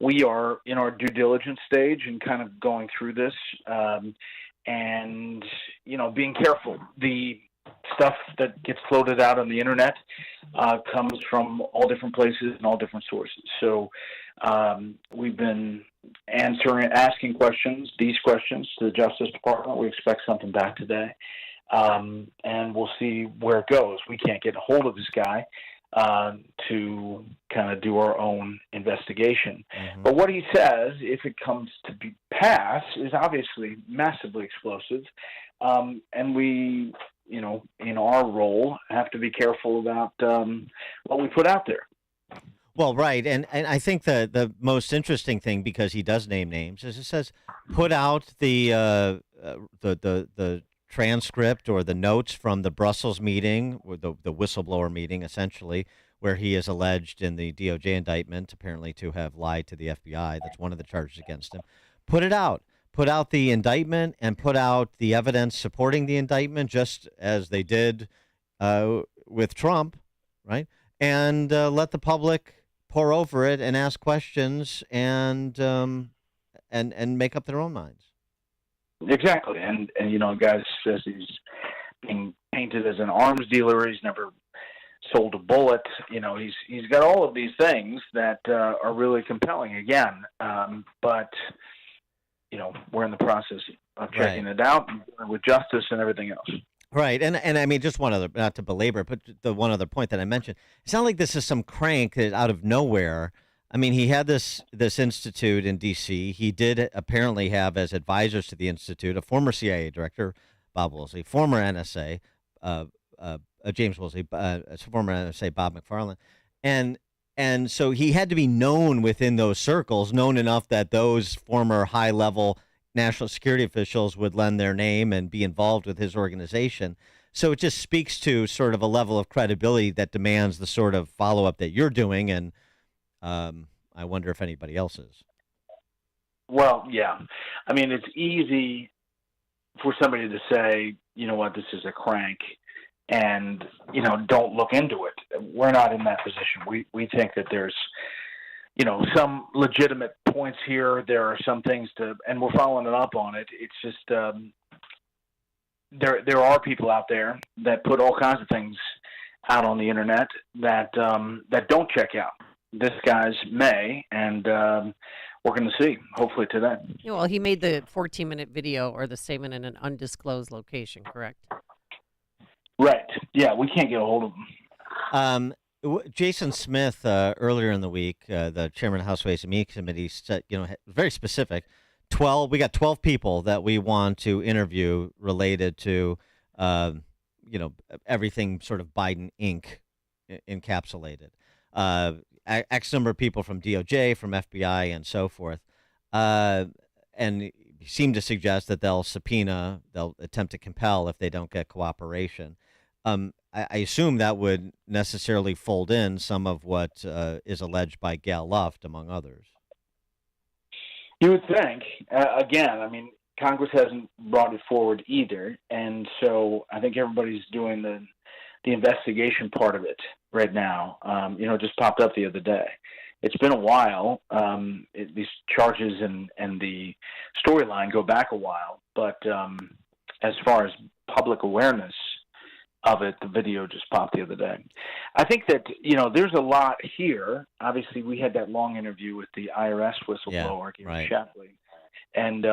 We are in our due diligence stage and kind of going through this and, being careful. The stuff that gets floated out on the internet comes from all different places and all different sources. So we've been asking these questions to the Justice Department. We expect something back today. And we'll see where it goes. We can't get a hold of this guy to kind of do our own investigation. Mm-hmm. But what he says, if it comes to pass, is obviously massively explosive. And we, in our role, have to be careful about what we put out there. Well, right, and I think the most interesting thing, because he does name names, is it says put out the transcript or the notes from the Brussels meeting, or the whistleblower meeting, essentially, where he is alleged in the DOJ indictment, apparently, to have lied to the FBI. That's one of the charges against him. Put it out. Put out the indictment and put out the evidence supporting the indictment, just as they did with Trump, right? And let the public pour over it and ask questions and make up their own minds. Exactly, and guys says he's being painted as an arms dealer. He's never sold a bullet. He's got all of these things that are really compelling. Again, but we're in the process of checking it out with justice and everything else. Right, and I mean, just one other, not to belabor, but the one other point that I mentioned. It's not like this is some crank that out of nowhere. I mean, he had this institute in D.C. He did apparently have as advisors to the institute a former CIA director, Bob Woolsey, former NSA, James Woolsey, former NSA, Bob McFarland, and so he had to be known within those circles, known enough that those former high-level national security officials would lend their name and be involved with his organization. So it just speaks to sort of a level of credibility that demands the sort of follow-up that you're doing, and I wonder if anybody else is. Well, yeah. I mean, it's easy for somebody to say, you know what, this is a crank, and, don't look into it. We're not in that position. We think that there's, some legitimate points here. There are some things and we're following it up on it. It's just, there are people out there that put all kinds of things out on the internet that don't check out. This guy's may, and we're going to see, hopefully today. Yeah, well, he made the 14-minute video or the statement in an undisclosed location, correct? Right. Yeah, we can't get a hold of him. Jason Smith, earlier in the week, the chairman of the House Ways and Means Committee, said, very specific, we got 12 people that we want to interview related to, everything sort of Biden Inc. encapsulated. X number of people from DOJ, from FBI, and so forth. And seem to suggest that they'll attempt to compel if they don't get cooperation. I assume that would necessarily fold in some of what is alleged by Gal Luft, among others. You would think. Again, I mean, Congress hasn't brought it forward either, and so I think everybody's doing the investigation part of it right now. It just popped up the other day. It's been a while. These charges and the storyline go back a while, but as far as public awareness of it, the video just popped the other day. I think that, there's a lot here. Obviously, we had that long interview with the IRS whistleblower, Gary Shapley. And,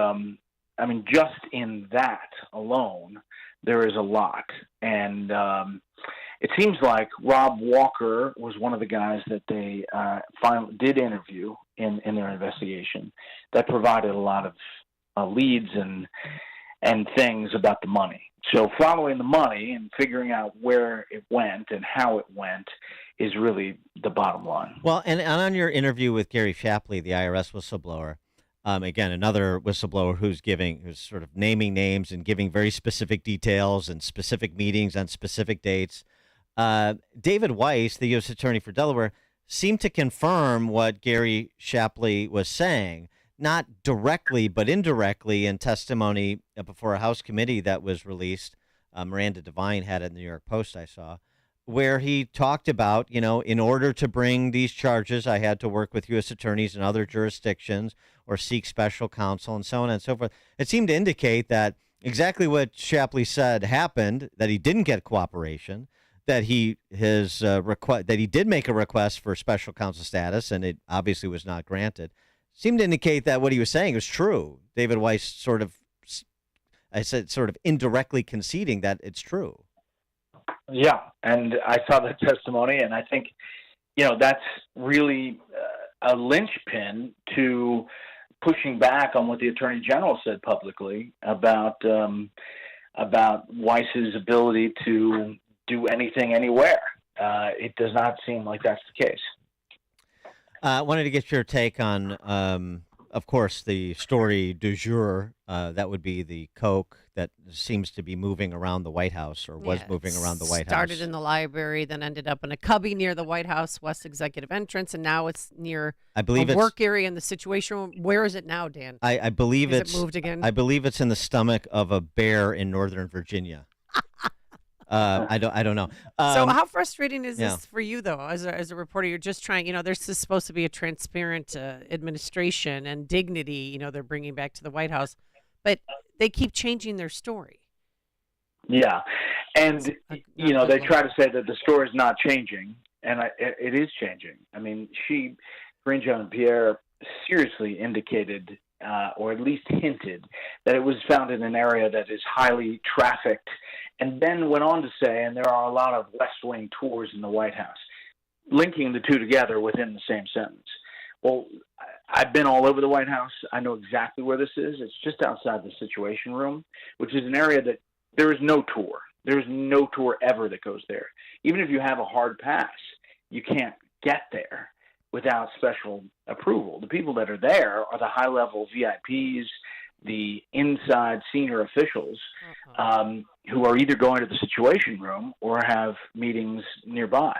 just in that alone, there is a lot. And it seems like Rob Walker was one of the guys that they finally did interview in their investigation that provided a lot of leads and things about the money. So following the money and figuring out where it went and how it went is really the bottom line. Well, and on your interview with Gary Shapley, the IRS whistleblower, again, another whistleblower who's sort of naming names and giving very specific details and specific meetings on specific dates. David Weiss, the U.S. Attorney for Delaware, seemed to confirm what Gary Shapley was saying, not directly but indirectly in testimony before a House committee that was released. Miranda Devine had it in the New York Post, I saw, where he talked about, in order to bring these charges, I had to work with U.S. attorneys in other jurisdictions or seek special counsel and so on and so forth. It seemed to indicate that exactly what Shapley said happened, that he didn't get cooperation, that he did make a request for special counsel status, and it obviously was not granted. Seemed to indicate that what he was saying was true. David Weiss sort of indirectly conceding that it's true. Yeah, and I saw that testimony, and I think, that's really a linchpin to pushing back on what the Attorney General said publicly about Weiss's ability to do anything anywhere. It does not seem like that's the case. I wanted to get your take on, of course, the story du jour. That would be the Coke that seems to be moving around the White House, or was moving around the White House. Started in the library, then ended up in a cubby near the White House West Executive Entrance, and now it's near a work area in the Situation Room. Where is it now, Dan? I believe it moved again. I believe it's in the stomach of a bear in Northern Virginia. I don't know. So how frustrating is this for you, though, as a reporter? You're just trying, this is supposed to be a transparent administration and dignity, they're bringing back to the White House, but they keep changing their story. Yeah. And, they try to say that the story is not changing, and it is changing. I mean, Karine Jean-Pierre seriously indicated, or at least hinted, that it was found in an area that is highly trafficked, and then went on to say, and there are a lot of West Wing tours in the White House, linking the two together within the same sentence. Well, I've been all over the White House. I know exactly where this is. It's just outside the Situation Room, which is an area that there is no tour. There is no tour ever that goes there. Even if you have a hard pass, you can't get there without special approval. The people that are there are the high-level VIPs, the inside senior officials who are either going to the Situation Room or have meetings nearby.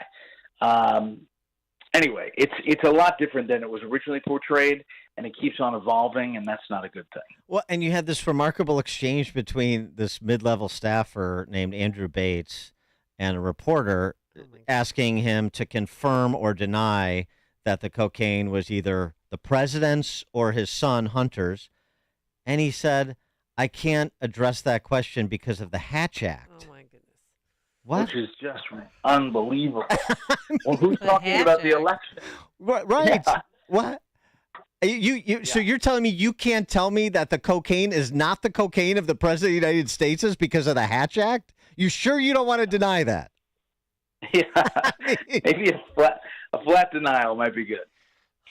Anyway, it's a lot different than it was originally portrayed, and it keeps on evolving, and that's not a good thing. Well, and you had this remarkable exchange between this mid-level staffer named Andrew Bates and a reporter asking him to confirm or deny that the cocaine was either the president's or his son Hunter's. And he said, I can't address that question because of the Hatch Act. Oh, my goodness. What? Which is just unbelievable. Well, who's talking about the election? Right. Yeah. What? So you're telling me you can't tell me that the cocaine is not the cocaine of the President of the United States is because of the Hatch Act? You sure you don't want to deny that? Yeah. Maybe a flat denial might be good.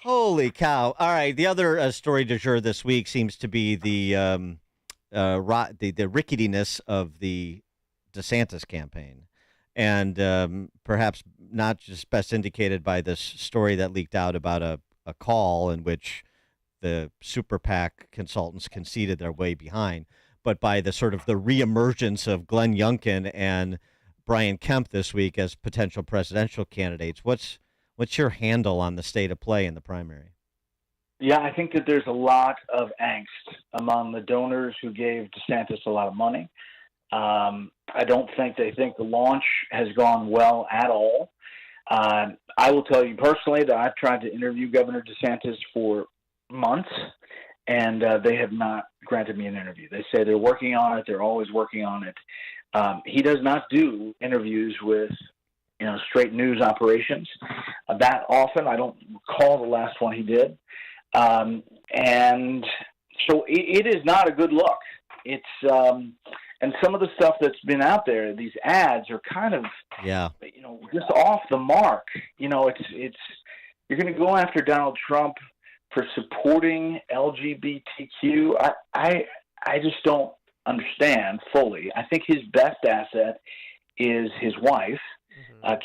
Holy cow. All right. The other story du jour this week seems to be the ricketiness of the DeSantis campaign. And perhaps not just best indicated by this story that leaked out about a call in which the super PAC consultants conceded their way behind, but by the sort of the reemergence of Glenn Youngkin and Brian Kemp this week as potential presidential candidates. What's your handle on the state of play in the primary? Yeah, I think that there's a lot of angst among the donors who gave DeSantis a lot of money. I don't think they think the launch has gone well at all. I will tell you personally that I've tried to interview Governor DeSantis for months, and they have not granted me an interview. They say they're working on it. They're always working on it. He does not do interviews with straight news operations that often. I don't recall the last one he did. And so it is not a good look. It's and some of the stuff that's been out there, these ads are kind of just off the mark. It's you're going to go after Donald Trump for supporting LGBTQ. I just don't understand fully. I think his best asset is his wife,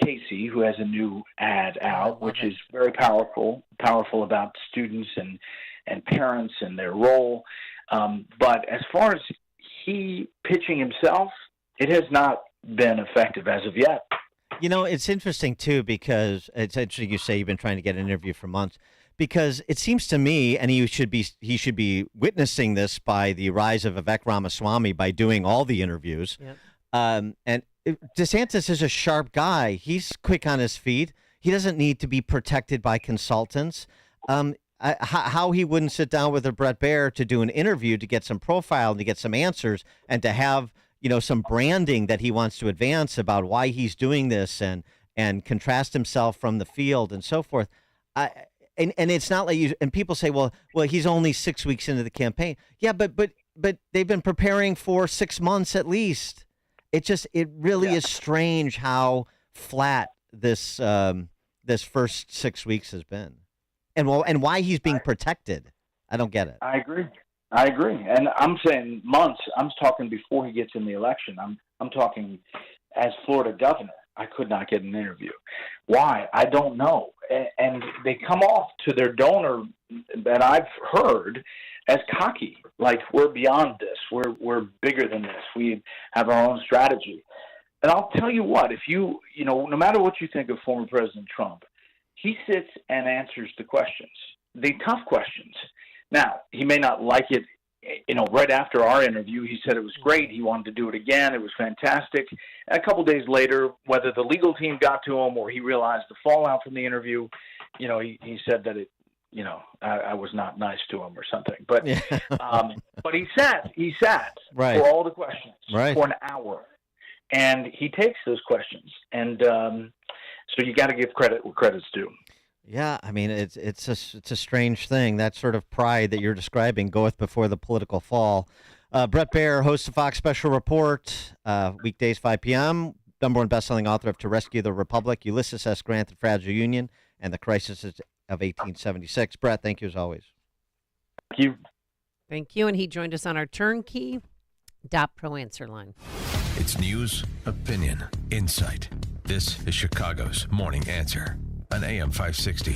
Casey, who has a new ad out, which is very powerful about students and parents and their role. But as far as he pitching himself, it has not been effective as of yet. It's interesting, too, because it's interesting you say you've been trying to get an interview for months, because it seems to me, and he should be witnessing this by the rise of Vivek Ramaswamy by doing all the interviews. Yep. And DeSantis is a sharp guy. He's quick on his feet. He doesn't need to be protected by consultants. How he wouldn't sit down with a Brett Baer to do an interview to get some profile and to get some answers and to have, some branding that he wants to advance about why he's doing this and contrast himself from the field and so forth. And it's not like you, and people say, well, he's only 6 weeks into the campaign. Yeah, but they've been preparing for 6 months at least. It really is strange how flat this first 6 weeks has been. And why he's being protected. I don't get it. I agree. And I'm saying months. I'm talking before he gets in the election. I'm talking as Florida governor. I could not get an interview. Why? I don't know. And they come off to their donor that I've heard as cocky, like we're beyond this. We're bigger than this. We have our own strategy. And I'll tell you what, if no matter what you think of former President Trump, he sits and answers the questions, the tough questions. Now, he may not like it. Right after our interview, he said it was great. He wanted to do it again. It was fantastic. And a couple days later, whether the legal team got to him or he realized the fallout from the interview, he said that I was not nice to him or something. But but he sat right. for all the questions right. for an hour, and he takes those questions. And so you got to give credit where credit's due. Yeah, I mean, it's a strange thing. That sort of pride that you're describing goeth before the political fall. Brett Baer, host of Fox Special Report, weekdays 5 p.m., number one best-selling author of To Rescue the Republic, Ulysses S. Grant, The Fragile Union, and The Crisis of 1876. Brett, thank you as always. Thank you. Thank you. And he joined us on our turnkey .pro answer line. It's news, opinion, insight. This is Chicago's Morning Answer on AM 560.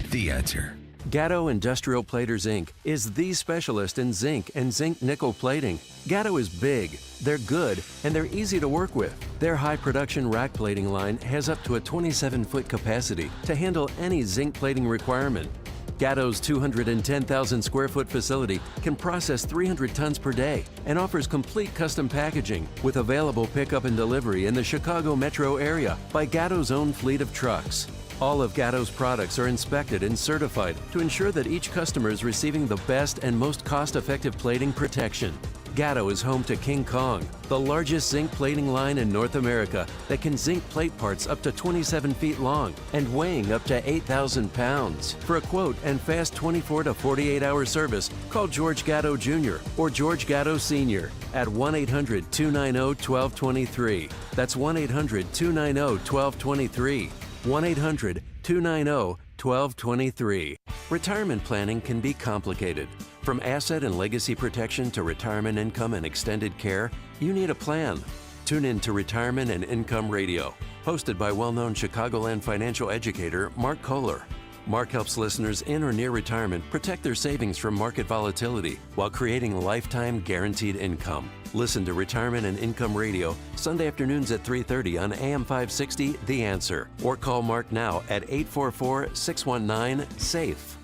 The Answer. Gatto Industrial Platers, Inc. is the specialist in zinc and zinc nickel plating. Gatto is big, they're good, and they're easy to work with. Their high production rack plating line has up to a 27-foot capacity to handle any zinc plating requirement. Gatto's 210,000 square foot facility can process 300 tons per day and offers complete custom packaging with available pickup and delivery in the Chicago metro area by Gatto's own fleet of trucks. All of Gatto's products are inspected and certified to ensure that each customer is receiving the best and most cost-effective plating protection. Gatto is home to King Kong, the largest zinc plating line in North America that can zinc plate parts up to 27 feet long and weighing up to 8,000 pounds. For a quote and fast 24 to 48-hour service, call George Gatto Jr. or George Gatto Sr. at 1-800-290-1223. That's 1-800-290-1223. 1-800-290-1223. Retirement planning can be complicated. From asset and legacy protection to retirement income and extended care, you need a plan. Tune in to Retirement and Income Radio, hosted by well-known Chicagoland financial educator Mark Kohler. Mark helps listeners in or near retirement protect their savings from market volatility while creating lifetime guaranteed income. Listen to Retirement and Income Radio Sunday afternoons at 3:30 on AM 560 The Answer, or call Mark now at 844-619-SAFE.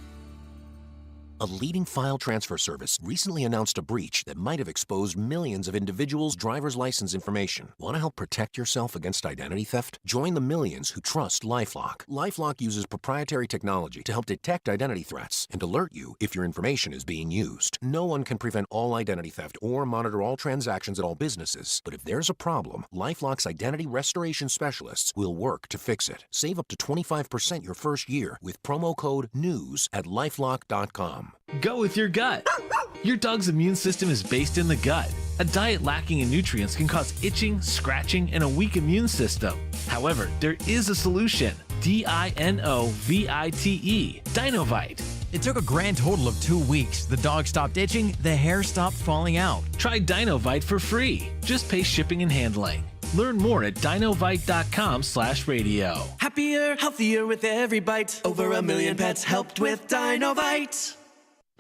A leading file transfer service recently announced a breach that might have exposed millions of individuals' driver's license information. Want to help protect yourself against identity theft? Join the millions who trust LifeLock. LifeLock uses proprietary technology to help detect identity threats and alert you if your information is being used. No one can prevent all identity theft or monitor all transactions at all businesses, but if there's a problem, LifeLock's identity restoration specialists will work to fix it. Save up to 25% your first year with promo code NEWS at LifeLock.com. Go with your gut. Your dog's immune system is based in the gut. A diet lacking in nutrients can cause itching, scratching, and a weak immune system. However, there is a solution. DINOVITE, Dinovite. It took a grand total of 2 weeks. The dog stopped itching, the hair stopped falling out. Try Dinovite for free. Just pay shipping and handling. Learn more at dinovite.com/radio. Happier, healthier with every bite. Over 1 million pets helped with Dinovite.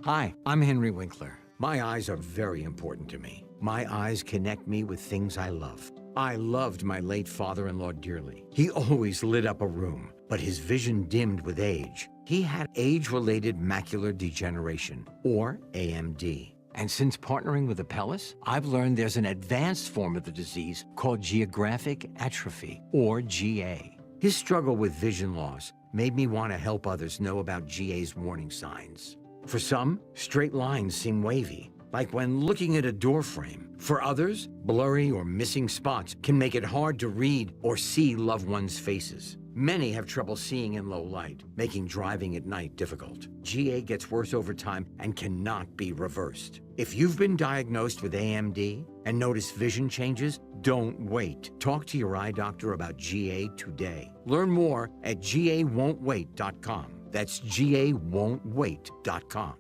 Hi, I'm Henry Winkler. My eyes are very important to me. My eyes connect me with things I love. I loved my late father-in-law dearly. He always lit up a room. but his vision dimmed with age. He had age-related macular degeneration, or AMD. And since partnering with Apellis, I've learned there's an advanced form of the disease called geographic atrophy, or GA. His struggle with vision loss made me want to help others know about GA's warning signs. For some, straight lines seem wavy, like when looking at a door frame. For others, blurry or missing spots can make it hard to read or see loved ones' faces. Many have trouble seeing in low light, making driving at night difficult. GA gets worse over time and cannot be reversed. If you've been diagnosed with AMD and notice vision changes, don't wait. Talk to your eye doctor about GA today. Learn more at GAWon'tWait.com. That's GAWon'tWait.com.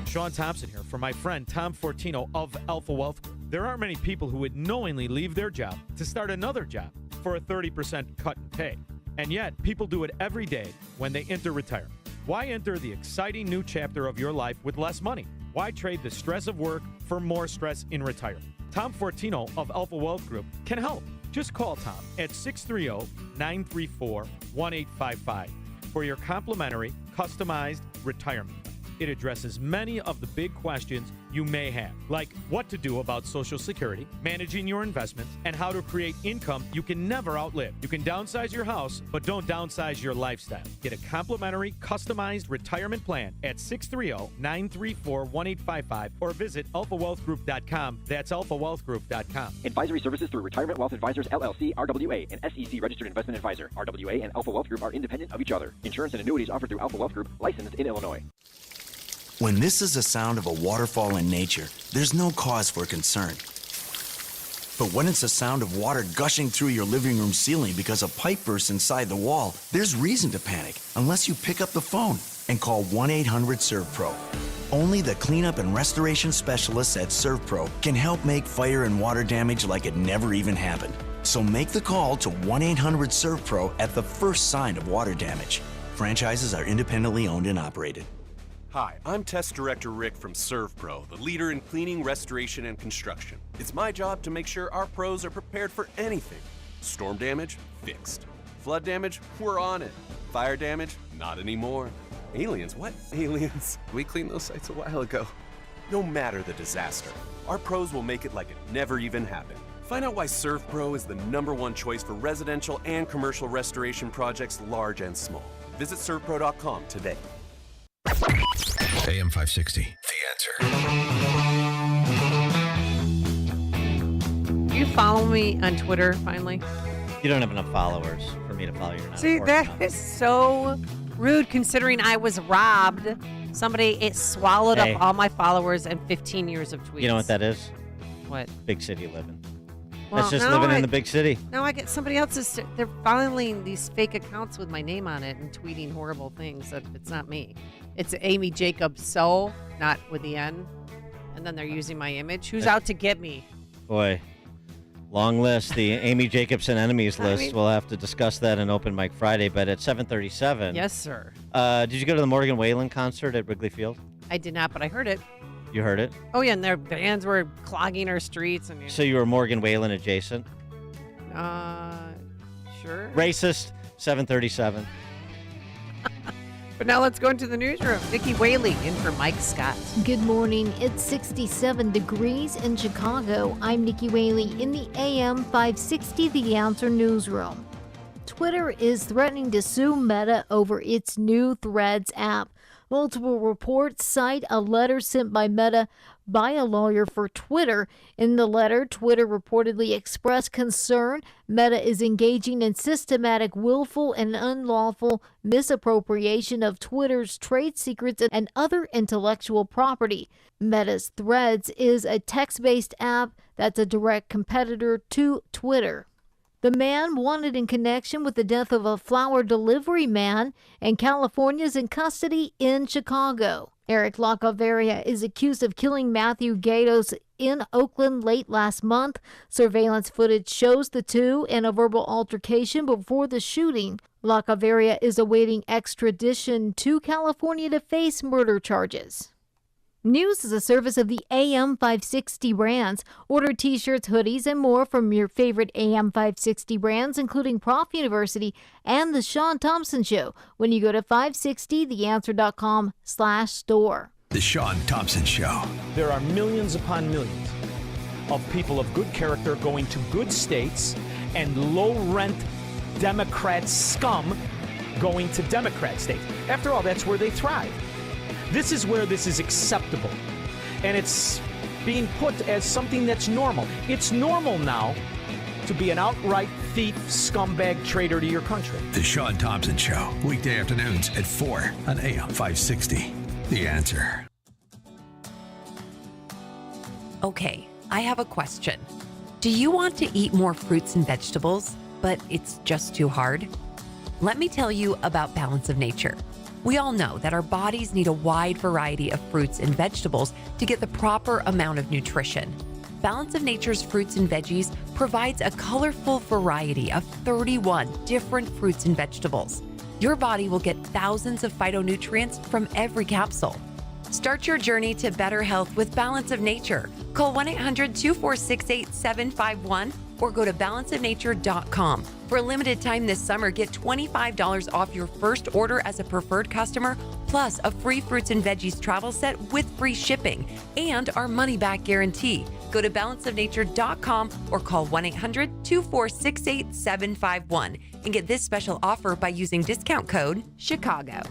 Sean Thompson here for my friend Tom Fortino of Alpha Wealth Group. There aren't many people who would knowingly leave their job to start another job for a 30% cut in pay. And yet, people do it every day when they enter retirement. Why enter the exciting new chapter of your life with less money? Why trade the stress of work for more stress in retirement? Tom Fortino of Alpha Wealth Group can help. Just call Tom at 630-934-1855 for your complimentary, customized retirement plan. It addresses many of the big questions you may have, like what to do about Social Security, managing your investments, and how to create income you can never outlive. You can downsize your house, but don't downsize your lifestyle. Get a complimentary, customized retirement plan at 630-934-1855 or visit alphawealthgroup.com. That's alphawealthgroup.com. Advisory services through Retirement Wealth Advisors, LLC, RWA, an SEC registered investment advisor. RWA and Alpha Wealth Group are independent of each other. Insurance and annuities offered through Alpha Wealth Group, licensed in Illinois. When this is the sound of a waterfall in nature, there's no cause for concern. But when it's the sound of water gushing through your living room ceiling because a pipe bursts inside the wall, there's reason to panic unless you pick up the phone and call 1-800-SERVPRO. Only the cleanup and restoration specialists at ServPro can help make fire and water damage like it never even happened. So make the call to 1-800-SERVPRO at the first sign of water damage. Franchises are independently owned and operated. Hi, I'm Test Director Rick from ServPro, the leader in cleaning, restoration, and construction. It's my job to make sure our pros are prepared for anything. Storm damage? Fixed. Flood damage? We're on it. Fire damage? Not anymore. Aliens? What? Aliens? We cleaned those sites a while ago. No matter the disaster, our pros will make it like it never even happened. Find out why ServPro is the #1 choice for residential and commercial restoration projects large and small. Visit servpro.com today. AM 560, The Answer. You follow me on Twitter, finally? You don't have enough followers for me to follow you. See, that is so rude considering I was robbed. It swallowed up all my followers and 15 years of tweets. You know what that is? What? Big city living. Well, That's just living in the big city. Now I get somebody else's. They're following these fake accounts with my name on it and tweeting horrible things. That it's not me. It's Amy Jacobs So, not with the N. And then they're using my image. Who's out to get me? Boy, long list. The Amy Jacobson enemies list. We'll have to discuss that in Open Mic Friday. But at 7:37. Yes, sir. Did you go to the Morgan Wallen concert at Wrigley Field? I did not, but I heard it. You heard it? Oh, yeah, and their bands were clogging our streets. And So you were Morgan Wallen adjacent? Sure. Racist, 7:37. But now let's go into the newsroom. Nikki Whaley in for Mike Scott. Good morning. It's 67 degrees in Chicago. I'm Nikki Whaley in the AM 560 The Answer newsroom. Twitter is threatening to sue Meta over its new Threads app. Multiple reports cite a letter sent by Meta by a lawyer for Twitter. In the letter, Twitter reportedly expressed concern Meta is engaging in systematic, willful, and unlawful misappropriation of Twitter's trade secrets and other intellectual property. Meta's Threads is a text-based app that's a direct competitor to Twitter. The man wanted in connection with the death of a flower delivery man in California is in custody in Chicago. Eric Lacaveria is accused of killing Matthew Gatos in Oakland late last month. Surveillance footage shows the two in a verbal altercation before the shooting. Lacaveria is awaiting extradition to California to face murder charges. News is a service of the AM 560 brands. Order t-shirts, hoodies, and more from your favorite AM 560 brands, including Prof University and The Sean Thompson Show, when you go to 560theanswer.com/store. The Sean Thompson Show. There are millions upon millions of people of good character going to good states and low-rent Democrat scum going to Democrat states. After all, that's where they thrive. This is where this is acceptable. And it's being put as something that's normal. It's normal now to be an outright thief, scumbag, traitor to your country. The Sean Thompson Show. Weekday afternoons at 4 on AM 560. The Answer. Okay, I have a question. Do you want to eat more fruits and vegetables, but it's just too hard? Let me tell you about Balance of Nature. We all know that our bodies need a wide variety of fruits and vegetables to get the proper amount of nutrition. Balance of Nature's fruits and veggies provides a colorful variety of 31 different fruits and vegetables. Your body will get thousands of phytonutrients from every capsule. Start your journey to better health with Balance of Nature. Call 1-800-246-8751 or go to balanceofnature.com. For a limited time this summer, get $25 off your first order as a preferred customer, plus a free fruits and veggies travel set with free shipping and our money-back guarantee. Go to balanceofnature.com or call 1-800-246-8751 and get this special offer by using discount code CHICAGO.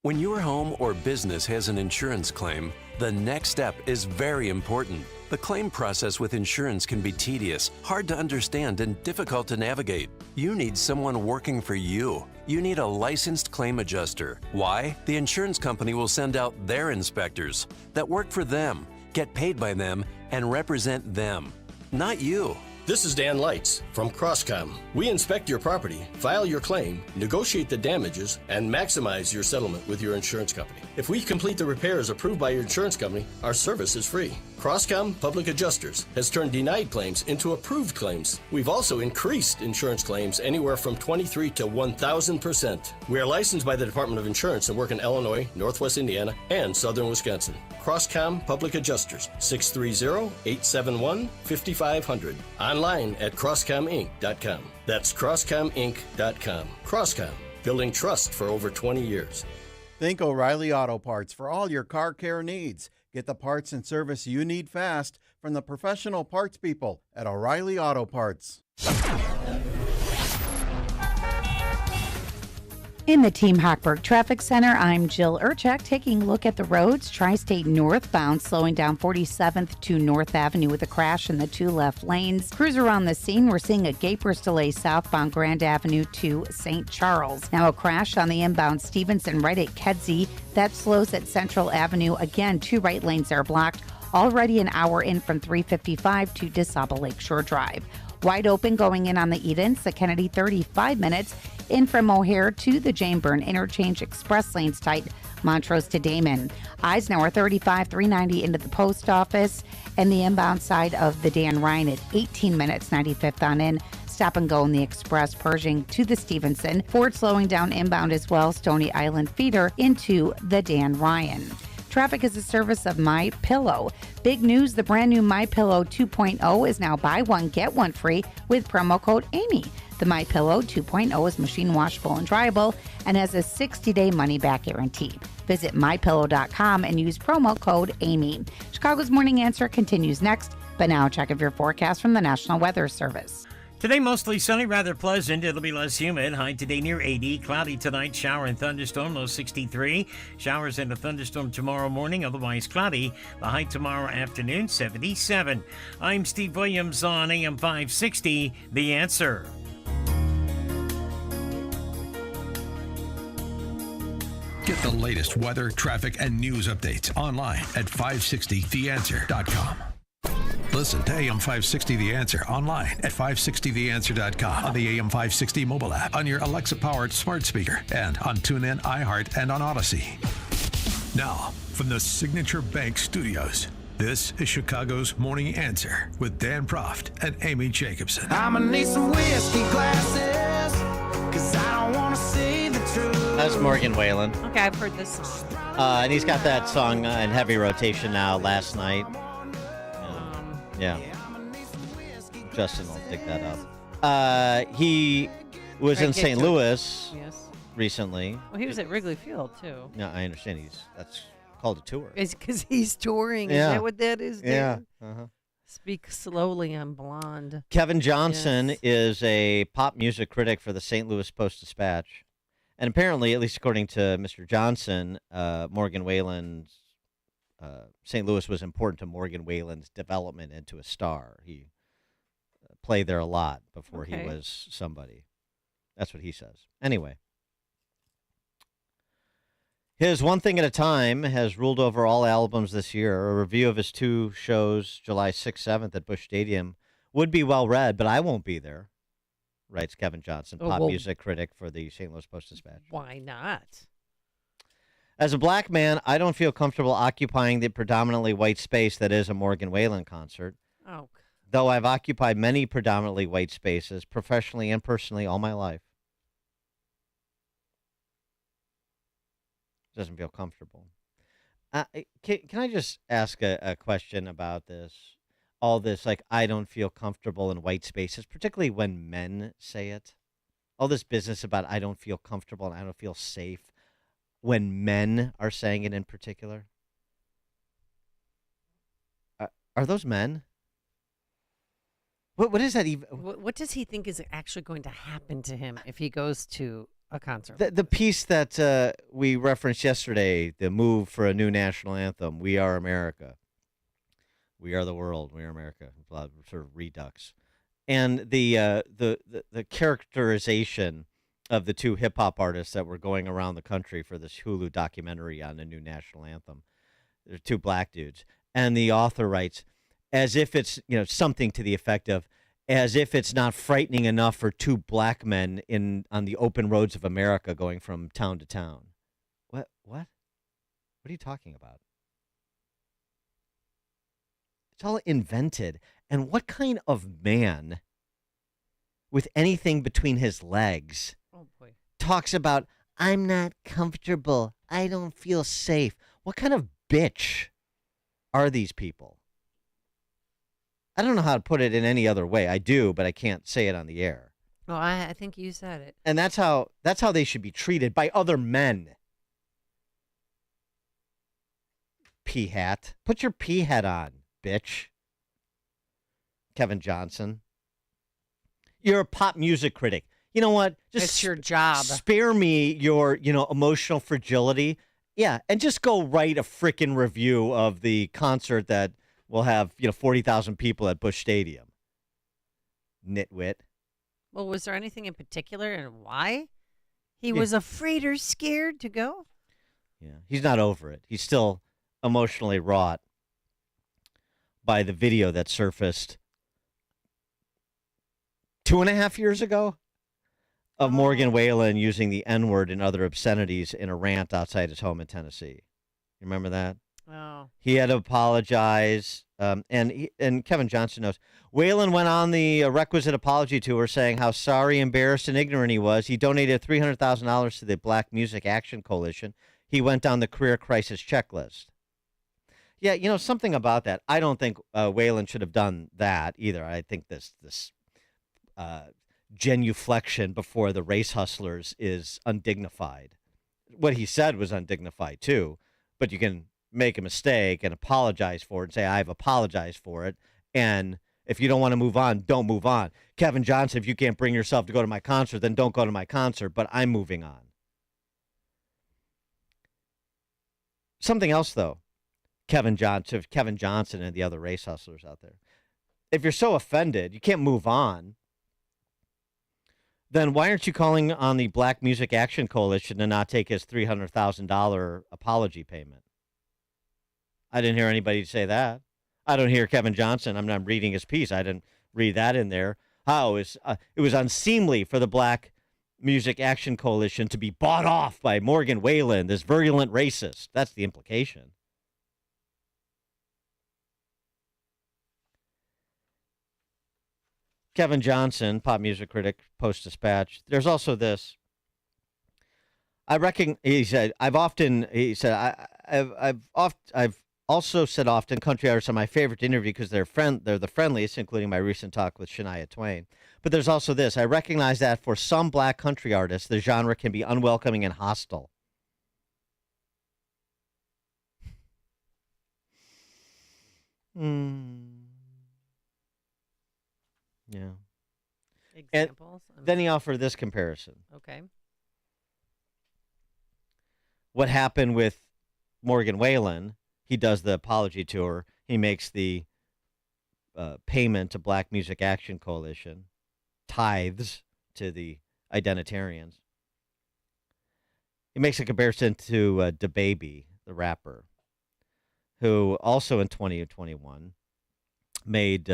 When your home or business has an insurance claim, the next step is very important. The claim process with insurance can be tedious, hard to understand, and difficult to navigate. You need someone working for you. You need a licensed claim adjuster. Why? The insurance company will send out their inspectors that work for them, get paid by them, and represent them, not you. This is Dan Lights from Crosscom. We inspect your property, file your claim, negotiate the damages, and maximize your settlement with your insurance company. If we complete the repairs approved by your insurance company, our service is free. Crosscom Public Adjusters has turned denied claims into approved claims. We've also increased insurance claims anywhere from 23 to 1,000%. We are licensed by the Department of Insurance and work in Illinois, Northwest Indiana, and Southern Wisconsin. Crosscom Public Adjusters, 630-871-5500. Online at crosscominc.com. That's crosscominc.com. Crosscom, building trust for over 20 years. Think O'Reilly Auto Parts for all your car care needs. Get the parts and service you need fast from the professional parts people at O'Reilly Auto Parts. In the Team Hochberg Traffic Center, I'm Jill Urchak taking a look at the roads. Tri-State northbound slowing down 47th to North Avenue with a crash in the two left lanes. Crews around the scene. We're seeing a gapers delay southbound Grand Avenue to St. Charles. Now a crash on the inbound Stevenson right at Kedzie. That slows at Central Avenue. Again, two right lanes are blocked. Already an hour in from 355 to DeSable Lakeshore Drive. Wide open going in on the Edens, the Kennedy 35 minutes. In from O'Hare to the Jane Byrne Interchange, express lanes tight, Montrose to Damon. Eisenhower 35, 390 into the post office, and the inbound side of the Dan Ryan at 18 minutes, 95th on in. Stop and go in the express, Pershing to the Stevenson. Ford slowing down inbound as well, Stony Island feeder into the Dan Ryan. Traffic is a service of My Pillow. Big news, the brand new My Pillow 2.0 is now buy one, get one free with promo code Amy. The My Pillow 2.0 is machine washable and dryable and has a 60-day money-back guarantee. Visit mypillow.com and use promo code Amy. Chicago's Morning Answer continues next, but now check of your forecast from the National Weather Service. Today, mostly sunny, rather pleasant. It'll be less humid. High today near 80. Cloudy tonight, shower and thunderstorm, low 63. Showers and a thunderstorm tomorrow morning, otherwise cloudy. The high tomorrow afternoon, 77. I'm Steve Williams on AM 560, The Answer. Get the latest weather, traffic, and news updates online at 560theanswer.com. Listen to AM 560 The Answer online at 560theanswer.com, on the AM 560 mobile app, on your Alexa-powered smart speaker, and on TuneIn, iHeart, and on Odyssey. Now, from the Signature Bank Studios, this is Chicago's Morning Answer with Dan Proft and Amy Jacobson. I'ma need some whiskey glasses, 'cause I don't wanna see the truth. That's Morgan Whalen. Okay, I've heard this song. And he's got that song in heavy rotation now. Last night. Yeah. Justin will dig that up. He was in St. Louis recently. Well, he was at Wrigley Field too. No, I understand. That's called a tour. It's because he's touring. Yeah. Is that what that is? Yeah. Dan? Speak slowly. I'm blonde. Kevin Johnson is a pop music critic for the St. Louis Post-Dispatch. And apparently, at least according to Mr. Johnson, Morgan Wallen's St. Louis was important to Morgan Wallen's development into a star. He played there a lot before he was somebody. That's what he says. Anyway. His One Thing at a Time has ruled over all albums this year. A review of his 2 shows, July 6th, 7th at Busch Stadium, would be well read, but I won't be there, writes Kevin Johnson, pop music critic for the St. Louis Post-Dispatch. Why not? As a black man, I don't feel comfortable occupying the predominantly white space that is a Morgan Wallen concert. Oh. Though I've occupied many predominantly white spaces, professionally and personally, all my life. Doesn't feel comfortable. Can I just ask a question about this? All this, like, I don't feel comfortable in white spaces, particularly when men say it. All this business about I don't feel comfortable and I don't feel safe when men are saying it in particular. Are those men? What is that even? What does he think is actually going to happen to him if he goes to a concert? The piece that we referenced yesterday, the move for a new national anthem, We Are America. We are the world. We are America. Sort of redux. And the characterization of the 2 hip-hop artists that were going around the country for this Hulu documentary on the new national anthem. They're 2 black dudes. And the author writes, as if it's, something to the effect of, as if it's not frightening enough for 2 black men on the open roads of America going from town to town. What? What are you talking about? It's all invented. And what kind of man with anything between his legs talks about, I'm not comfortable, I don't feel safe? What kind of bitch are these people? I don't know how to put it in any other way. I do, but I can't say it on the air. Well, I think you said it. And that's how they should be treated by other men. Pea hat. Put your pea hat on, bitch. Kevin Johnson. You're a pop music critic. You know what? It's your job. Spare me your, emotional fragility. Yeah, and just go write a frickin' review of the concert that will have, 40,000 people at Busch Stadium. Nitwit. Well, was there anything in particular and why he was afraid or scared to go? Yeah, he's not over it. He's still emotionally wrought by the video that surfaced 2.5 years ago of Morgan Wallen using the N-word and other obscenities in a rant outside his home in Tennessee. You remember that? Oh. He had to apologize, and Kevin Johnson knows. Wallen went on the requisite apology tour saying how sorry, embarrassed, and ignorant he was. He donated $300,000 to the Black Music Action Coalition. He went down the career crisis checklist. Yeah, something about that. I don't think Wallen should have done that either. I think this genuflection before the race hustlers is undignified. What he said was undignified too, but you can make a mistake and apologize for it and say, I've apologized for it. And if you don't want to move on, don't move on. Kevin Johnson, if you can't bring yourself to go to my concert, then don't go to my concert, but I'm moving on. Something else, though, Kevin Johnson and the other race hustlers out there. If you're so offended, you can't move on, then why aren't you calling on the Black Music Action Coalition to not take his $300,000 apology payment? I didn't hear anybody say that. I don't hear Kevin Johnson. I'm reading his piece. I didn't read that in there. How it was unseemly for the Black Music Action Coalition to be bought off by Morgan Wallen, this virulent racist. That's the implication. Kevin Johnson, pop music critic, Post-Dispatch. There's also this. He said, I've also said often country artists are my favorite to interview because they're the friendliest, including my recent talk with Shania Twain. But there's also this. I recognize that for some black country artists, the genre can be unwelcoming and hostile. Yeah. Examples? And then he offered this comparison. Okay. What happened with Morgan Wallen? He does the apology tour. He makes the payment to Black Music Action Coalition, tithes to the identitarians. He makes a comparison to DaBaby, the rapper, who also in 2021 made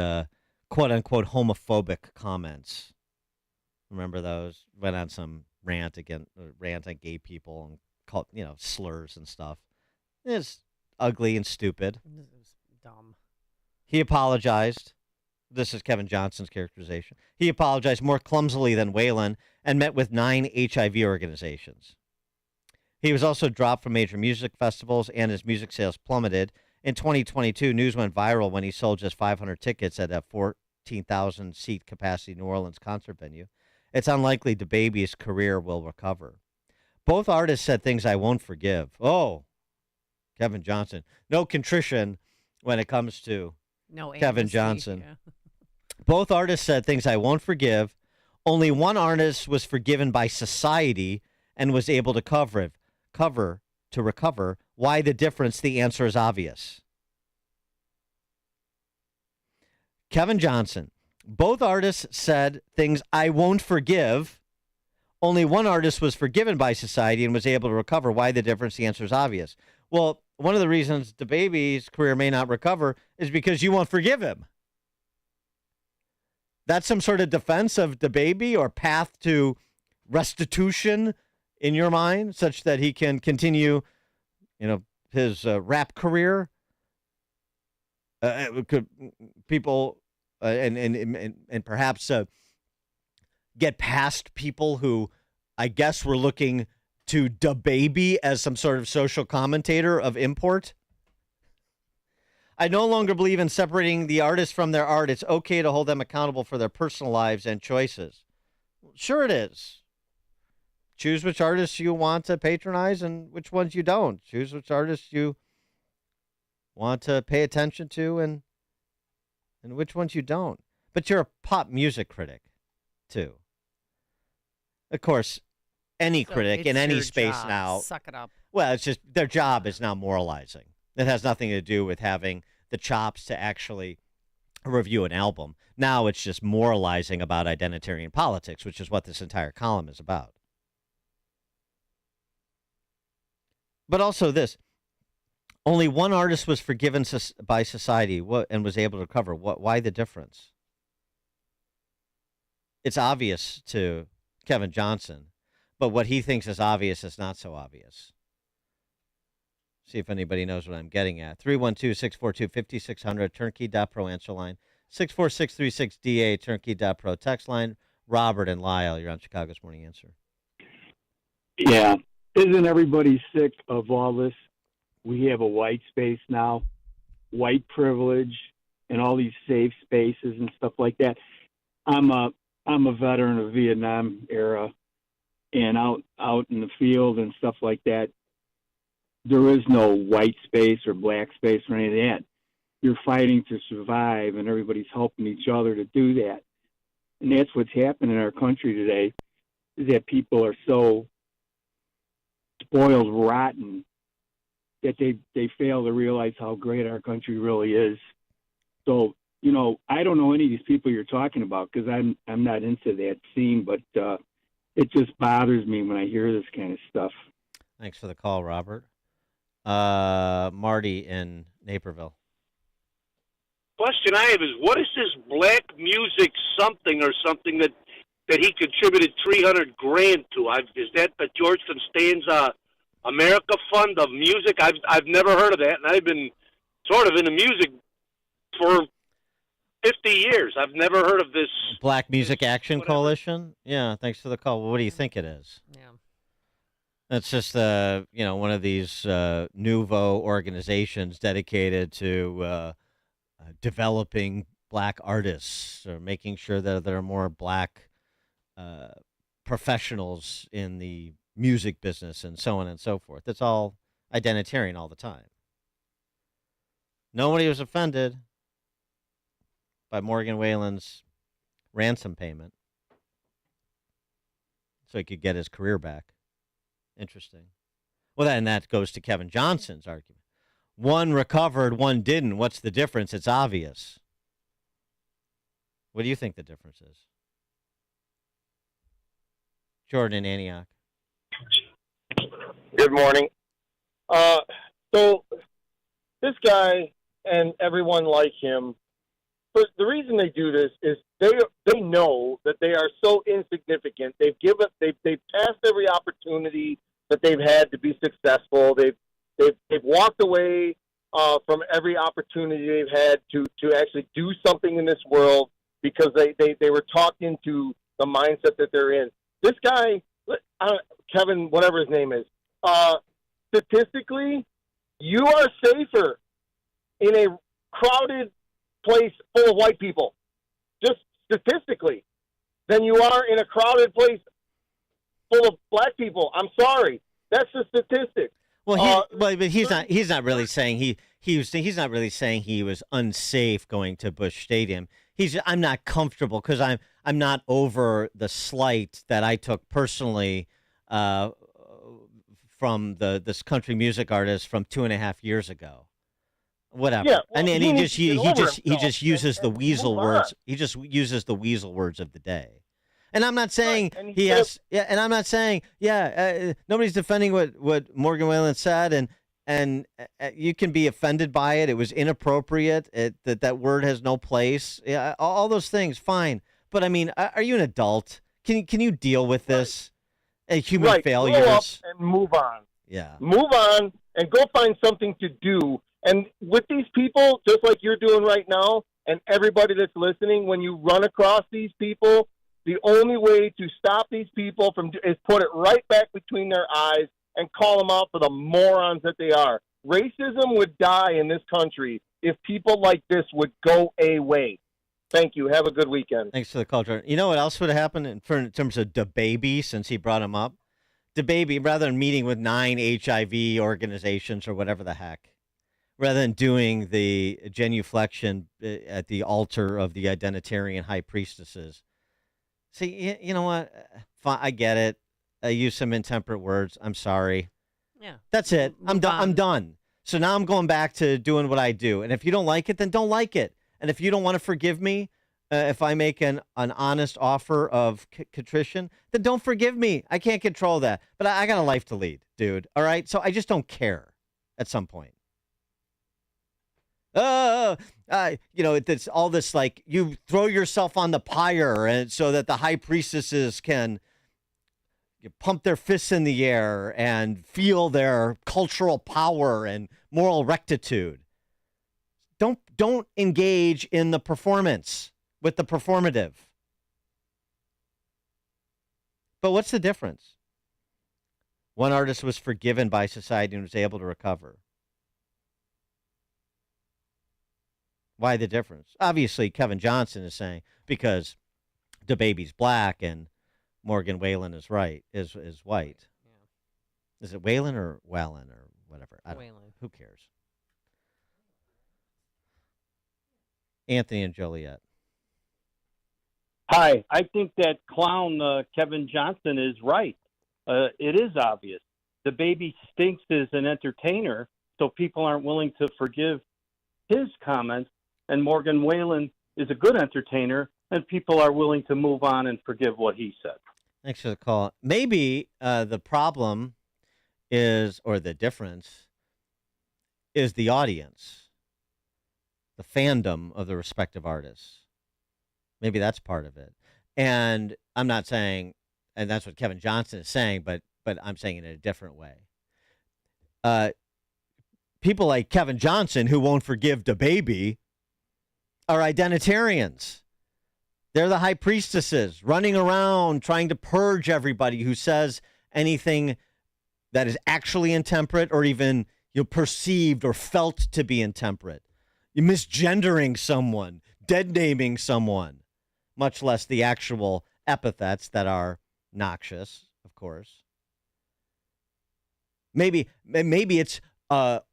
quote-unquote homophobic comments. Remember those? Went on some rant on gay people and called, slurs and stuff. It's ugly and stupid. It was dumb. He apologized. This is Kevin Johnson's characterization. He apologized more clumsily than Whalen and met with 9 HIV organizations. He was also dropped from major music festivals, and his music sales plummeted. In 2022, news went viral when he sold just 500 tickets at a 14,000-seat capacity New Orleans concert venue. It's unlikely DaBaby's career will recover. Both artists said things I won't forgive. Oh, Kevin Johnson. No contrition when it comes to Kevin Johnson. Yeah. Both artists said things I won't forgive. Only one artist was forgiven by society and was able to recover. Why the difference? The answer is obvious. Kevin Johnson. Both artists said things I won't forgive. Only one artist was forgiven by society and was able to recover. Why the difference? The answer is obvious. Well, one of the reasons DaBaby's career may not recover is because you won't forgive him. That's some sort of defense of DaBaby or path to restitution in your mind, such that he can continue, his rap career. People and perhaps get past people who, I guess, were looking to DaBaby as some sort of social commentator of import. I no longer believe in separating the artist from their art. It's okay to hold them accountable for their personal lives and choices. Sure it is. Choose which artists you want to patronize and which ones you don't. Choose which artists you want to pay attention to and which ones you don't. But you're a pop music critic, too. Of course, any critic in any space now. Suck it up. Well, it's just their job is now moralizing. It has nothing to do with having the chops to actually review an album. Now it's just moralizing about identitarian politics, which is what this entire column is about. But also this. Only one artist was forgiven by society and was able to recover. Why the difference? It's obvious to Kevin Johnson, but what he thinks is obvious is not so obvious. See if anybody knows what I'm getting at. 312-642-5600, turnkey.pro answer line. 64636DA, turnkey.pro text line. Robert and Lyle, you're on Chicago's Morning Answer. Yeah. Isn't everybody sick of all this? We have a white space now, white privilege, and all these safe spaces and stuff like that. I'm a veteran of Vietnam era, and out in the field and stuff like that, there is no white space or black space or any of that. You're fighting to survive, and everybody's helping each other to do that. And that's what's happening in our country today, is that people are so spoiled rotten that they fail to realize how great our country really is. So, I don't know any of these people you're talking about because I'm not into that scene, but it just bothers me when I hear this kind of stuff. Thanks for the call, Robert. Marty in Naperville. Question I have is, what is this black music something that he contributed $300,000 to? Is that the George Costanza America Fund of Music? I've never heard of that, and I've been sort of into music for 50 years. I've never heard of this. Black Music Action Coalition? Yeah, thanks for the call. Well, what do you think it is? Yeah. That's just one of these nouveau organizations dedicated to developing black artists or making sure that there are more black professionals in the music business and so on and so forth. It's all identitarian all the time. Nobody was offended by Morgan Whalen's ransom payment so he could get his career back. Interesting. Well, then that goes to Kevin Johnson's argument. One recovered, one didn't. What's the difference? It's obvious. What do you think the difference is? Jordan in Antioch. Good morning. So this guy and everyone like him, but the reason they do this is they know that they are so insignificant. They've passed every opportunity that they've had to be successful. They've walked away from every opportunity they've had to actually do something in this world because they were talked into the mindset that they're in. This guy, Kevin, whatever his name is, statistically, you are safer in a crowded place full of white people, just statistically, than you are in a crowded place full of black people. I'm sorry, that's the statistic. Well, but he's not really saying he's not really saying he was unsafe going to Busch Stadium. I'm not comfortable because I'm not over the slight that I took personally from this country music artist from 2.5 years ago. Whatever. Yeah, well, and he just uses the and weasel move words. on. He just uses the weasel words of the day. And I'm not saying Right, and he has. Yeah, and I'm not saying nobody's defending what Morgan Whalen said, and you can be offended by it. It was inappropriate. That word has no place. Yeah, all those things, fine. But I mean, are you an adult? Can you deal with this? Human failures. Grow up and move on. Yeah. Move on and go find something to do. And with these people, just like you're doing right now, and everybody that's listening, when you run across these people, the only way to stop these people is put it right back between their eyes and call them out for the morons that they are. Racism would die in this country if people like this would go away. Thank you. Have a good weekend. Thanks for the call, Jordan. You know what else would have happened in terms of DaBaby, since he brought him up? DaBaby, rather than meeting with 9 HIV organizations or whatever the heck, rather than doing the genuflection at the altar of the identitarian high priestesses. See, you know what? Fine, I get it. I use some intemperate words. I'm sorry. Yeah. That's it. I'm done. I'm done. So now I'm going back to doing what I do. And if you don't like it, then don't like it. And if you don't want to forgive me, if I make an honest offer of contrition, then don't forgive me. I can't control that. But I got a life to lead, dude. All right? So I just don't care at some point. It's all this, like, you throw yourself on the pyre and so that the high priestesses can pump their fists in the air and feel their cultural power and moral rectitude. Don't engage in the performance with the performative. But what's the difference? One artist was forgiven by society and was able to recover. Why the difference? Obviously, Kevin Johnson is saying because DaBaby's black and Morgan Whalen is white. Yeah. Is it Whalen or Whalen or whatever? I don't know. Who cares? Anthony and Joliet. Hi, I think that clown Kevin Johnson is right. It is obvious. DaBaby stinks as an entertainer, so people aren't willing to forgive his comments. And Morgan Whalen is a good entertainer, and people are willing to move on and forgive what he said. Thanks for the call. Maybe the problem is, or the difference, is the audience, the fandom of the respective artists. Maybe that's part of it. And I'm not saying, and that's what Kevin Johnson is saying, but I'm saying it in a different way. People like Kevin Johnson, who won't forgive DaBaby, are identitarians. They're the high priestesses running around trying to purge everybody who says anything that is actually intemperate or even perceived or felt to be intemperate. You're misgendering someone, dead naming someone, much less the actual epithets that are noxious, of course. Maybe it's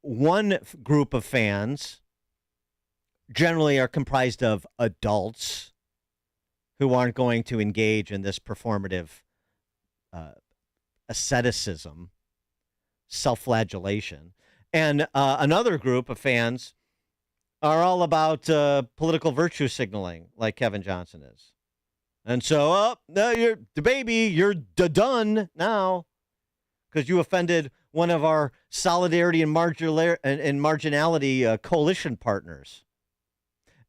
one group of fans generally are comprised of adults who aren't going to engage in this performative asceticism, self-flagellation. And another group of fans are all about political virtue signaling, like Kevin Johnson is. And so, now you're the baby, you're done now because you offended one of our solidarity and marginality coalition partners.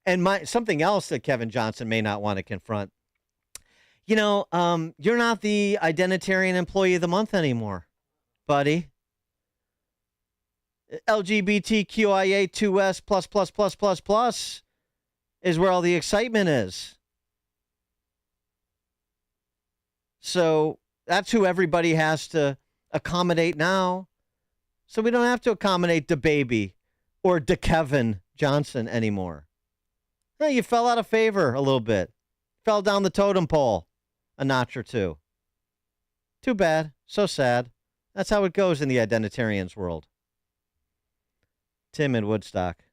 And something else that Kevin Johnson may not want to confront. You're not the Identitarian Employee of the Month anymore, buddy. LGBTQIA2S plus is where all the excitement is. So that's who everybody has to accommodate now. So we don't have to accommodate the baby or the Kevin Johnson anymore. Hey, you fell out of favor a little bit. Fell down the totem pole a notch or two. Too bad. So sad. That's how it goes in the identitarians world. Tim in Woodstock.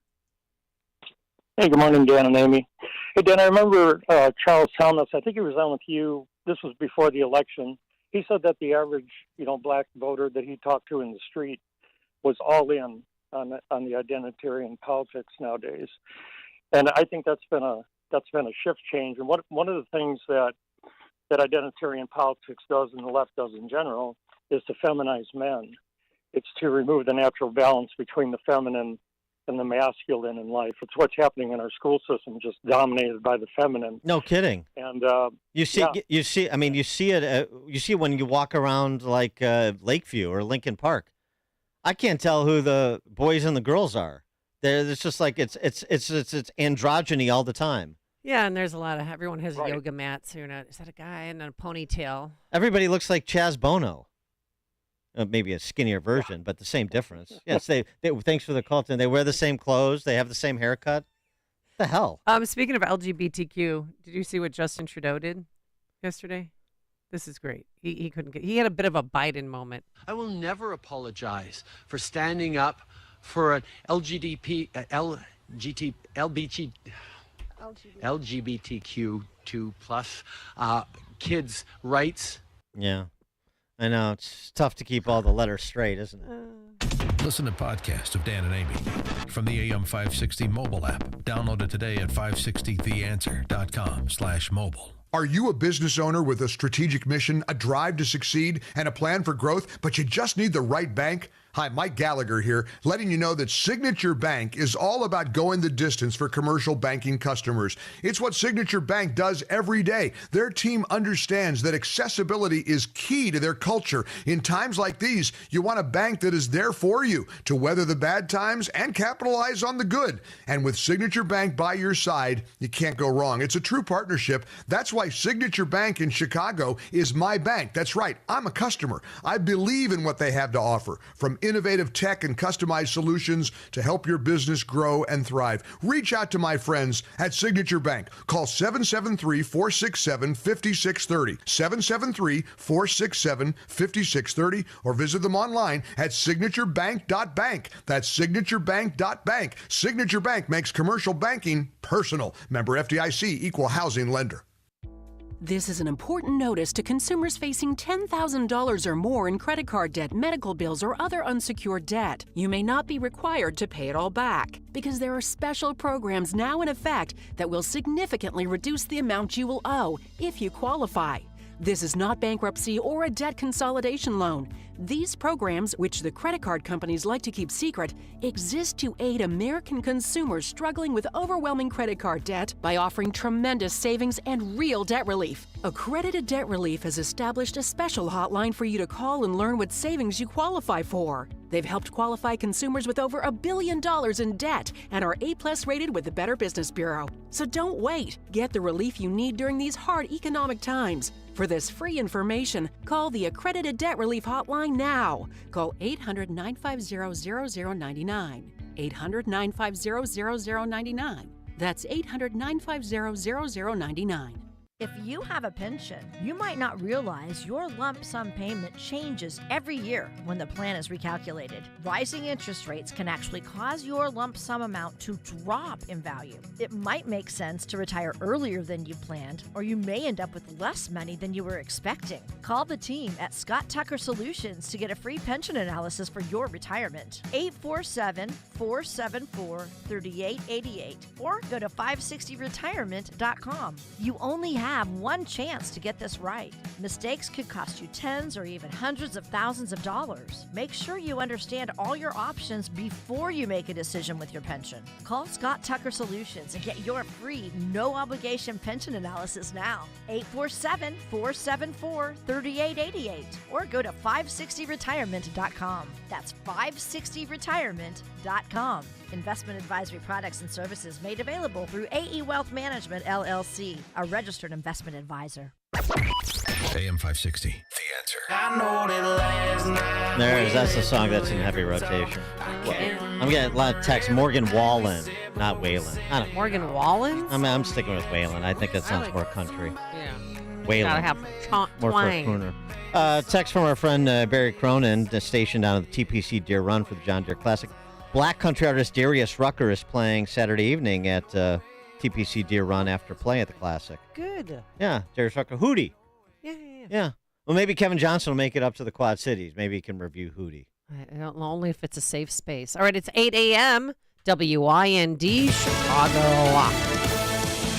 Hey, good morning, Dan and Amy. Hey, Dan, I remember Charles Thomas. I think he was on with you. This was before the election. He said that the average, black voter that he talked to in the street was all in on the identitarian politics nowadays. And I think that's been a shift change. And one of the things that identitarian politics does and the left does in general is to feminize men. It's to remove the natural balance between the feminine and the masculine in life. It's what's happening in our school system, just dominated by the feminine. No kidding. And you see it when you walk around like Lakeview or Lincoln Park. I can't tell who the boys and the girls are. It's just like it's androgyny all the time. Yeah, and there's a lot of everyone has a yoga mat. So is that a guy and a ponytail? Everybody looks like Chaz Bono. Maybe a skinnier version, but the same difference. Yes, they thanks for the call. And they wear the same clothes. They have the same haircut. The hell? Speaking of LGBTQ, did you see what Justin Trudeau did yesterday? This is great. He couldn't get. He had a bit of a Biden moment. I will never apologize for standing up for an LGBTQ2 plus kids' rights. Yeah. I know. It's tough to keep all the letters straight, isn't it? Listen to podcasts of Dan and Amy from the AM 560 mobile app. Download it today at 560theanswer.com/mobile. Are you a business owner with a strategic mission, a drive to succeed, and a plan for growth, but you just need the right bank? Hi, Mike Gallagher here, letting you know that Signature Bank is all about going the distance for commercial banking customers. It's what Signature Bank does every day. Their team understands that accessibility is key to their culture. In times like these, you want a bank that is there for you to weather the bad times and capitalize on the good. And with Signature Bank by your side, you can't go wrong. It's a true partnership. That's why Signature Bank in Chicago is my bank. That's right. I'm a customer. I believe in what they have to offer, from innovative tech and customized solutions to help your business grow and thrive. Reach out to my friends at Signature Bank. Call 773-467-5630, 773-467-5630, or visit them online at signaturebank.bank. That's signaturebank.bank. Signature Bank makes commercial banking personal. Member FDIC, equal housing lender. This is an important notice to consumers facing $10,000 or more in credit card debt, medical bills, or other unsecured debt. You may not be required to pay it all back because there are special programs now in effect that will significantly reduce the amount you will owe if you qualify. This is not bankruptcy or a debt consolidation loan. These programs, which the credit card companies like to keep secret, exist to aid American consumers struggling with overwhelming credit card debt by offering tremendous savings and real debt relief. Accredited Debt Relief has established a special hotline for you to call and learn what savings you qualify for. They've helped qualify consumers with over $1 billion in debt and are A+ rated with the Better Business Bureau. So don't wait. Get the relief you need during these hard economic times. For this free information, call the Accredited Debt Relief Hotline now. Call 800-950-0099. 800-950-0099. That's 800-950-0099. If you have a pension, you might not realize your lump sum payment changes every year when the plan is recalculated. Rising interest rates can actually cause your lump sum amount to drop in value. It might make sense to retire earlier than you planned, or you may end up with less money than you were expecting. Call the team at Scott Tucker Solutions to get a free pension analysis for your retirement. 847-474-3888 or go to 560retirement.com. You only have one chance to get this right. Mistakes could cost you tens or even hundreds of thousands of dollars. Make sure you understand all your options before you make a decision with your pension. Call Scott Tucker Solutions and get your free, no-obligation pension analysis now. 847-474-3888 or go to 560retirement.com. That's 560retirement.com. Investment advisory products and services made available through AE Wealth Management, LLC, a registered investment advisor. AM 560, The Answer. That's the song that's in heavy rotation. I'm getting a lot of text. Morgan Wallen, not Waylon. I don't know. Morgan Wallen? I'm sticking with Waylon. I think that sounds more country. Yeah. Waylon. Gotta have More for a twang. crooner. Text from our friend Barry Cronin, stationed down at the TPC Deer Run for the John Deere Classic. Black country artist Darius Rucker is playing Saturday evening at TPC Deer Run after play at the Classic. Good. Yeah, Darius Rucker. Hootie. Yeah. Well, maybe Kevin Johnson will make it up to the Quad Cities. Maybe he can review Hootie. I don't know, only if it's a safe space. All right, it's 8 a.m. WIND Chicago.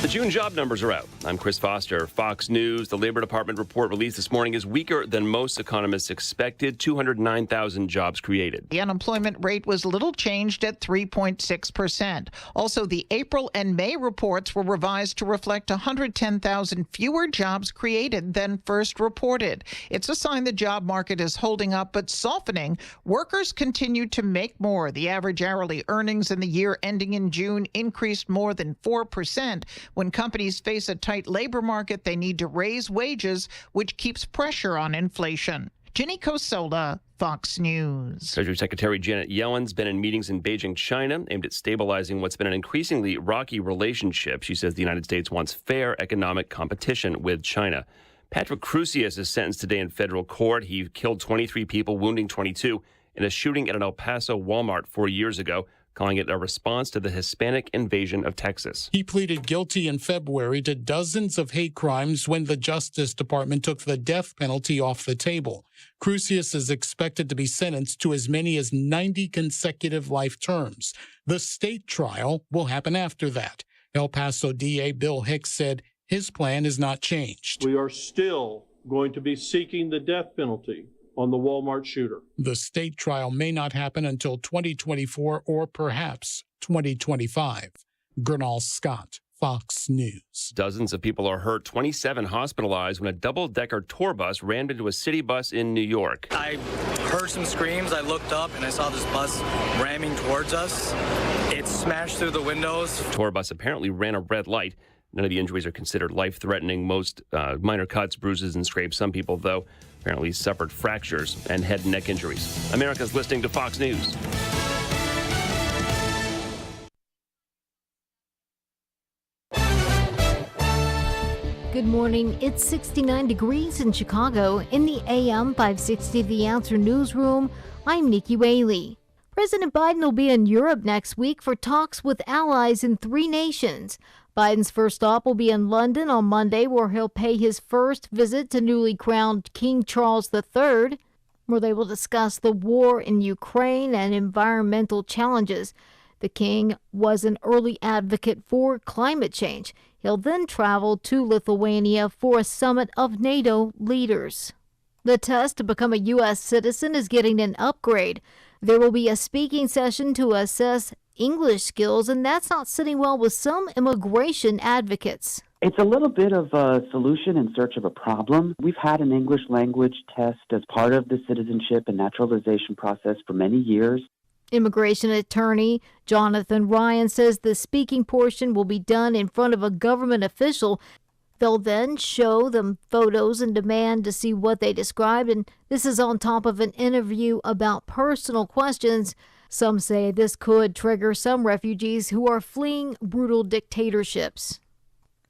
The June job numbers are out. I'm Chris Foster. Fox News. The Labor Department report released this morning is weaker than most economists expected. 209,000 jobs created. The unemployment rate was little changed at 3.6%. Also, the April and May reports were revised to reflect 110,000 fewer jobs created than first reported. It's a sign the job market is holding up but softening. Workers continue to make more. The average hourly earnings in the year ending in June increased more than 4%. When companies face a tight labor market, they need to raise wages, which keeps pressure on inflation. Ginny Cosola, Fox News. Treasury Secretary Janet Yellen's been in meetings in Beijing, China, aimed at stabilizing what's been an increasingly rocky relationship. She says the United States wants fair economic competition with China. Patrick Crusius is sentenced today in federal court. He killed 23 people, wounding 22 in a shooting at an El Paso Walmart 4 years ago, calling it a response to the Hispanic invasion of Texas. He pleaded guilty in February to dozens of hate crimes when the Justice Department took the death penalty off the table. Crusius is expected to be sentenced to as many as 90 consecutive life terms. The state trial will happen after that. El Paso DA Bill Hicks said his plan has not changed. We are still going to be seeking the death penalty on the Walmart shooter. The state trial may not happen until 2024 or perhaps 2025. Gernal Scott, Fox News. Dozens of people are hurt, 27 hospitalized when a double-decker tour bus rammed into a city bus in New York. I heard some screams. I looked up and I saw this bus ramming towards us. It smashed through the windows. The tour bus apparently ran a red light. None of the injuries are considered life-threatening. Most minor cuts, bruises, and scrapes. Some people, though, apparently suffered fractures and head and neck injuries. America's listening to Fox News. Good morning. It's 69 degrees in Chicago. In the AM 560 The Answer newsroom, I'm Nikki Whaley. President Biden will be in Europe next week for talks with allies in 3 nations. Biden's first stop will be in London on Monday, where he'll pay his first visit to newly crowned King Charles III, where they will discuss the war in Ukraine and environmental challenges. The king was an early advocate for climate change. He'll then travel to Lithuania for a summit of NATO leaders. The test to become a U.S. citizen is getting an upgrade. There will be a speaking session to assess English skills, and that's not sitting well with some immigration advocates. It's a little bit of a solution in search of a problem. We've had an English language test as part of the citizenship and naturalization process for many years. Immigration attorney Jonathan Ryan says the speaking portion will be done in front of a government official. They'll then show them photos and demand to see what they described, and this is on top of an interview about personal questions. Some say this could trigger some refugees who are fleeing brutal dictatorships.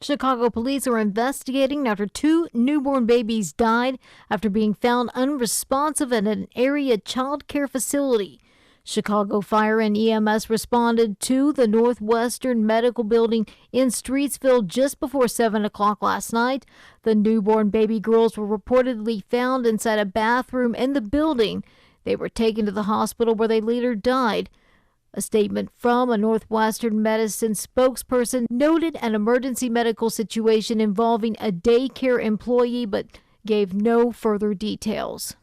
Chicago police are investigating after 2 newborn babies died after being found unresponsive at an area child care facility. Chicago Fire and EMS responded to the Northwestern Medical Building in Streetsville just before 7 o'clock last night. The newborn baby girls were reportedly found inside a bathroom in the building. They were taken to the hospital where they later died. A statement from a Northwestern Medicine spokesperson noted an emergency medical situation involving a daycare employee but gave no further details.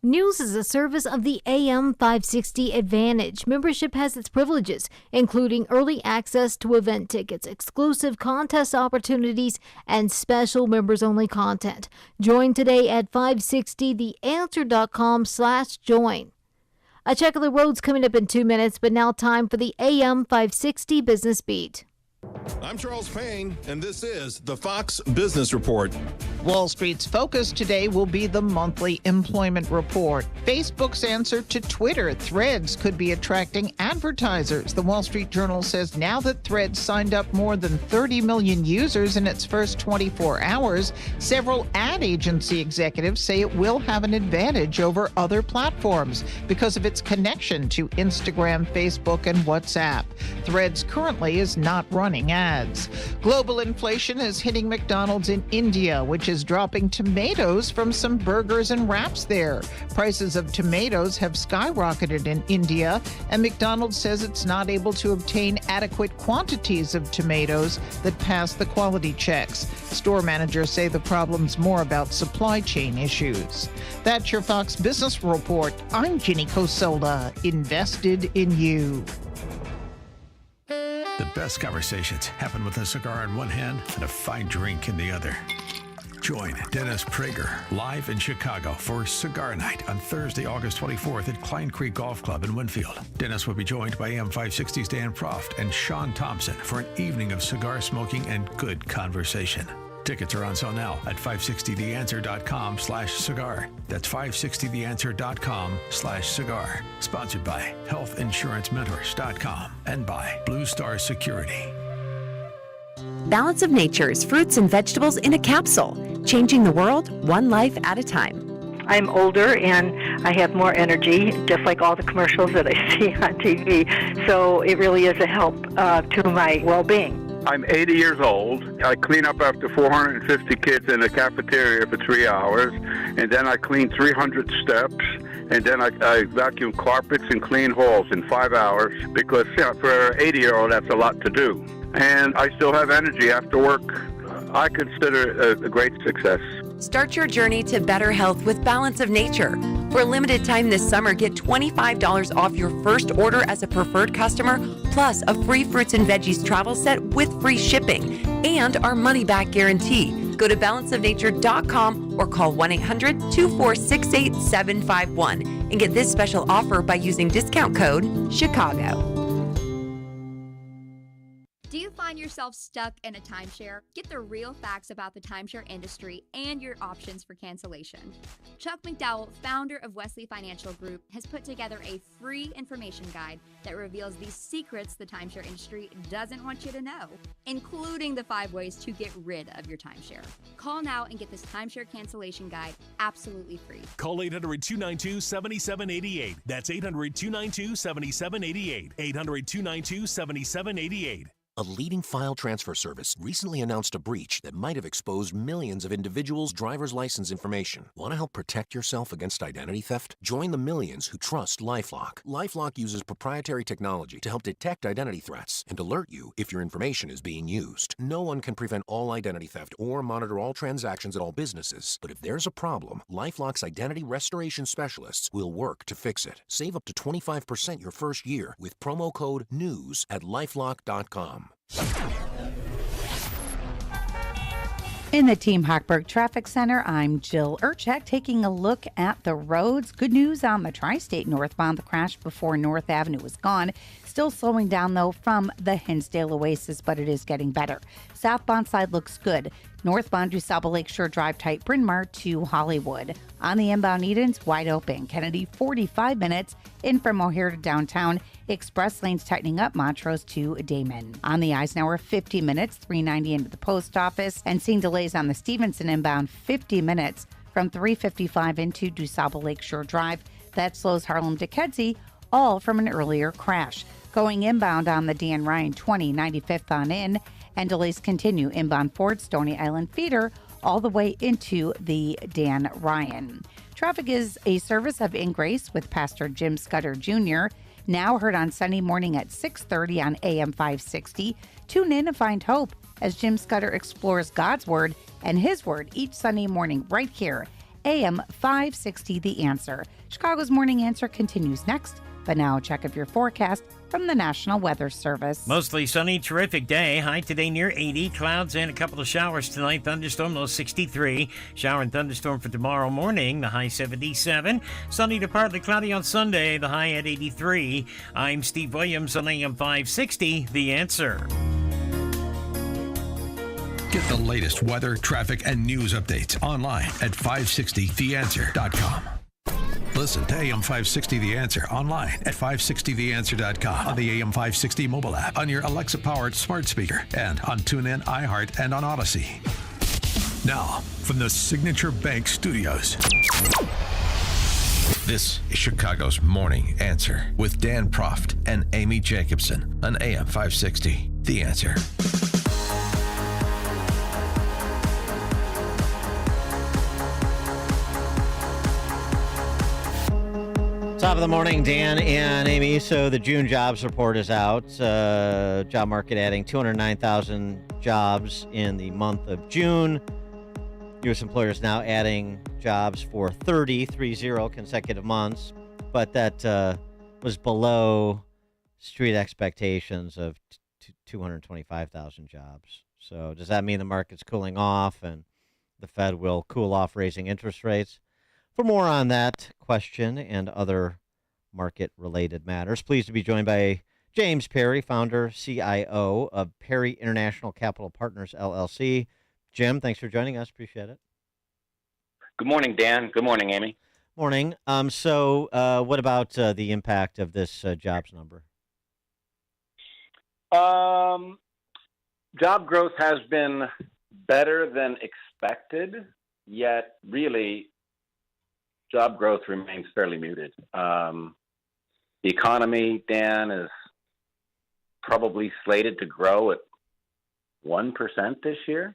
News is a service of the AM 560 Advantage. Membership has its privileges, including early access to event tickets, exclusive contest opportunities, and special members-only content. Join today at 560theanswer.com/join. A check of the roads coming up in 2 minutes, but now time for the AM 560 Business Beat. I'm Charles Payne, and this is the Fox Business Report. Wall Street's focus today will be the monthly employment report. Facebook's answer to Twitter, Threads, could be attracting advertisers. The Wall Street Journal says now that Threads signed up more than 30 million users in its first 24 hours, several ad agency executives say it will have an advantage over other platforms because of its connection to Instagram, Facebook, and WhatsApp. Threads currently is not running ads. Global inflation is hitting McDonald's in India, which is dropping tomatoes from some burgers and wraps there. Prices of tomatoes have skyrocketed in India, and McDonald's says it's not able to obtain adequate quantities of tomatoes that pass the quality checks. Store managers say the problem's more about supply chain issues. That's your Fox Business Report. I'm Ginny Cosola, invested in you. The best conversations happen with a cigar in one hand and a fine drink in the other. Join Dennis Prager live in Chicago for Cigar Night on Thursday, August 24th at Klein Creek Golf Club in Winfield. Dennis will be joined by AM 560's Dan Proft and Sean Thompson for an evening of cigar smoking and good conversation. Tickets are on sale now at 560theanswer.com/cigar. That's 560theanswer.com/cigar. Sponsored by healthinsurancementors.com and by Blue Star Security. Balance of Nature's fruits and vegetables in a capsule, changing the world one life at a time. I'm older and I have more energy, just like all the commercials that I see on TV. So it really is a help to my well-being. I'm 80 years old. I clean up after 450 kids in the cafeteria for 3 hours, and then I clean 300 steps, and then I vacuum carpets and clean halls in 5 hours, because for an 80-year-old, that's a lot to do. And I still have energy after work. I consider it a great success. Start your journey to better health with Balance of Nature. For a limited time this summer, get $25 off your first order as a preferred customer, plus a free fruits and veggies travel set with free shipping and our money-back guarantee. Go to balanceofnature.com or call 1-800-246-8751 and get this special offer by using discount code CHICAGO. Do you find yourself stuck in a timeshare? Get the real facts about the timeshare industry and your options for cancellation. Chuck McDowell, founder of Wesley Financial Group, has put together a free information guide that reveals the secrets the timeshare industry doesn't want you to know, including the 5 ways to get rid of your timeshare. Call now and get this timeshare cancellation guide absolutely free. Call 800-292-7788. That's 800-292-7788. 800-292-7788. A leading file transfer service recently announced a breach that might have exposed millions of individuals' driver's license information. Want to help protect yourself against identity theft? Join the millions who trust LifeLock. LifeLock uses proprietary technology to help detect identity threats and alert you if your information is being used. No one can prevent all identity theft or monitor all transactions at all businesses, but if there's a problem, LifeLock's identity restoration specialists will work to fix it. Save up to 25% your first year with promo code NEWS at LifeLock.com. In the Team Hochberg Traffic Center, I'm Jill Urchak taking a look at the roads. Good news on the Tri-State northbound. The crash before North Avenue is gone. Still slowing down, though, from the Hinsdale Oasis, but it is getting better. Southbound side looks good. Northbound DuSable Lakeshore Drive tight Bryn Mawr to Hollywood. On the inbound Edens, wide open. Kennedy, 45 minutes in from O'Hare to downtown. Express lanes tightening up Montrose to Damon. On the Eisenhower, 50 minutes, 390 into the post office. And seeing delays on the Stevenson inbound, 50 minutes from 355 into DuSable Lakeshore Drive. That slows Harlem to Kedzie, all from an earlier crash. Going inbound on the Dan Ryan 20, 95th on in. And delays continue inbound Ford Stony Island feeder all the way into the Dan Ryan. Traffic is a service of In Grace with Pastor Jim Scudder Jr., now heard on Sunday morning at 6:30 on AM 560. Tune in and find hope as Jim Scudder explores God's Word and His Word each Sunday morning right here, AM 560 The Answer. Chicago's Morning Answer continues next, but now check of your forecast from the National Weather Service. Mostly sunny, terrific day. High today near 80. Clouds and a couple of showers tonight. Thunderstorm, low 63. Shower and thunderstorm for tomorrow morning. The high 77. Sunny to partly cloudy on Sunday. The high at 83. I'm Steve Williams on AM 560. The Answer. Get the latest weather, traffic, and news updates online at 560theanswer.com. Listen to AM 560 The Answer online at 560theanswer.com, on the AM 560 mobile app, on your Alexa-powered smart speaker, and on TuneIn, iHeart, and on Odyssey. Now, from the Signature Bank Studios. This is Chicago's Morning Answer with Dan Proft and Amy Jacobson on AM 560 The Answer. Top of the morning, Dan and Amy. So the June jobs report is out. Job market adding 209,000 jobs in the month of June. U.S. employers now adding jobs for 30 consecutive months. But that was below street expectations of 225,000 jobs. So does that mean the market's cooling off and the Fed will cool off raising interest rates? For more on that question and other market-related matters, pleased to be joined by James Perry, founder, CIO of Perry International Capital Partners, LLC. Jim, thanks for joining us. Appreciate it. Good morning, Dan. Good morning, Amy. Morning. So what about the impact of this jobs number? Job growth has been better than expected, yet really job growth remains fairly muted. The economy, Dan, is probably slated to grow at 1% this year.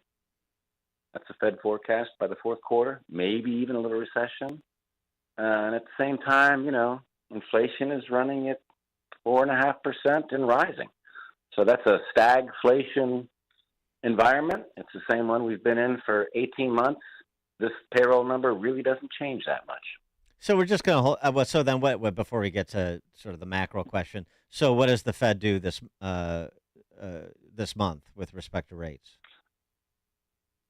That's the Fed forecast by the fourth quarter, maybe even a little recession. And at the same time, inflation is running at 4.5% and rising. So that's a stagflation environment. It's the same one we've been in for 18 months. This payroll number really doesn't change that much. So we're just going to hold. So then, what? Before we get to sort of the macro question, so what does the Fed do this month with respect to rates?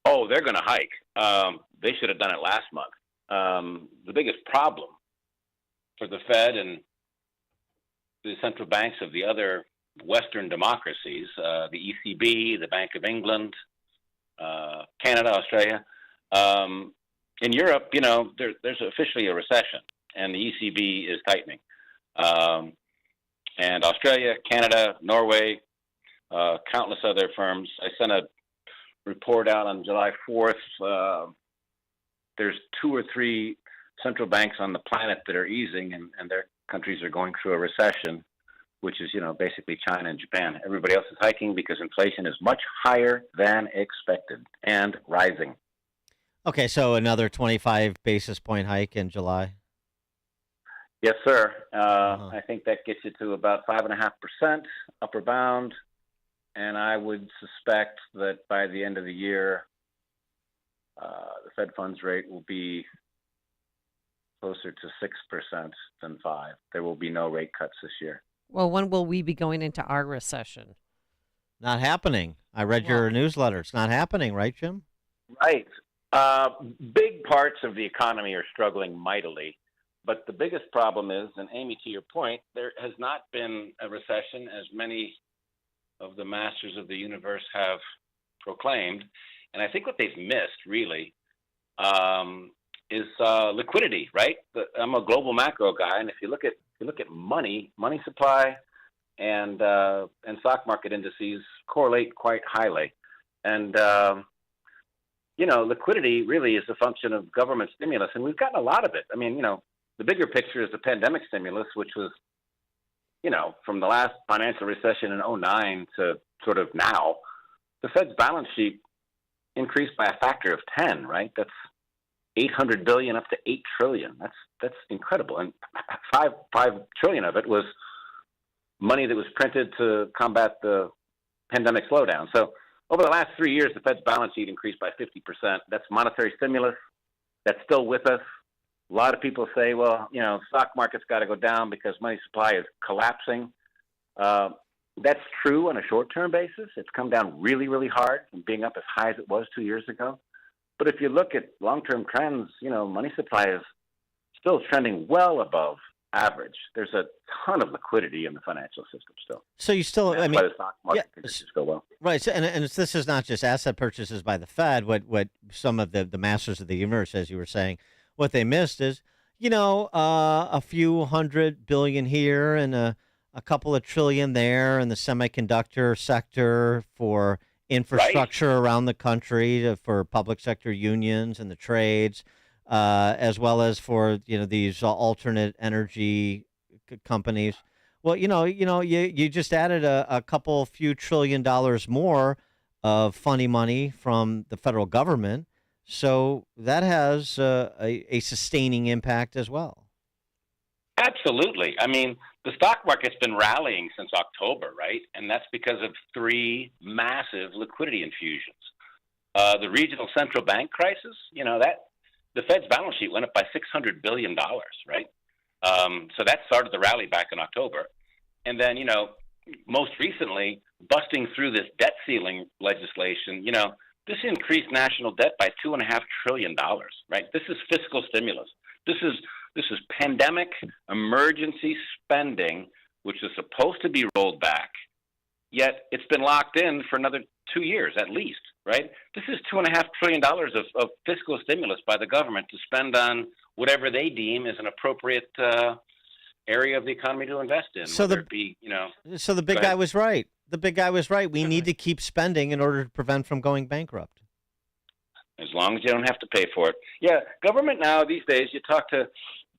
Oh, they're going to hike. They should have done it last month. The biggest problem for the Fed and the central banks of the other Western democracies, the ECB, the Bank of England, Canada, Australia. In Europe, there's officially a recession, and the ECB is tightening. And Australia, Canada, Norway, countless other firms. I sent a report out on July 4th. There's 2 or 3 central banks on the planet that are easing, and their countries are going through a recession, which is, basically China and Japan. Everybody else is hiking because inflation is much higher than expected and rising. Okay, so another 25 basis point hike in July? Yes, sir. I think that gets you to about 5.5% upper bound, and I would suspect that by the end of the year, the Fed funds rate will be closer to 6% than 5%. There will be no rate cuts this year. Well, when will we be going into our recession? Not happening. I read your newsletter. It's not happening, right, Jim? Right. Big parts of the economy are struggling mightily. But the biggest problem is, and Amy, to your point, there has not been a recession as many of the masters of the universe have proclaimed. And I think what they've missed, really, is liquidity, right? I'm a global macro guy, and if you look at money supply and stock market indices correlate quite highly. And liquidity really is a function of government stimulus, and we've gotten a lot of it. I mean, the bigger picture is the pandemic stimulus, which was, from the last financial recession in 2009 to sort of now, the Fed's balance sheet increased by a factor of 10, right? That's $800 billion up to $8 trillion. That's incredible. And $5 trillion of it was money that was printed to combat the pandemic slowdown. So over the last 3 years, the Fed's balance sheet increased by 50%. That's monetary stimulus. That's still with us. A lot of people say, well, stock market's got to go down because money supply is collapsing. That's true on a short-term basis. It's come down really, really hard from being up as high as it was 2 years ago. But if you look at long-term trends, money supply is still trending well above average. There's a ton of liquidity in the financial system still. So you still, That's why the stock market continues to go well. Right. So, and this is not just asset purchases by the Fed. What some of the masters of the universe, as you were saying, what they missed is, a few $100 billion here and a couple of trillion there in the semiconductor sector for infrastructure around the country, for public sector unions and the trades, as well as for these alternate energy companies. Well, you just added a couple few $1 trillion more of funny money from the federal government. So that has a sustaining impact as well. Absolutely. I mean, the stock market's been rallying since October, right? And that's because of three massive liquidity infusions. The regional central bank crisis, the Fed's balance sheet went up by $600 billion, right? So that started the rally back in October. And then, most recently, busting through this debt ceiling legislation, this increased national debt by $2.5 trillion, right? This is fiscal stimulus. This is pandemic emergency spending, which is supposed to be rolled back, yet it's been locked in for another 2 years at least, right? This is $2.5 trillion of fiscal stimulus by the government to spend on whatever they deem is an appropriate area of the economy to invest in. So the big guy was right. The big guy was right. We need to keep spending in order to prevent from going bankrupt. As long as you don't have to pay for it. Yeah, government now these days, you talk to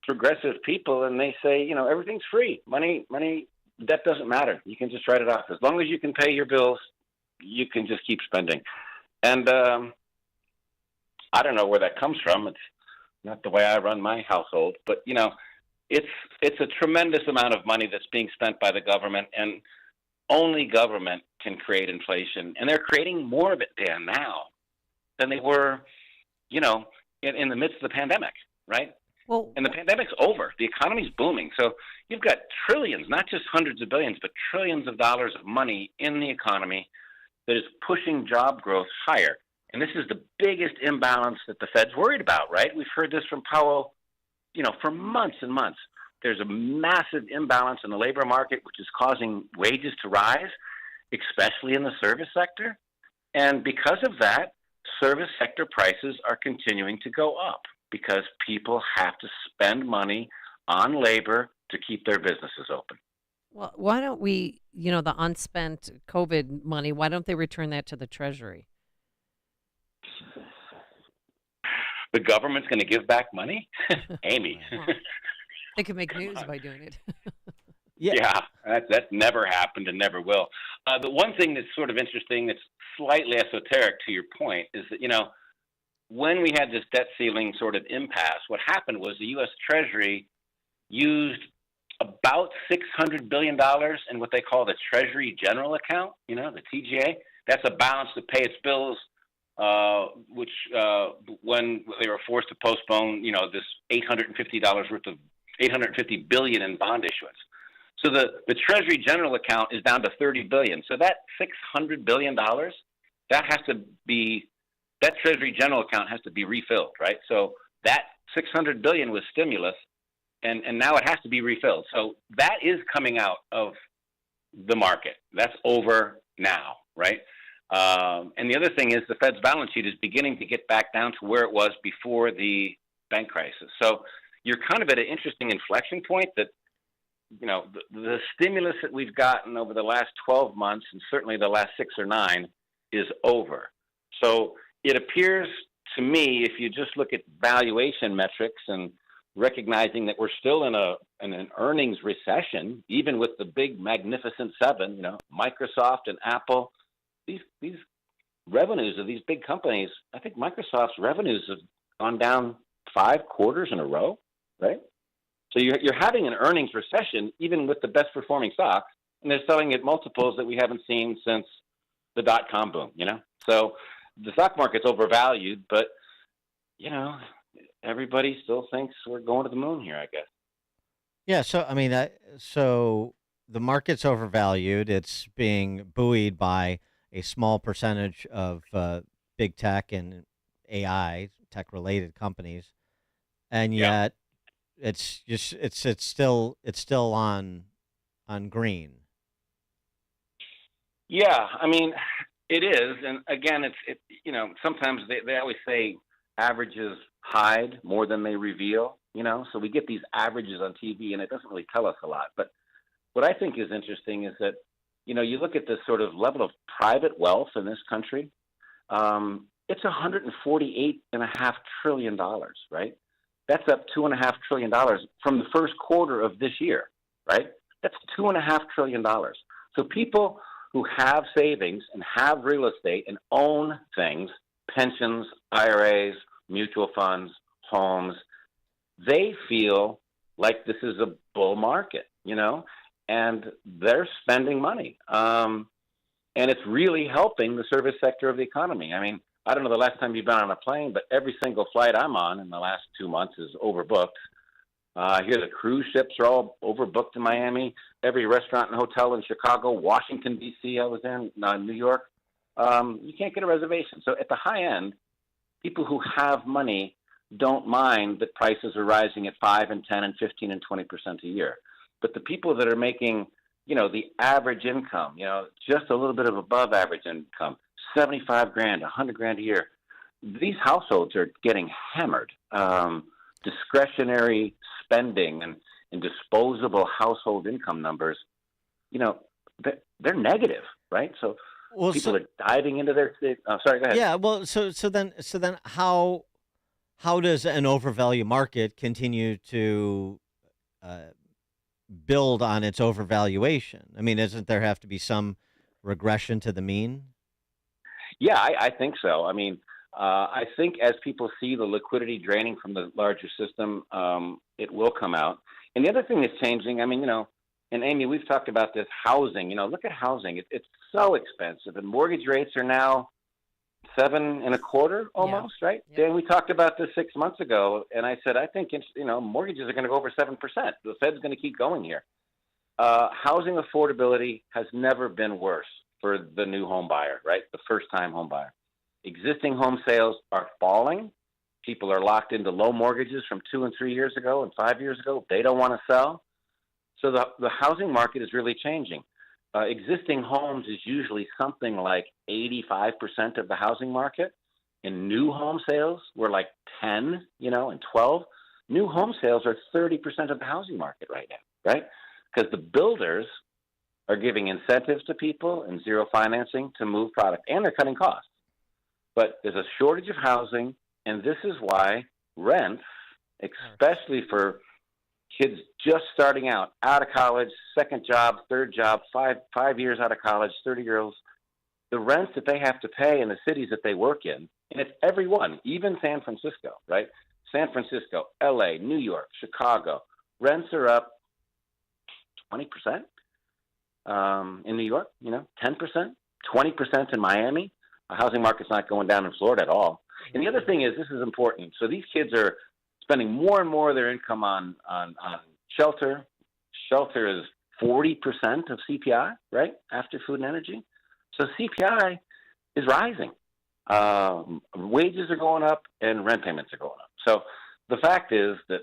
progressive people and they say, everything's free. Money, debt doesn't matter. You can just write it off. As long as you can pay your bills, you can just keep spending. And I don't know where that comes from. It's not the way I run my household. But, it's a tremendous amount of money that's being spent by the government, and only government can create inflation. And they're creating more of it, Dan, now than they were, in the midst of the pandemic, right? Well, and the pandemic's over. The economy's booming. So you've got trillions, not just hundreds of billions, but trillions of dollars of money in the economy that is pushing job growth higher. And this is the biggest imbalance that the Fed's worried about, right? We've heard this from Powell, for months and months. There's a massive imbalance in the labor market, which is causing wages to rise, especially in the service sector. And because of that, service sector prices are continuing to go up because people have to spend money on labor to keep their businesses open. Well, why don't we, the unspent COVID money, why don't they return that to the Treasury? The government's going to give back money? Amy. They could make news by doing it. Yeah, that's never happened and never will. The one thing that's sort of interesting, that's slightly esoteric to your point, is that, when we had this debt ceiling sort of impasse, what happened was the U.S. Treasury used about $600 billion in what they call the Treasury General Account, the TGA. That's a balance to pay its bills, which when they were forced to postpone, this $850 billion in bond issuance. So the Treasury General Account is down to $30 billion. So that $600 billion, that has to be that Treasury General account has to be refilled, right? So that $600 billion was stimulus, and now it has to be refilled. So that is coming out of the market. That's over now, right? And the other thing is the Fed's balance sheet is beginning to get back down to where it was before the bank crisis. So you're kind of at an interesting inflection point that, the stimulus that we've gotten over the last 12 months and certainly the last 6 or 9 is over. So it appears to me, if you just look at valuation metrics and recognizing that we're still in an earnings recession, even with the big magnificent seven, Microsoft and Apple, these revenues of these big companies, I think Microsoft's revenues have gone down 5 quarters in a row, right? So you're having an earnings recession even with the best performing stocks, and they're selling at multiples that we haven't seen since the dot-com boom, So the stock market's overvalued, but, everybody still thinks we're going to the moon here, I guess. Yeah, so the market's overvalued. It's being buoyed by a small percentage of big tech and AI, tech-related companies, and yet it's still on green. Yeah, I mean, it is, and again, sometimes they always say averages hide more than they reveal. So we get these averages on TV, and it doesn't really tell us a lot. But what I think is interesting is that you look at this sort of level of private wealth in this country. It's $148.5 trillion, right? That's up $2.5 trillion from the first quarter of this year, right? That's $2.5 trillion. So people who have savings and have real estate and own things, pensions, IRAs, mutual funds, homes, they feel like this is a bull market, and they're spending money. And it's really helping the service sector of the economy. I mean, I don't know the last time you've been on a plane, but every single flight I'm on in the last 2 months is overbooked. I hear the cruise ships are all overbooked in Miami. Every restaurant and hotel in Chicago, Washington, D.C., I was in, New York. You can't get a reservation. So at the high end, people who have money don't mind that prices are rising at 5 and 10 and 15 and 20% a year. But the people that are making, the average income, just a little bit of above average income, $75,000, $100,000 a year, these households are getting hammered. Discretionary spending and disposable household income numbers, they're negative, right? So people are diving into their. Sorry, go ahead. Yeah, well, so then how does an overvalued market continue to build on its overvaluation? I mean, doesn't there have to be some regression to the mean? Yeah, I think so. I mean, I think as people see the liquidity draining from the larger system, it will come out. And the other thing that's changing, I mean, and Amy, we've talked about this housing. Look at housing; it's so expensive, and mortgage rates are now 7.25% almost, right? Yeah. Dan, we talked about this 6 months ago, and I said I think mortgages are going to go over 7%. The Fed's going to keep going here. Housing affordability has never been worse for the new home buyer, right? The first-time home buyer. Existing home sales are falling. People are locked into low mortgages from 2 and 3 years ago and 5 years ago. They don't want to sell. So the housing market is really changing. Existing homes is usually something like 85% of the housing market. And new home sales were like 10, and 12. New home sales are 30% of the housing market right now, right? Because the builders are giving incentives to people and zero financing to move product, and they're cutting costs. But there's a shortage of housing, and this is why rents, especially for kids just starting out of college, second job, third job, 5 years out of college, 30-year-olds, the rents that they have to pay in the cities that they work in, and it's everyone, even San Francisco, right? San Francisco, L.A., New York, Chicago, rents are up 20%. In New York, 10%, 20% in Miami. The housing market's not going down in Florida at all. And the other thing is, this is important. So these kids are spending more and more of their income on shelter. Shelter is 40% of CPI, right, after food and energy. So CPI is rising. Wages are going up and rent payments are going up. So the fact is that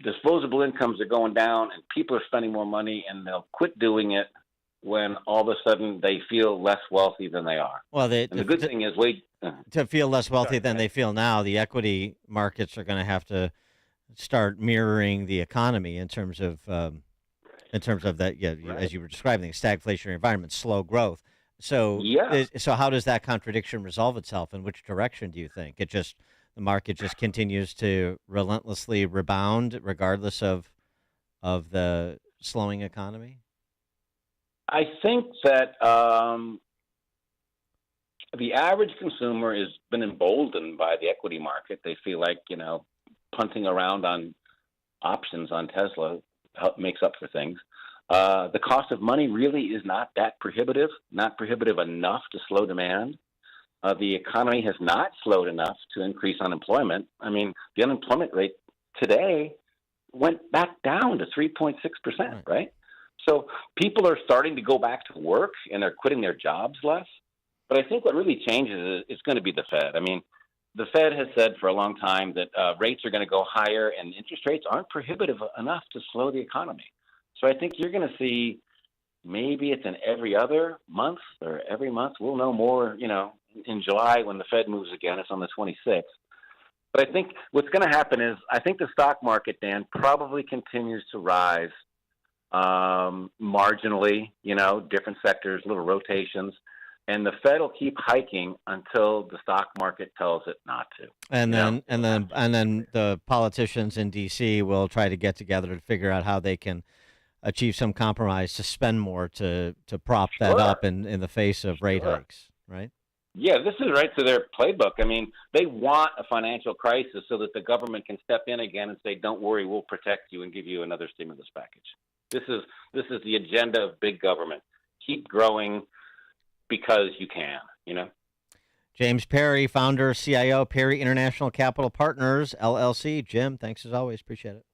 disposable incomes are going down and people are spending more money, and they'll quit doing it when all of a sudden they feel less wealthy than they are. Well, and the good thing is to feel less wealthy than they feel now, the equity markets are going to have to start mirroring the economy in terms of that. Yeah, as you were describing, the stagflationary environment, slow growth. So, so how does that contradiction resolve itself? In which direction do you think the market just continues to relentlessly rebound regardless of the slowing economy? I think that the average consumer has been emboldened by the equity market. They feel like, punting around on options on Tesla makes up for things. The cost of money really is not that prohibitive, not prohibitive enough to slow demand. The economy has not slowed enough to increase unemployment. I mean, the unemployment rate today went back down to 3.6%, right? So people are starting to go back to work and they're quitting their jobs less. But I think what really changes is going to be the Fed. I mean, the Fed has said for a long time that rates are going to go higher and interest rates aren't prohibitive enough to slow the economy. So I think you're going to see, maybe it's in every other month or every month. We'll know more, in July when the Fed moves again. It's on the 26th. But I think what's going to happen is I think the stock market, Dan, probably continues to rise marginally, different sectors, little rotations. And the Fed will keep hiking until the stock market tells it not to. And then the politicians in D.C. will try to get together to figure out how they can achieve some compromise to spend more to prop that up in the face of rate hikes, right? Yeah, this is right to their playbook. I mean, they want a financial crisis so that the government can step in again and say, "Don't worry, we'll protect you and give you another stimulus package." This is the agenda of big government. Keep growing because you can, James Perry, founder, CIO, Perry International Capital Partners, LLC. Jim, thanks as always. Appreciate it.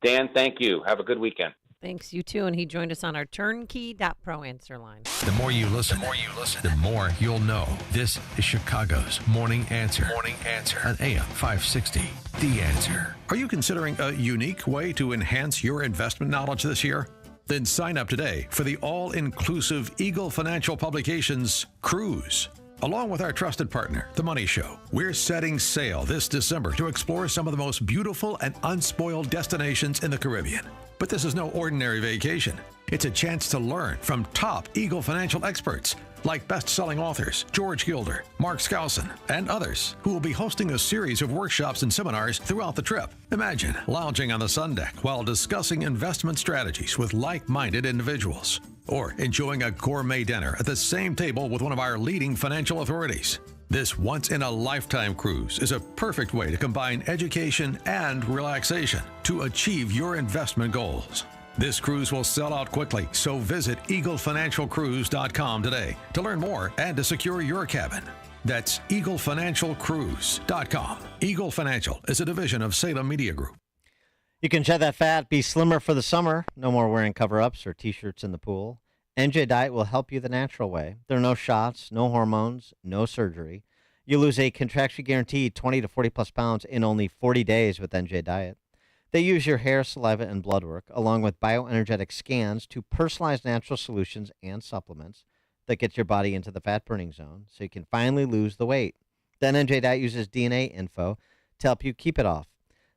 Dan, thank you. Have a good weekend. Thanks, you too. And he joined us on our turnkey.pro answer line. The more you listen, the more you'll know. This is Chicago's Morning Answer. Morning Answer on AM 560. The Answer. Are you considering a unique way to enhance your investment knowledge this year? Then sign up today for the all-inclusive Eagle Financial Publications Cruise. Along with our trusted partner, The Money Show, we're setting sail this December to explore some of the most beautiful and unspoiled destinations in the Caribbean. But this is no ordinary vacation. It's a chance to learn from top Eagle financial experts like best-selling authors George Gilder, Mark Skousen, and others who will be hosting a series of workshops and seminars throughout the trip. Imagine lounging on the sun deck while discussing investment strategies with like-minded individuals, or enjoying a gourmet dinner at the same table with one of our leading financial authorities. This once-in-a-lifetime cruise is a perfect way to combine education and relaxation to achieve your investment goals. This cruise will sell out quickly, so visit EagleFinancialCruise.com today to learn more and to secure your cabin. That's EagleFinancialCruise.com. Eagle Financial is a division of Salem Media Group. You can shed that fat, be slimmer for the summer. No more wearing cover-ups or T-shirts in the pool. NJ Diet will help you the natural way. There are no shots, no hormones, no surgery. You lose a contractually guaranteed 20 to 40-plus pounds in only 40 days with NJ Diet. They use your hair, saliva, and blood work, along with bioenergetic scans, to personalize natural solutions and supplements that get your body into the fat-burning zone so you can finally lose the weight. Then NJ Diet uses DNA info to help you keep it off.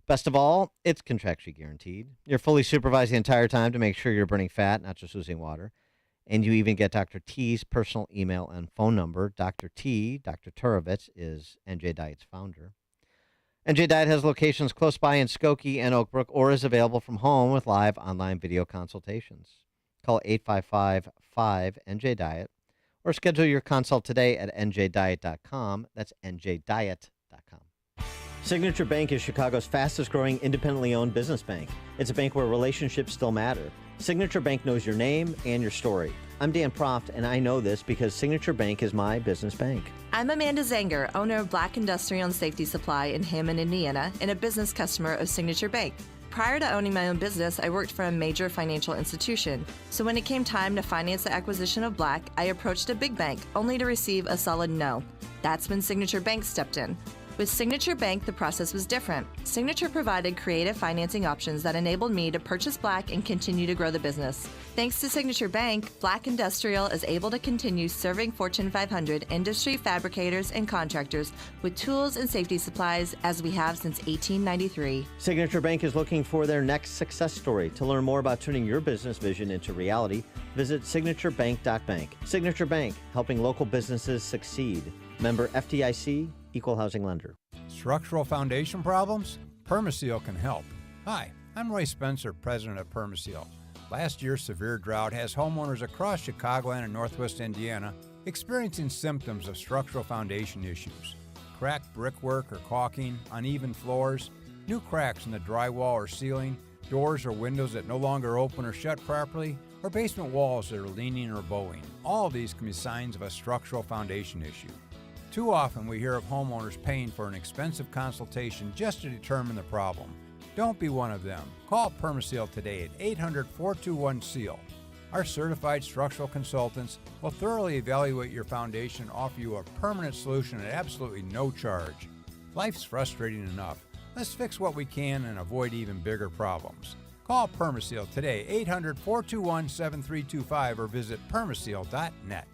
Best of all, it's contractually guaranteed. You're fully supervised the entire time to make sure you're burning fat, not just losing water. And you even get Dr. T's personal email and phone number. Dr. T, Dr. Turovitz, is NJ Diet's founder. NJ Diet has locations close by in Skokie and Oak Brook, or is available from home with live online video consultations. Call 855-5-NJ-DIET or schedule your consult today at njdiet.com. That's njdiet.com. Signature Bank is Chicago's fastest growing independently owned business bank. It's a bank where relationships still matter. Signature Bank knows your name and your story. I'm Dan Proft, and I know this because Signature Bank is my business bank. I'm Amanda Zanger, owner of Black Industrial and Safety Supply in Hammond, Indiana, and a business customer of Signature Bank. Prior to owning my own business, I worked for a major financial institution. So when it came time to finance the acquisition of Black, I approached a big bank, only to receive a solid no. That's when Signature Bank stepped in. With Signature Bank, the process was different. Signature provided creative financing options that enabled me to purchase Black and continue to grow the business. Thanks to Signature Bank, Black Industrial is able to continue serving Fortune 500 industry fabricators and contractors with tools and safety supplies as we have since 1893. Signature Bank is looking for their next success story. To learn more about turning your business vision into reality, visit signaturebank.bank. Signature Bank, helping local businesses succeed. Member FDIC, Equal Housing Lender. Structural foundation problems? Permaseal can help. Hi, I'm Roy Spencer, president of Permaseal. Last year's severe drought has homeowners across Chicagoland and Northwest Indiana experiencing symptoms of structural foundation issues. Cracked brickwork or caulking, uneven floors, new cracks in the drywall or ceiling, doors or windows that no longer open or shut properly, or basement walls that are leaning or bowing. All of these can be signs of a structural foundation issue. Too often we hear of homeowners paying for an expensive consultation just to determine the problem. Don't be one of them. Call Permaseal today at 800-421-SEAL. Our certified structural consultants will thoroughly evaluate your foundation and offer you a permanent solution at absolutely no charge. Life's frustrating enough. Let's fix what we can and avoid even bigger problems. Call Permaseal today, 800-421-7325, or visit permaseal.net.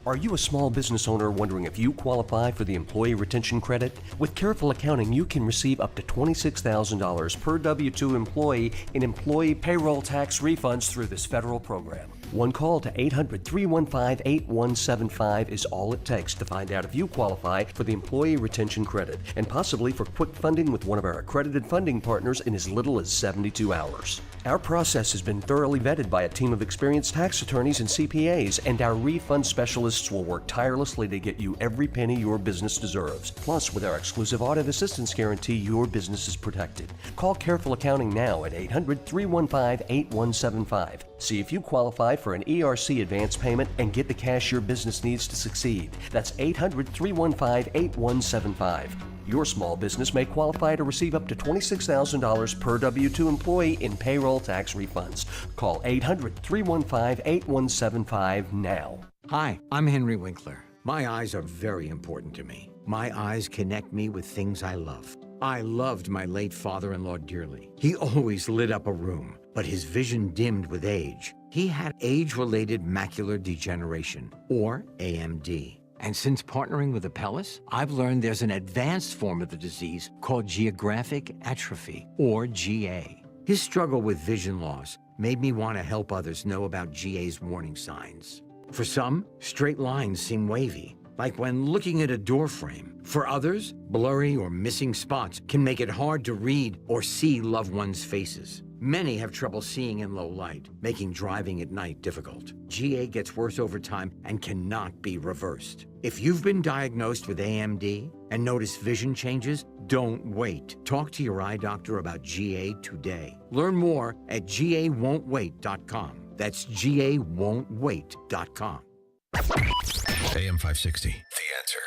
Are you a small business owner wondering if you qualify for the Employee Retention Credit? With careful accounting, you can receive up to $26,000 per W-2 employee in employee payroll tax refunds through this federal program. One call to 800-315-8175 is all it takes to find out if you qualify for the Employee Retention Credit, and possibly for quick funding with one of our accredited funding partners in as little as 72 hours. Our process has been thoroughly vetted by a team of experienced tax attorneys and CPAs, and our refund specialists will work tirelessly to get you every penny your business deserves. Plus, with our exclusive audit assistance guarantee, your business is protected. Call Careful Accounting now at 800-315-8175. See if you qualify for an ERC advance payment and get the cash your business needs to succeed. That's 800-315-8175. Your small business may qualify to receive up to $26,000 per W-2 employee in payroll tax refunds. Call 800-315-8175 now. Hi, I'm Henry Winkler. My eyes are very important to me. My eyes connect me with things I love. I loved my late father-in-law dearly. He always lit up a room, but his vision dimmed with age. He had age-related macular degeneration, or AMD. And since partnering with Apellis, I've learned there's an advanced form of the disease called geographic atrophy, or GA. His struggle with vision loss made me want to help others know about GA's warning signs. For some, straight lines seem wavy, like when looking at a door frame. For others, blurry or missing spots can make it hard to read or see loved ones' faces. Many have trouble seeing in low light, making driving at night difficult. GA gets worse over time and cannot be reversed. If you've been diagnosed with AMD and notice vision changes, don't wait. Talk to your eye doctor about GA today. Learn more at GAWon'tWait.com. That's GAWon'tWait.com. AM 560, The Answer.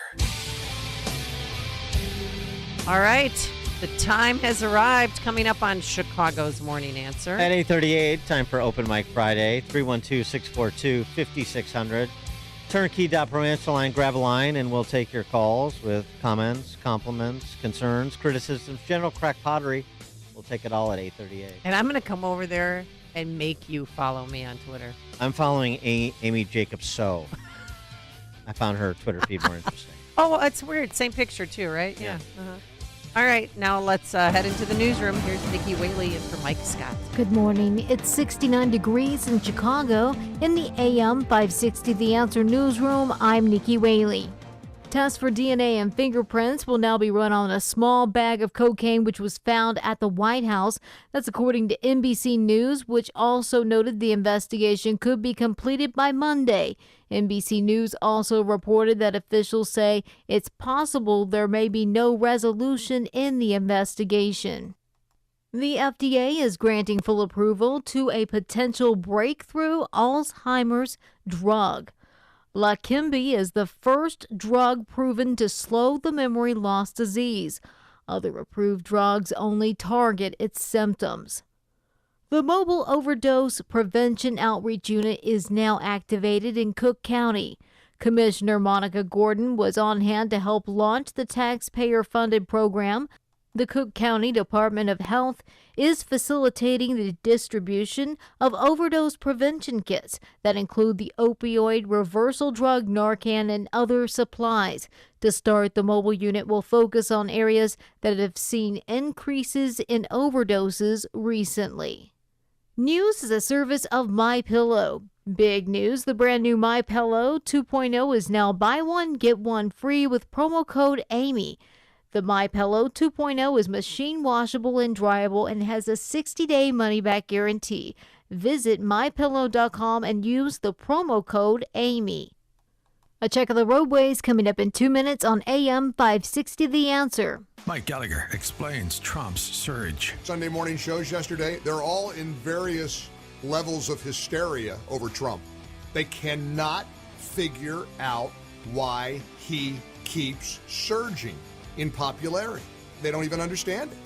All right. The time has arrived. Coming up on Chicago's Morning Answer. At 8:38, time for Open Mic Friday. 312-642-5600. Turnkey.pro answer line. Grab a line, and we'll take your calls with comments, compliments, concerns, criticisms, general crack pottery. We'll take it all at 8:38. And I'm going to come over there and make you follow me on Twitter. I'm following Amy Jacobs So. I found her Twitter feed more interesting. Oh, it's weird. Same picture, too, right? Yeah. Uh-huh. All right, now let's head into the newsroom. Here's Nikki Whaley in for Mike Scott. Good morning. It's 69 degrees in Chicago. In the AM 560 The Answer newsroom, I'm Nikki Whaley. Tests for DNA and fingerprints will now be run on a small bag of cocaine which was found at the White House. That's according to NBC News, which also noted the investigation could be completed by Monday. NBC News also reported that officials say it's possible there may be no resolution in the investigation. The FDA is granting full approval to a potential breakthrough Alzheimer's drug. Leqembi is the first drug proven to slow the memory loss disease. Other approved drugs only target its symptoms. The Mobile Overdose Prevention Outreach Unit is now activated in Cook County. Commissioner Monica Gordon was on hand to help launch the taxpayer-funded program. The Cook County Department of Health is facilitating the distribution of overdose prevention kits that include the opioid reversal drug Narcan and other supplies. To start, the mobile unit will focus on areas that have seen increases in overdoses recently. News is a service of MyPillow. Big news, the brand new MyPillow 2.0 is now buy one, get one free with promo code AMY. The MyPillow 2.0 is machine washable and dryable and has a 60-day money-back guarantee. Visit MyPillow.com and use the promo code AMY. A check of the roadways coming up in 2 minutes on AM 560 The Answer. Mike Gallagher explains Trump's surge. Sunday morning shows yesterday, they're all in various levels of hysteria over Trump. They cannot figure out why he keeps surging in popularity. They don't even understand it.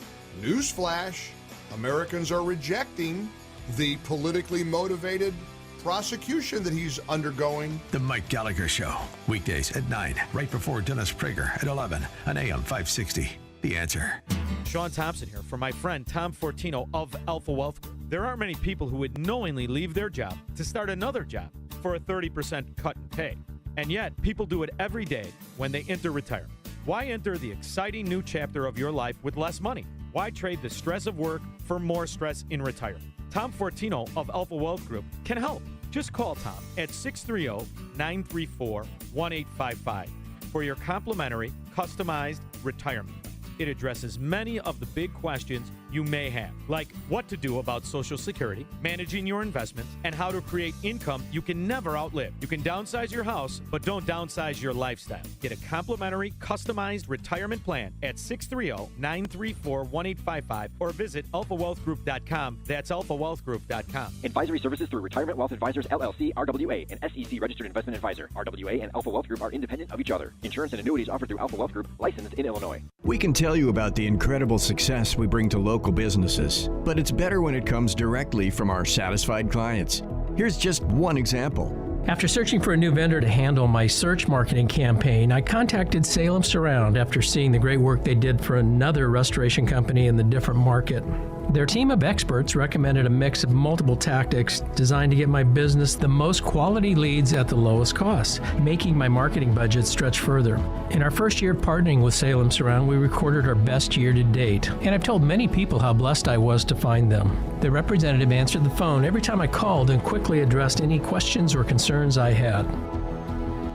Newsflash, Americans are rejecting the politically motivated prosecution that he's undergoing. The Mike Gallagher Show, weekdays at 9, right before Dennis Prager at 11 on AM 560. The Answer. Sean Thompson here for my friend Tom Fortino of Alpha Wealth Group. There aren't many people who would knowingly leave their job to start another job for a 30% cut in pay. And yet, people do it every day when they enter retirement. Why enter the exciting new chapter of your life with less money? Why trade the stress of work for more stress in retirement? Tom Fortino of Alpha Wealth Group can help. Just call Tom at 630-934-1855 for your complimentary, customized retirement. It addresses many of the big questions you may have, like what to do about Social Security, managing your investments, and how to create income you can never outlive. You can downsize your house, but don't downsize your lifestyle. Get a complimentary, customized retirement plan at 630-934-1855 or visit alphawealthgroup.com. That's alphawealthgroup.com. Advisory services through Retirement Wealth Advisors, LLC, RWA, an SEC registered investment advisor. RWA and Alpha Wealth Group are independent of each other. Insurance and annuities offered through Alpha Wealth Group, licensed in Illinois. We can tell you about the incredible success we bring to local businesses, but it's better when it comes directly from our satisfied clients. Here's just one example. After searching for a new vendor to handle my search marketing campaign, I contacted Salem Surround after seeing the great work they did for another restoration company in the different market. Their team of experts recommended a mix of multiple tactics designed to get my business the most quality leads at the lowest cost, making my marketing budget stretch further. In our first year partnering with Salem Surround, we recorded our best year to date, and I've told many people how blessed I was to find them. The representative answered the phone every time I called and quickly addressed any questions or concerns I had.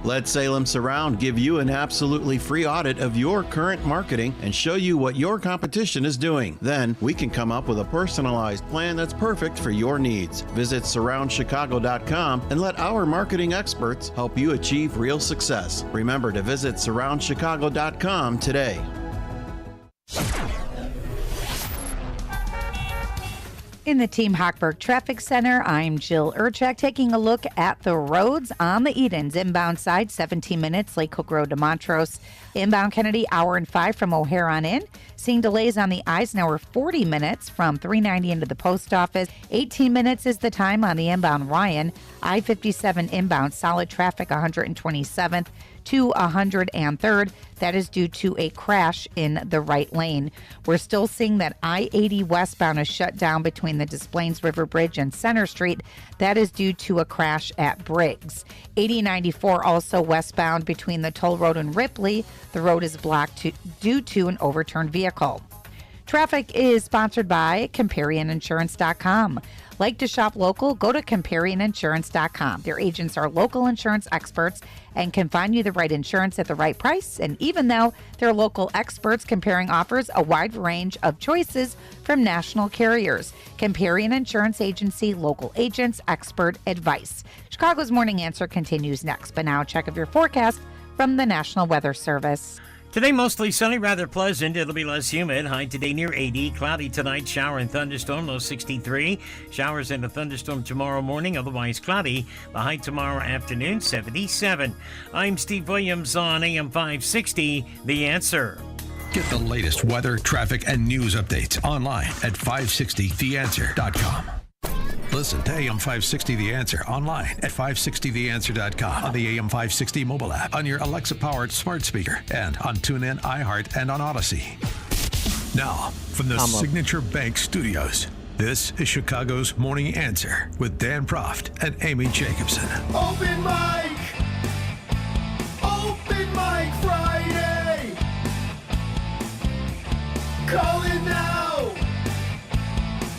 Let Salem Surround give you an absolutely free audit of your current marketing and show you what your competition is doing. Then we can come up with a personalized plan that's perfect for your needs. Visit surroundchicago.com and let our marketing experts help you achieve real success. Remember to visit surroundchicago.com today. In the Team Hochberg Traffic Center, I'm Jill Urchak taking a look at the roads on the Edens. Inbound side, 17 minutes, Lake Hook Road to Montrose. Inbound Kennedy, hour and 5 from O'Hare on in. Seeing delays on the Eisenhower, 40 minutes from 390 into the post office. 18 minutes is the time on the inbound Ryan. I-57 inbound, solid traffic, 127th to 103rd. That is due to a crash in the right lane. We're still seeing that I-80 westbound is shut down between the Des Plaines River Bridge and Center Street. That is due to a crash at Briggs. 8094 also westbound between the Toll Road and Ripley. The road is blocked due to an overturned vehicle. Traffic is sponsored by ComparianInsurance.com. Like to shop local? Go to ComparianInsurance.com. Their agents are local insurance experts and can find you the right insurance at the right price. And even though they're local experts, Comparian offers a wide range of choices from national carriers. Comparian Insurance Agency, local agents, expert advice. Chicago's Morning Answer continues next, but now a check of your forecast from the National Weather Service. Today, mostly sunny, rather pleasant. It'll be less humid. High today near 80. Cloudy tonight, shower and thunderstorm, low 63. Showers and a thunderstorm tomorrow morning, otherwise cloudy. The high tomorrow afternoon, 77. I'm Steve Williams on AM 560, The Answer. Get the latest weather, traffic, and news updates online at 560theanswer.com. Listen to AM 560 The Answer online at 560theanswer.com, on the AM 560 mobile app, on your Alexa-powered smart speaker, and on TuneIn, iHeart, and on Odyssey. Now, from the Signature Bank Studios, this is Chicago's Morning Answer with Dan Proft and Amy Jacobson. Open mic! Open mic Friday! Call it now!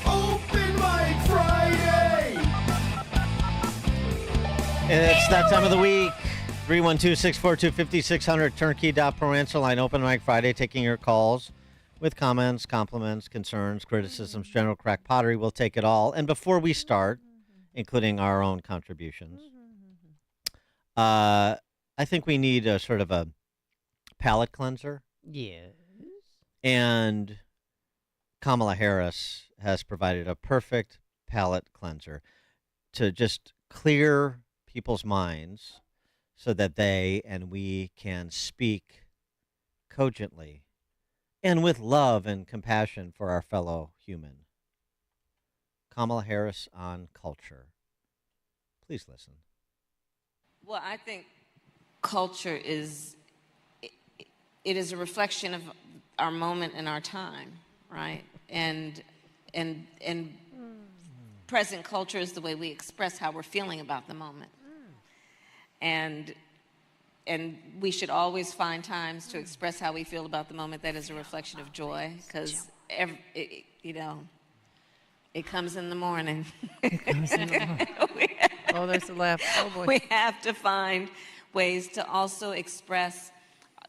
Open mic Friday! It's that time of the week. 312-642-5600, turnkey.pro answer line, Open Mic Friday, taking your calls with comments, compliments, concerns, criticisms, general crack pottery. We'll take it all. And before we start, including our own contributions, I think we need a sort of a palate cleanser. Yes. And Kamala Harris has provided a perfect palate cleanser to just clear people's minds so that they and we can speak cogently and with love and compassion for our fellow human. Kamala Harris on culture. Please listen. Well, I think culture is it is a reflection of our moment and our time, right? And present culture is the way we express how we're feeling about the moment. And we should always find times to express how we feel about the moment that is a reflection of joy, because it comes in the morning. It comes in the morning. Oh, there's a laugh. Oh, boy. We have to find ways to also express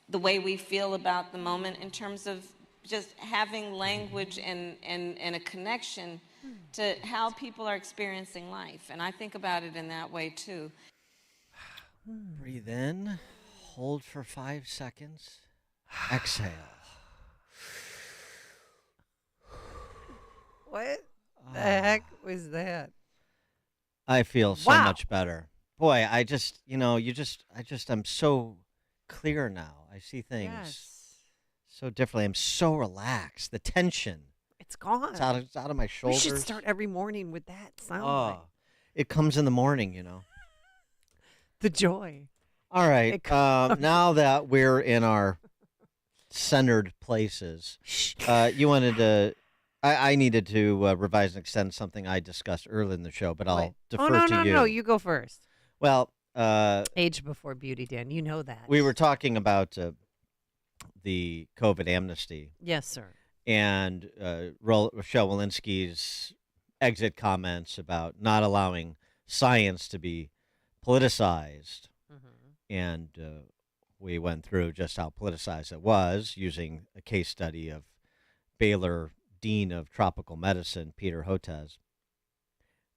the way we feel about the moment in terms of just having language and a connection to how people are experiencing life. And I think about it in that way, too. Breathe in, hold for 5 seconds, exhale. What the heck was that? I feel so much better. Boy, I'm so clear now. I see things so differently. I'm so relaxed. The tension. It's gone. It's out of my shoulders. We should start every morning with that sound. It comes in the morning, The joy. All right. Now that we're in our centered places, you wanted to. I needed to revise and extend something I discussed earlier in the show, but I'll defer to you. No, you go first. Well, age before beauty, Dan. You know that. We were talking about the COVID amnesty. Yes, sir. And Rochelle Walensky's exit comments about not allowing science to be politicized. And we went through just how politicized it was, using a case study of Baylor Dean of Tropical Medicine, Peter Hotez.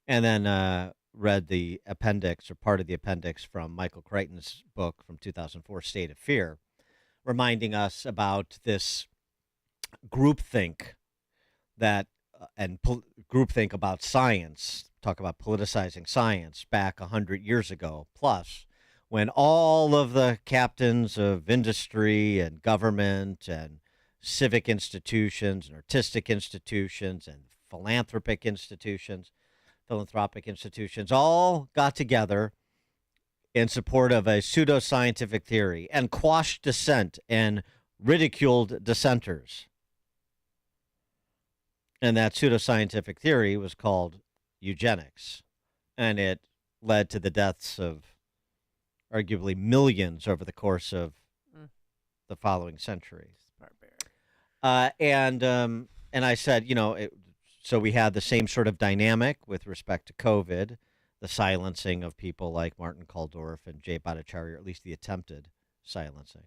And then read the appendix, or part of the appendix, from Michael Crichton's book from 2004, State of Fear, reminding us about this groupthink groupthink about science, talk about politicizing science back 100 years ago plus, when all of the captains of industry and government and civic institutions and artistic institutions and philanthropic institutions all got together in support of a pseudoscientific theory and quashed dissent and ridiculed dissenters. And that pseudoscientific theory was called eugenics, and it led to the deaths of arguably millions over the course of the following century. And I said, so we had the same sort of dynamic with respect to COVID, the silencing of people like Martin Kulldorff and Jay Bhattacharya, or at least the attempted silencing,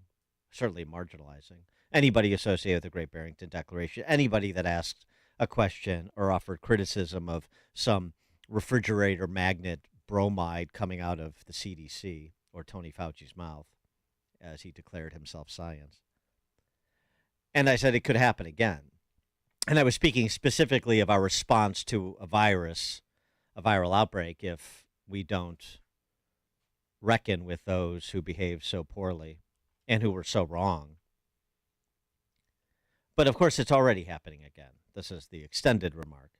certainly marginalizing anybody associated with the Great Barrington Declaration, anybody that asked a question or offered criticism of some refrigerator magnet bromide coming out of the CDC or Tony Fauci's mouth, as he declared himself science. And I said it could happen again. And I was speaking specifically of our response to a virus, a viral outbreak, if we don't reckon with those who behave so poorly and who were so wrong. But of course, it's already happening again. This is the extended remark.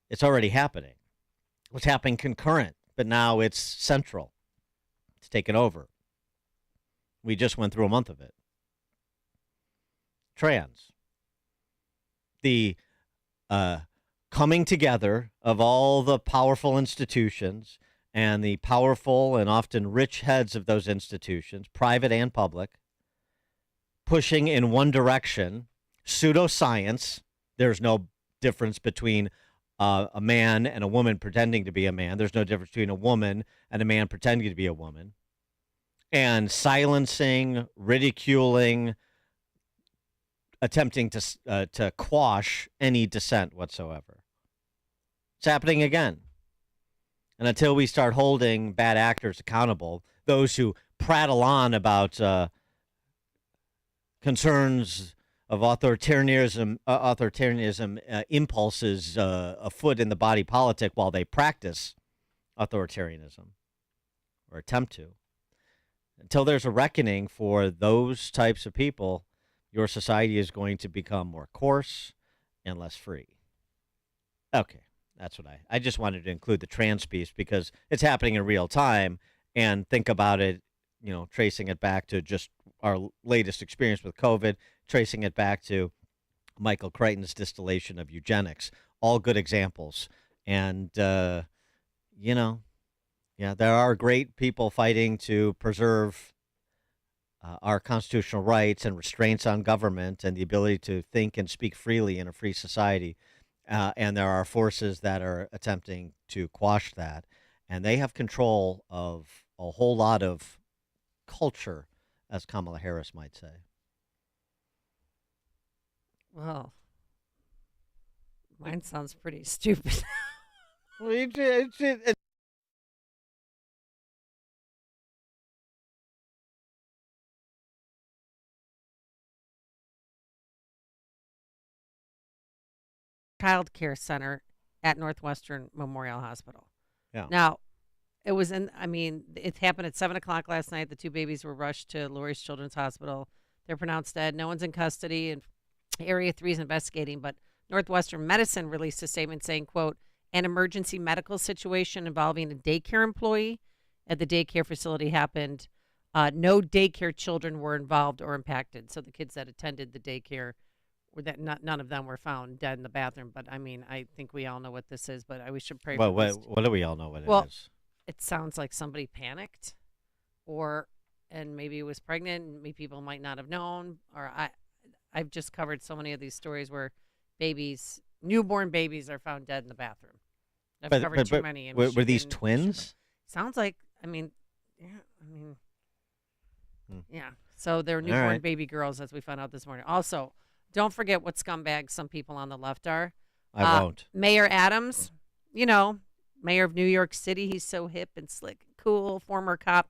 It's already happening. It's happening concurrent, but now it's central. It's taken over. We just went through a month of it. Trans. The coming together of all the powerful institutions and the powerful and often rich heads of those institutions, private and public, pushing in one direction, pseudoscience. There's no difference between a man and a woman pretending to be a man. There's no difference between a woman and a man pretending to be a woman. And silencing, ridiculing, attempting to quash any dissent whatsoever. It's happening again. And until we start holding bad actors accountable, those who prattle on about concerns of authoritarianism impulses afoot in the body politic while they practice authoritarianism or attempt to, until there's a reckoning for those types of people, your society is going to become more coarse and less free. Okay, that's what I just wanted to include the trans piece because it's happening in real time, and think about it, tracing it back to just our latest experience with COVID, tracing it back to Michael Crichton's distillation of eugenics. All good examples. And, there are great people fighting to preserve our constitutional rights and restraints on government and the ability to think and speak freely in a free society. And there are forces that are attempting to quash that. And they have control of a whole lot of culture, as Kamala Harris might say. Well, mine sounds pretty stupid. Well, it's child care center at Northwestern Memorial Hospital. Yeah. Now, it happened at 7 o'clock last night. The two babies were rushed to Lurie's Children's Hospital. They're pronounced dead. No one's in custody, and Area 3 is investigating. But Northwestern Medicine released a statement saying, quote, an emergency medical situation involving a daycare employee at the daycare facility happened. No daycare children were involved or impacted. So the kids that attended the daycare, none of them were found dead in the bathroom. But, I think we all know what this is, but we should pray for this. What do we all know what it is? It sounds like somebody panicked, and maybe was pregnant. Maybe people might not have known. Or I've just covered so many of these stories where newborn babies, are found dead in the bathroom. I've covered too many. Were these twins? Sounds like. Yeah. So they're newborn baby girls, as we found out this morning. Also, don't forget what scumbags some people on the left are. I won't. Mayor Adams, Mayor of New York City. He's so hip and slick, cool, former cop.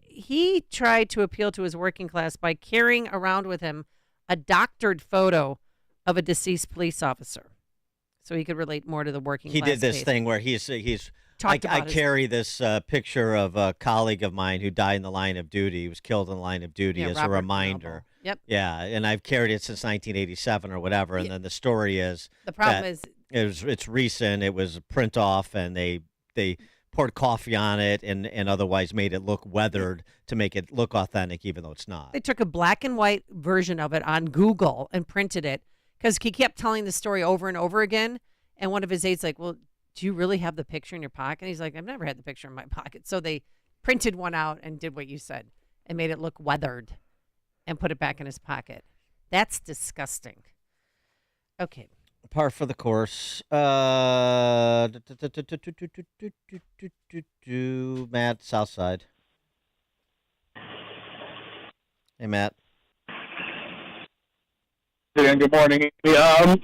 He tried to appeal to his working class by carrying around with him a doctored photo of a deceased police officer, so he could relate more to the working class. He did this faith. thing where I carry this picture of a colleague of mine who died in the line of duty. He was killed in the line of duty as Robert a reminder. Noble. Yep. Yeah, and I've carried it since 1987 or whatever. And then the story is the problem is it's recent. It was a print off, and they poured coffee on it and otherwise made it look weathered to make it look authentic, even though it's not. They took a black and white version of it on Google and printed it because he kept telling the story over and over again. And one of his aides like, well, do you really have the picture in your pocket? And he's like, I've never had the picture in my pocket. So they printed one out and did what you said and made it look weathered and put it back in his pocket. That's disgusting. Okay. Par for the course. Matt, Southside. Hey, Matt. Dan, good morning. Dan,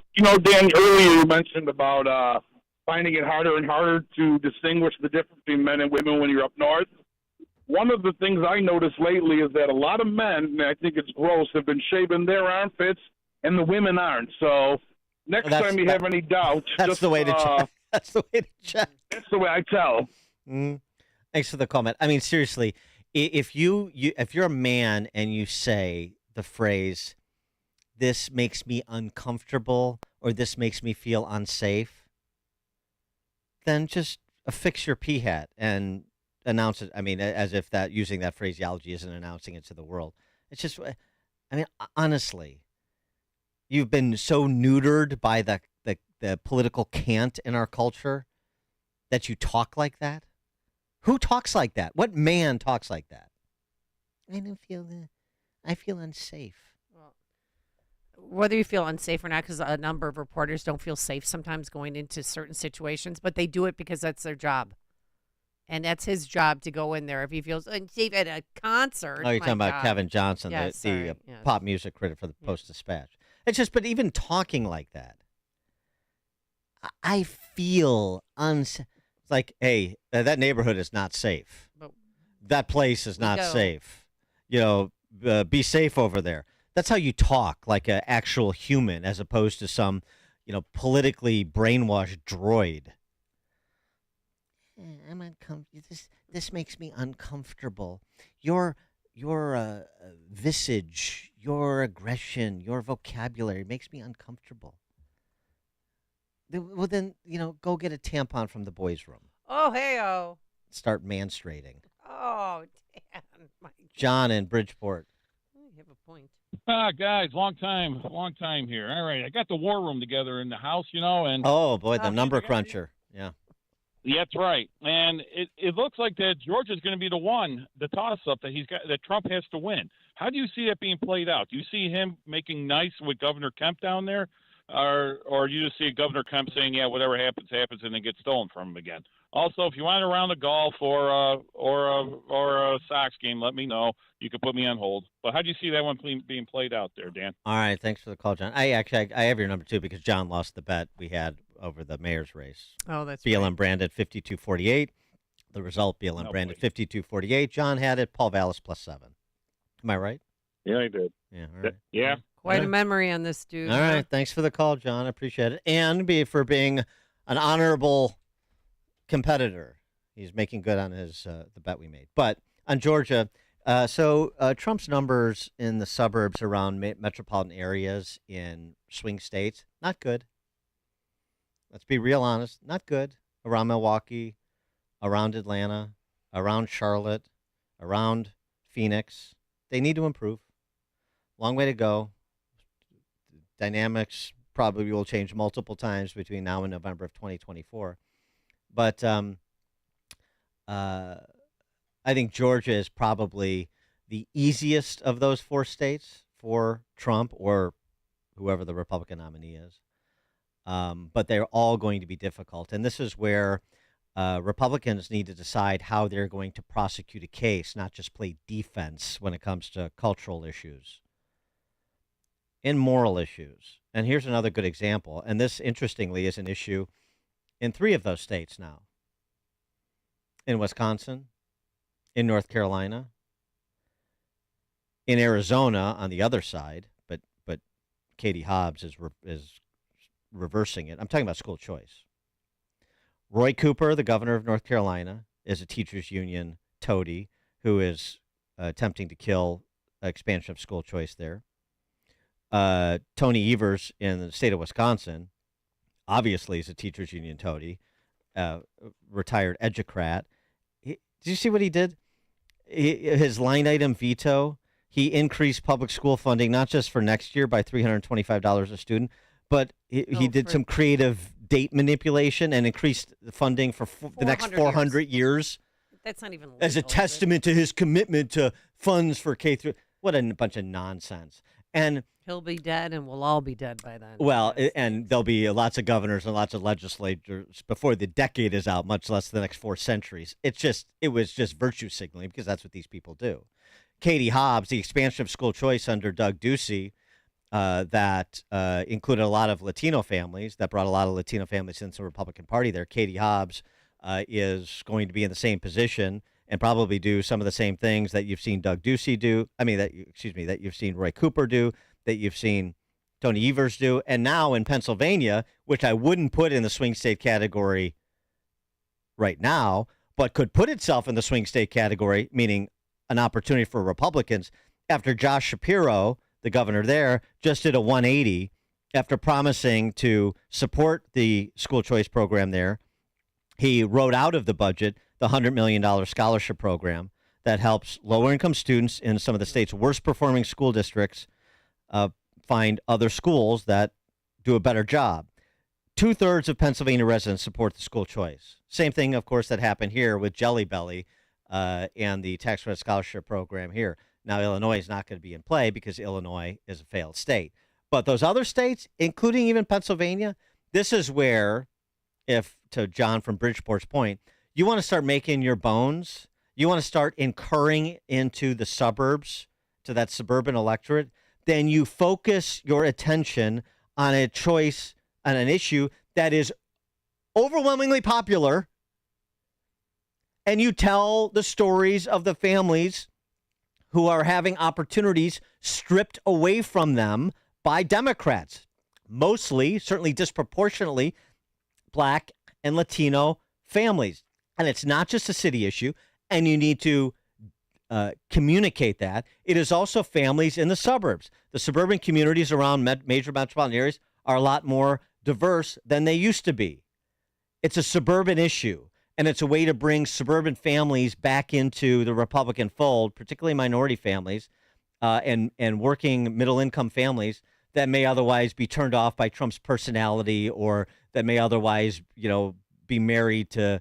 earlier you mentioned about finding it harder and harder to distinguish the difference between men and women when you're up north. one of the things I noticed lately is that a lot of men, and I think it's gross, have been shaving their armpits, and the women aren't. So next time you have any doubts, That's just, the way to check. That's the way to check. That's the way I tell. Thanks for the comment. I mean, seriously, if you're a man and you say the phrase, "This makes me uncomfortable" or "This makes me feel unsafe," then just affix your pea hat and announce it. I mean, as if that using that phraseology isn't announcing it to the world. It's just, I mean, honestly, you've been so neutered by the political cant in our culture that you talk like that. Who talks like that? What man talks like that? I don't feel I feel unsafe. Whether you feel unsafe or not, because a number of reporters don't feel safe sometimes going into certain situations, but they do it because that's their job. And that's his job to go in there if he feels unsafe at a concert. Oh, you're talking about Kevin Johnson, Yes, the yes. pop music critic for the Post-Dispatch. It's just, but even talking like that, I feel it's like, hey, that neighborhood is not safe. That place is not safe. You know, be safe over there. That's how you talk, like an actual human, as opposed to some, politically brainwashed droid. I'm uncomfortable. This makes me uncomfortable. Your visage, your aggression, your vocabulary makes me uncomfortable. Well, then, go get a tampon from the boys' room. Oh, hey-oh. Start manstrating. Oh, Dan. My John in Bridgeport. You have a point. Guys, long time here. All right, I got the war room together in the house, and oh boy, the number cruncher. Yeah, that's right. And it looks like that Georgia's going to be the toss-up that Trump has to win. How do you see that being played out? Do you see him making nice with Governor Kemp down there, or do you just see Governor Kemp saying, yeah, whatever happens, and then get stolen from him again? Also, if you want a round of golf or a Sox game, let me know. You can put me on hold. But how do you see that one being played out there, Dan? All right, thanks for the call, John. I have your number too because John lost the bet we had over the mayor's race. Oh, that's BLM right. branded 52-48. The result, BLM branded 52-48. John had it. Paul Vallis +7. Am I right? Yeah, I did. Yeah. All right. Yeah. Quite a memory on this dude. All right, thanks for the call, John. I appreciate it, and for being an honorable competitor. He's making good on his the bet we made. But on Georgia, so Trump's numbers in the suburbs around metropolitan areas in swing states, not good. Let's be real honest, not good. Around Milwaukee, around Atlanta, around Charlotte, around Phoenix, they need to improve. Long way to go. Dynamics probably will change multiple times between now and November of 2024. But I think Georgia is probably the easiest of those four states for Trump or whoever the Republican nominee is. But they're all going to be difficult. And this is where Republicans need to decide how they're going to prosecute a case, not just play defense when it comes to cultural issues and moral issues. And here's another good example. And this, interestingly, is an issue in 3 of those states now. In Wisconsin, in North Carolina, in Arizona on the other side, but Katie Hobbs is reversing it. I'm talking about school choice. Roy Cooper, the governor of North Carolina, is a teachers union toady who is attempting to kill expansion of school choice there. Tony Evers in the state of Wisconsin, obviously is a teachers union toady, retired educrat. Did you see what he did? His line item veto, he increased public school funding, not just for next year by $325 a student, but he did some creative date manipulation and increased the funding for the next 400 years. That's not even as a testament to his commitment to funds for K through. What a bunch of nonsense. And he'll be dead, and we'll all be dead by then. Well, and there'll be lots of governors and lots of legislators before the decade is out, much less the next 4 centuries. It was just virtue signaling because that's what these people do. Katie Hobbs, the expansion of school choice under Doug Ducey, that included a lot of Latino families, that brought a lot of Latino families into the Republican Party there. Katie Hobbs is going to be in the same position and probably do some of the same things that you've seen Doug Ducey do. I mean, that you've seen Roy Cooper do, that you've seen Tony Evers do, and now in Pennsylvania, which I wouldn't put in the swing state category right now, but could put itself in the swing state category, meaning an opportunity for Republicans, after Josh Shapiro, the governor there, just did a 180 after promising to support the school choice program there. He wrote out of the budget the $100 million scholarship program that helps lower-income students in some of the state's worst-performing school districts find other schools that do a better job. 2/3 of Pennsylvania residents support the school choice. Same thing, of course, that happened here with Jelly Belly and the tax credit scholarship program here. Now, Illinois is not going to be in play because Illinois is a failed state. But those other states, including even Pennsylvania, this is where, if to John from Bridgeport's point, you want to start making your bones, you want to start incurring into the suburbs, to that suburban electorate, then you focus your attention on a choice, on an issue that is overwhelmingly popular, and you tell the stories of the families who are having opportunities stripped away from them by Democrats, mostly, certainly disproportionately, Black and Latino families. And it's not just a city issue, and you need to communicate that. It is also families in the suburbs. The suburban communities around major metropolitan areas are a lot more diverse than they used to be. It's a suburban issue, and it's a way to bring suburban families back into the Republican fold, particularly minority families and working middle-income families that may otherwise be turned off by Trump's personality, or that may otherwise, be married to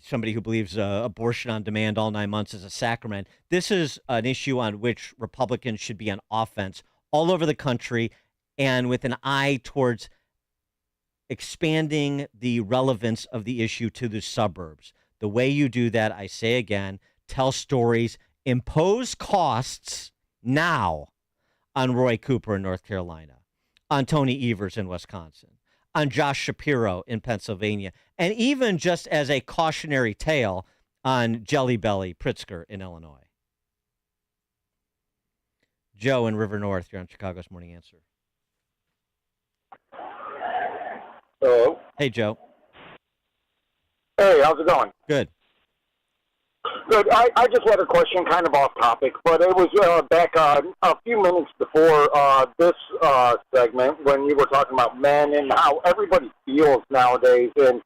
somebody who believes abortion on demand all 9 months is a sacrament. This is an issue on which Republicans should be on offense all over the country, and with an eye towards expanding the relevance of the issue to the suburbs. The way you do that, I say again, tell stories, impose costs now on Roy Cooper in North Carolina, on Tony Evers in Wisconsin, on Josh Shapiro in Pennsylvania, and even just as a cautionary tale on Jelly Belly Pritzker in Illinois. Joe in River North, you're on Chicago's Morning Answer. Hello. Hey, Joe. Hey, how's it going? Good. Good. I just had a question, kind of off topic, but it was back a few minutes before this segment when you were talking about men and how everybody feels nowadays. And,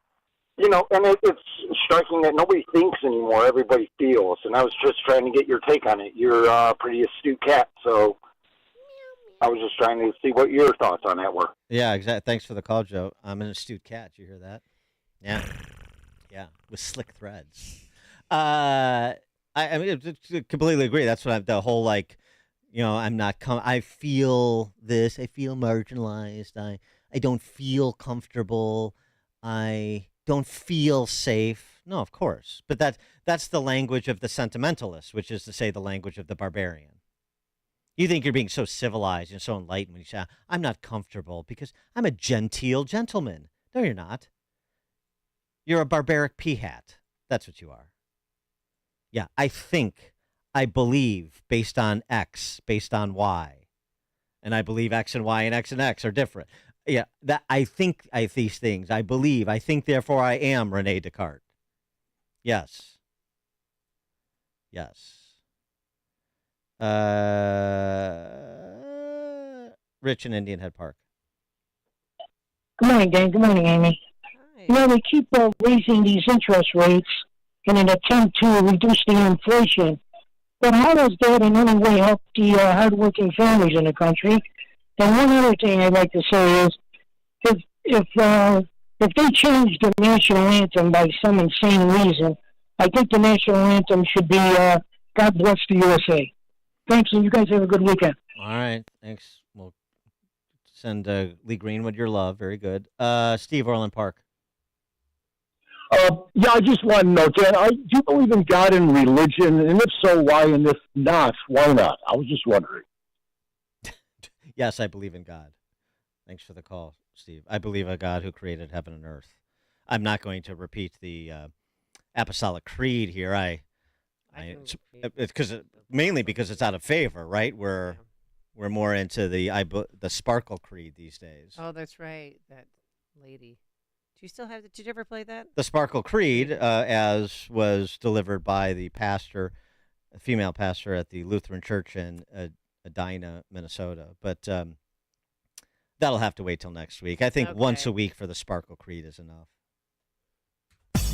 it's striking that nobody thinks anymore. Everybody feels. And I was just trying to get your take on it. You're a pretty astute cat, so I was just trying to see what your thoughts on that were. Yeah, exactly. Thanks for the call, Joe. I'm an astute cat. You hear that? Yeah. Yeah, with slick threads. I completely agree. That's what the whole, I'm not, I feel this, I feel marginalized, I don't feel comfortable, I don't feel safe. No, of course. But that's the language of the sentimentalist, which is to say the language of the barbarian. You think you're being so civilized and so enlightened when you say, I'm not comfortable because I'm a genteel gentleman. No, you're not. You're a barbaric peahat. That's what you are. Yeah, I think, I believe, based on X, based on Y. And I believe X and Y and X and X are different. Yeah, that I think these things. I believe, I think, therefore I am Rene Descartes. Yes. Yes. Rich in Indian Head Park. Good morning, Dan. Good morning, Amy. Hi. They keep raising these interest rates in an attempt to reduce the inflation. But how does that in any way help the hardworking families in the country? And one other thing I'd like to say is, if they change the national anthem by some insane reason, I think the national anthem should be God Bless the USA. Thanks, and you guys have a good weekend. All right, thanks. We'll send Lee Greenwood your love. Very good. Steve, Orland Park. Yeah, I just want to know, Dan, do you believe in God and religion? And if so, why? And if not, why not? I was just wondering. Yes, I believe in God. Thanks for the call, Steve. I believe a God who created heaven and earth. I'm not going to repeat the Apostolic Creed here. I Mainly because it's out of favor, right? We're more into the Sparkle Creed these days. Oh, that's right. That lady. Do you still have? Did you ever play that? The Sparkle Creed, as was delivered by the pastor, a female pastor at the Lutheran Church in Edina, Minnesota. But that'll have to wait till next week. I think once a week for the Sparkle Creed is enough.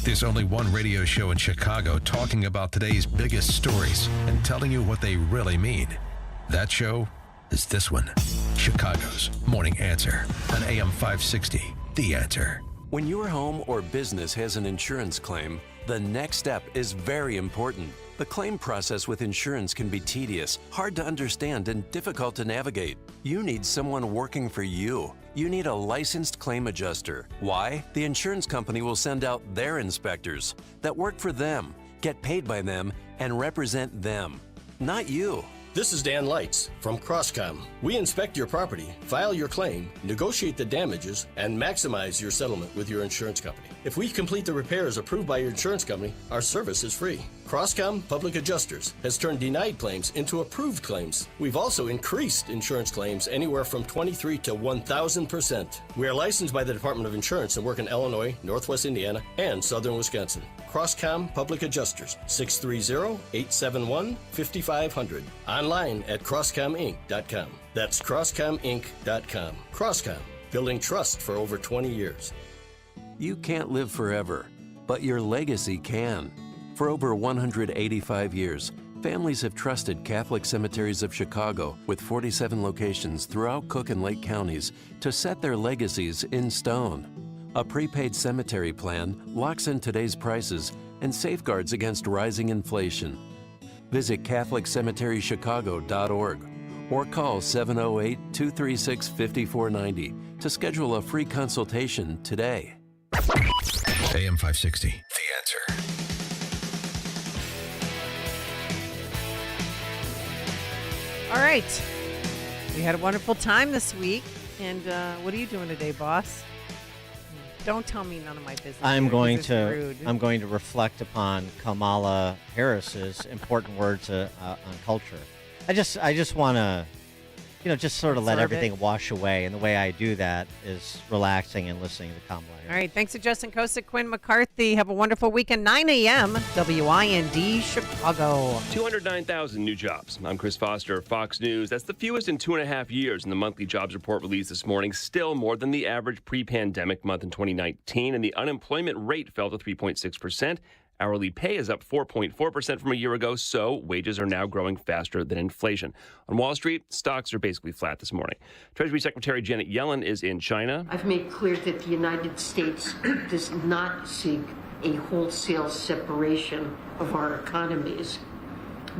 There's only one radio show in Chicago talking about today's biggest stories and telling you what they really mean. That show is this one, Chicago's Morning Answer on AM 560, The Answer. When your home or business has an insurance claim, the next step is very important. The claim process with insurance can be tedious, hard to understand, and difficult to navigate. You need someone working for you. You need a licensed claim adjuster. Why? The insurance company will send out their inspectors that work for them, get paid by them, and represent them, not you. This is Dan Lights from Crosscom. We inspect your property, file your claim, negotiate the damages, and maximize your settlement with your insurance company. If we complete the repairs approved by your insurance company, our service is free. Crosscom Public Adjusters has turned denied claims into approved claims. We've also increased insurance claims anywhere from 23 to 1,000%. We are licensed by the Department of Insurance and work in Illinois, Northwest Indiana, and Southern Wisconsin. Crosscom Public Adjusters, 630-871-5500. Online at crosscominc.com. That's crosscominc.com. Crosscom, building trust for over 20 years. You can't live forever, but your legacy can. For over 185 years, families have trusted Catholic Cemeteries of Chicago with 47 locations throughout Cook and Lake counties to set their legacies in stone. A prepaid cemetery plan locks in today's prices and safeguards against rising inflation. Visit CatholicCemeteryChicago.org or call 708-236-5490 to schedule a free consultation today. AM 560, The Answer. All right. We had a wonderful time this week. And what are you doing today, boss? Don't tell me none of my business. I'm here, going 'cause to it's rude. I'm going to reflect upon Kamala Harris's important words on culture. I just want to, just sort of let Observe everything it. wash away, and the way I do that is relaxing and listening to Kamala Harris. All right. Thanks to Justin Kosick, Quinn McCarthy. Have a wonderful weekend. 9 a.m. WIND Chicago. 209,000 new jobs. I'm Chris Foster, Fox News. That's the fewest in 2.5 years in the monthly jobs report released this morning. Still more than the average pre-pandemic month in 2019, and the unemployment rate fell to 3.6%. Hourly pay is up 4.4% from a year ago, so wages are now growing faster than inflation. On Wall Street, stocks are basically flat this morning. Treasury Secretary Janet Yellen is in China. I've made clear that the United States does not seek a wholesale separation of our economies.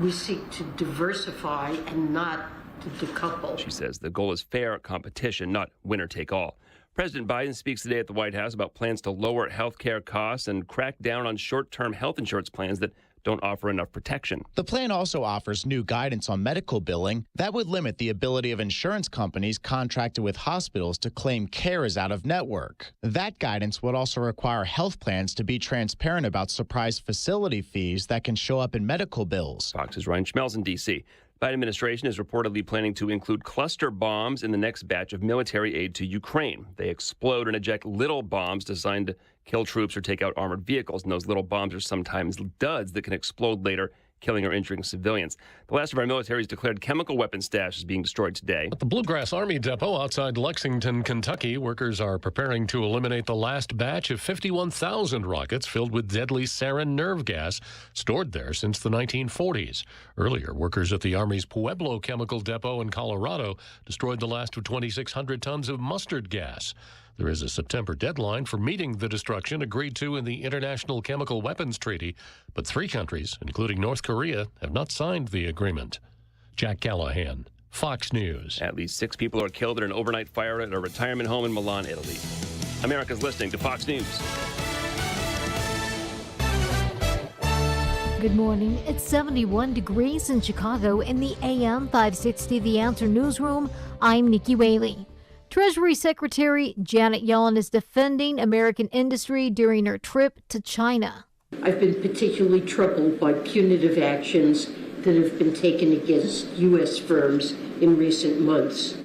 We seek to diversify and not to decouple. She says the goal is fair competition, not winner take all. President Biden speaks today at the White House about plans to lower health care costs and crack down on short-term health insurance plans that don't offer enough protection. The plan also offers new guidance on medical billing that would limit the ability of insurance companies contracted with hospitals to claim care as out of network. That guidance would also require health plans to be transparent about surprise facility fees that can show up in medical bills. Fox's Ryan Schmelz in D.C. Biden administration is reportedly planning to include cluster bombs in the next batch of military aid to Ukraine. They explode and eject little bombs designed to kill troops or take out armored vehicles, and those little bombs are sometimes duds that can explode later, killing or injuring civilians. The last of our military's declared chemical weapon stash is being destroyed today. At the Bluegrass Army Depot outside Lexington, Kentucky, workers are preparing to eliminate the last batch of 51,000 rockets filled with deadly sarin nerve gas stored there since the 1940s. Earlier, workers at the Army's Pueblo Chemical Depot in Colorado destroyed the last of 2,600 tons of mustard gas. There is a September deadline for meeting the destruction agreed to in the International Chemical Weapons Treaty, but 3 countries, including North Korea, have not signed the agreement. Jack Callahan, Fox News. At least 6 people are killed in an overnight fire at a retirement home in Milan, Italy. America's listening to Fox News. Good morning. It's 71 degrees in Chicago in the AM 560 The Answer Newsroom. I'm Nikki Whaley. Treasury Secretary Janet Yellen is defending American industry during her trip to China. I've been particularly troubled by punitive actions that have been taken against U.S. firms in recent months.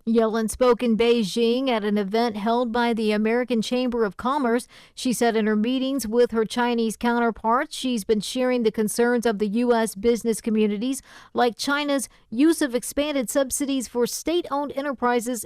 Yellen spoke in Beijing at an event held by the American Chamber of Commerce. She said in her meetings with her Chinese counterparts, she's been sharing the concerns of the U.S. business communities, like China's use of expanded subsidies for state-owned enterprises